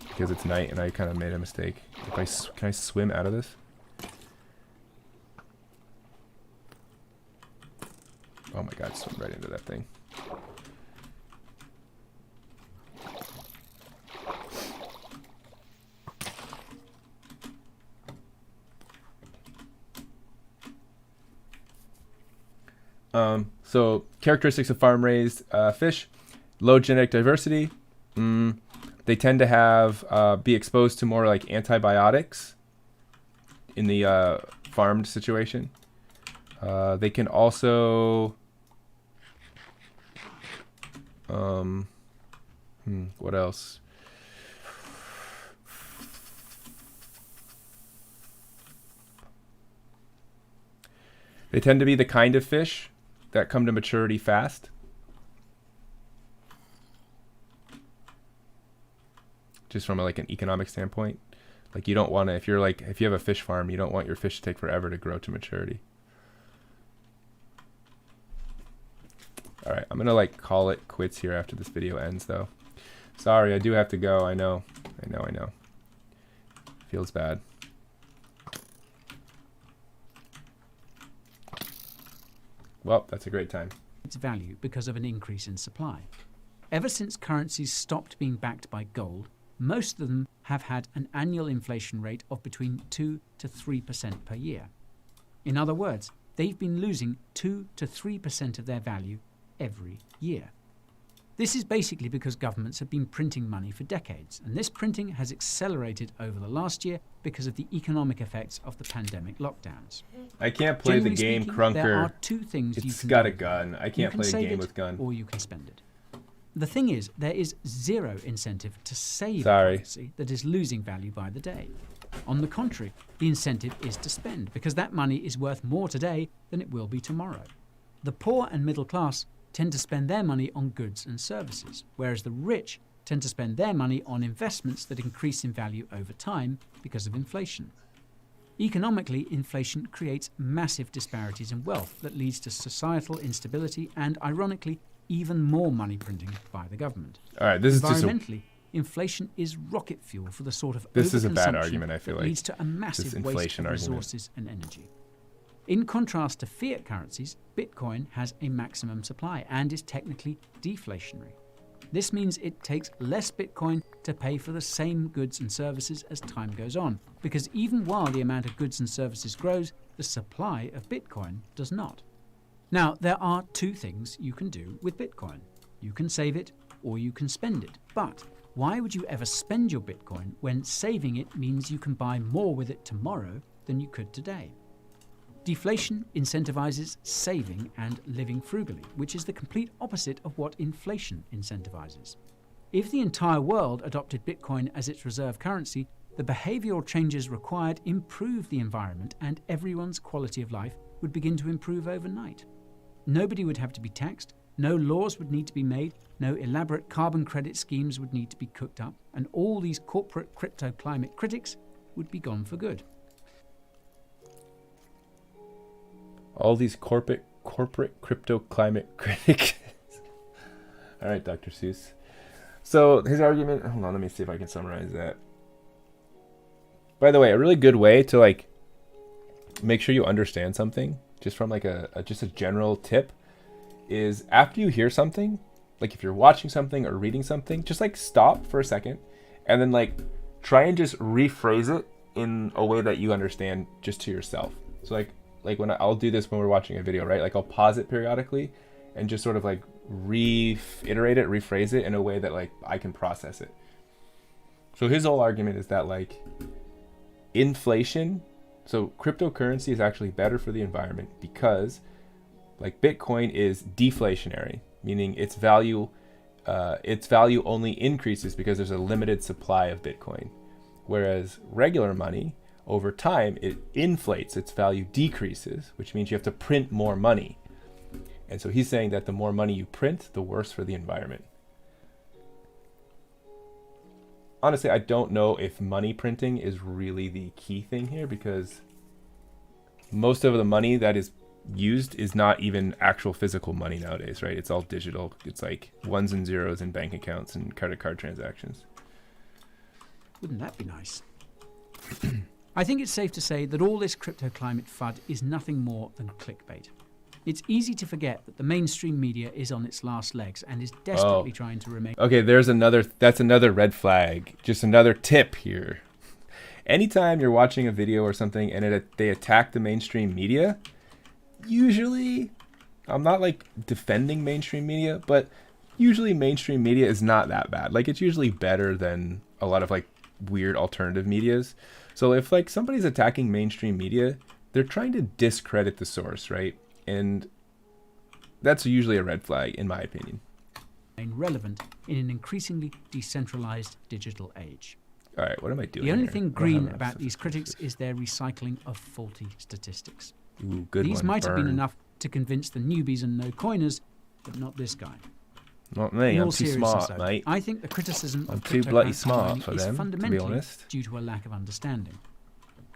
because it's night and I kind of made a mistake. Can I swim out of this? Oh my god, swim right into that thing. So characteristics of farm-raised fish: low genetic diversity. They tend to have be exposed to more like antibiotics in the farmed situation. They can also what else? They tend to be the kind of fish that come to maturity fast. Just from like an economic standpoint. Like you don't want to, if you have a fish farm, you don't want your fish to take forever to grow to maturity. All right, I'm going to like call it quits here after this video ends though. Sorry, I do have to go. I know. Feels bad. Well, that's a great time. Its value because of an increase in supply. Ever since currencies stopped being backed by gold, most of them have had an annual inflation rate of between 2 to 3% per year. In other words, they've been losing 2 to 3% of their value every year. This is basically because governments have been printing money for decades, and this printing has accelerated over the last year because of the economic effects of the pandemic lockdowns. I can't play the Generally game speaking, Crunker. There are two things you It's can got do. a gun. I You can't can play a save game it, with gun. or you can spend it. The thing is, there is zero incentive to save Sorry. currency that is losing value by the day. On the contrary, the incentive is to spend, because that money is worth more today than it will be tomorrow. The poor and middle class tend to spend their money on goods and services, whereas the rich tend to spend their money on investments that increase in value over time because of inflation. Economically, inflation creates massive disparities in wealth that leads to societal instability and, ironically, even more money printing by the government. All right, this is just Environmentally, inflation is rocket fuel for the sort of This is a bad overconsumption argument, I feel that like. leads to a massive waste of inflation argument. resources and energy. In contrast to fiat currencies, Bitcoin has a maximum supply and is technically deflationary. This means it takes less Bitcoin to pay for the same goods and services as time goes on, because even while the amount of goods and services grows, the supply of Bitcoin does not. Now, there are two things you can do with Bitcoin. You can save it or you can spend it. But why would you ever spend your Bitcoin when saving it means you can buy more with it tomorrow than you could today? Deflation incentivizes saving and living frugally, which is the complete opposite of what inflation incentivizes. If the entire world adopted Bitcoin as its reserve currency, the behavioral changes required improve the environment and everyone's quality of life would begin to improve overnight. Nobody would have to be taxed, no laws would need to be made, no elaborate carbon credit schemes would need to be cooked up, and all these corporate crypto climate critics would be gone for good. All these corporate crypto climate critics. All right, Dr. Seuss. So his argument, hold on, let me see if I can summarize that. By the way, a really good way to like make sure you understand something, just from like just a general tip, is after you hear something, like if you're watching something or reading something, just like stop for a second and then like try and just rephrase it in a way that you understand just to yourself. So like when I'll do this when we're watching a video, right? Like I'll pause it periodically and just sort of like reiterate it, rephrase it in a way that like I can process it. So his whole argument is that like inflation, so cryptocurrency is actually better for the environment because like Bitcoin is deflationary, meaning its value only increases because there's a limited supply of Bitcoin. Whereas regular money, over time, it inflates, its value decreases, which means you have to print more money. And so he's saying that the more money you print, the worse for the environment. Honestly, I don't know if money printing is really the key thing here, because most of the money that is used is not even actual physical money nowadays, right? It's all digital. It's like ones and zeros in bank accounts and credit card transactions. Wouldn't that be nice? I think it's safe to say that all this crypto climate FUD is nothing more than clickbait. It's easy to forget that the mainstream media is on its last legs and is desperately trying to remain. Okay, that's another red flag. Just another tip here. Anytime you're watching a video or something and they attack the mainstream media, usually I'm not like defending mainstream media, but usually mainstream media is not that bad. Like it's usually better than a lot of like weird alternative medias. So if like somebody's attacking mainstream media, they're trying to discredit the source, right? And that's usually a red flag in my opinion. Relevant in an increasingly decentralized digital age. All right, what am I doing? The only here? thing green about these critics is their recycling of faulty statistics. Ooh, good These one. might have been Burn. enough to convince the newbies and no-coiners, but not this guy. Not me. In all I'm too seriousness, smart, though, mate. I think the criticism I'm of too bloody cryptocurrency smart mining for is them, to be fundamentally honest. due to a lack of understanding.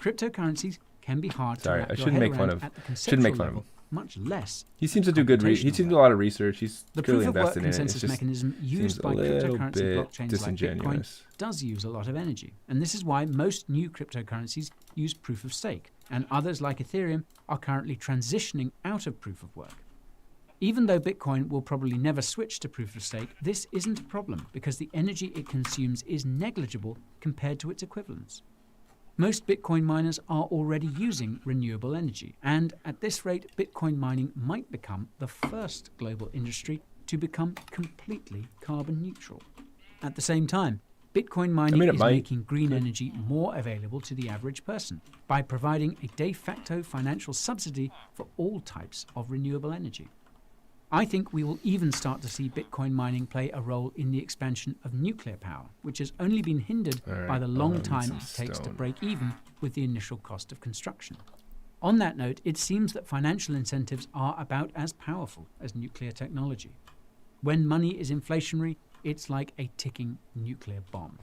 Cryptocurrencies can be hard Sorry, to wrap I your shouldn't head make fun aat of. the Shouldn't conceptual make fun of level, much less He seems to do good. He computational seems to do a level. lot of research. He's The clearly proof of work invested in it. It's consensus just mechanism seems used a by little cryptocurrency bit blockchains like Bitcoin disingenuous. does use a lot of energy. And this is why most new cryptocurrencies use proof of stake, and others like Ethereum are currently transitioning out of proof of work. Even though Bitcoin will probably never switch to proof of stake, this isn't a problem because the energy it consumes is negligible compared to its equivalents. Most Bitcoin miners are already using renewable energy, and at this rate, Bitcoin mining might become the first global industry to become completely carbon neutral. At the same time, Bitcoin mining it is might. making green energy more available to the average person by providing a de facto financial subsidy for all types of renewable energy. I think we will even start to see Bitcoin mining play a role in the expansion of nuclear power, which has only been hindered by the long time it takes to break even with the initial cost of construction. On that note, it seems that financial incentives are about as powerful as nuclear technology. When money is inflationary, it's like a ticking nuclear bomb.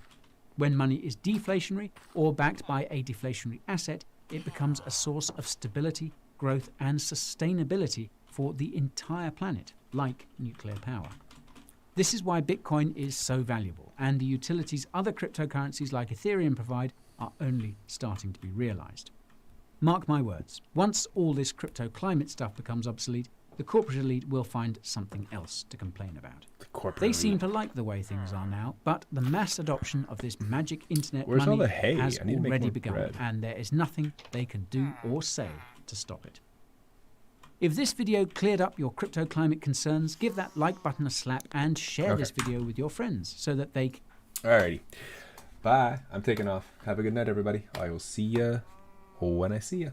When money is deflationary or backed by a deflationary asset, it becomes a source of stability, growth, and sustainability for the entire planet, like nuclear power. This is why Bitcoin is so valuable, and the utilities other cryptocurrencies like Ethereum provide are only starting to be realized. Mark my words, once all this crypto climate stuff becomes obsolete, the corporate elite will find something else to complain about. They seem to like the way things are now, but the mass adoption of this magic internet Where's all money the hay? has I need to make already more begun, bread. and there is nothing they can do or say to stop it. If this video cleared up your crypto climate concerns, give that like button a slap and share this video with your friends so that they can. Alrighty. Bye. I'm taking off. Have a good night, everybody. I will see ya when I see ya.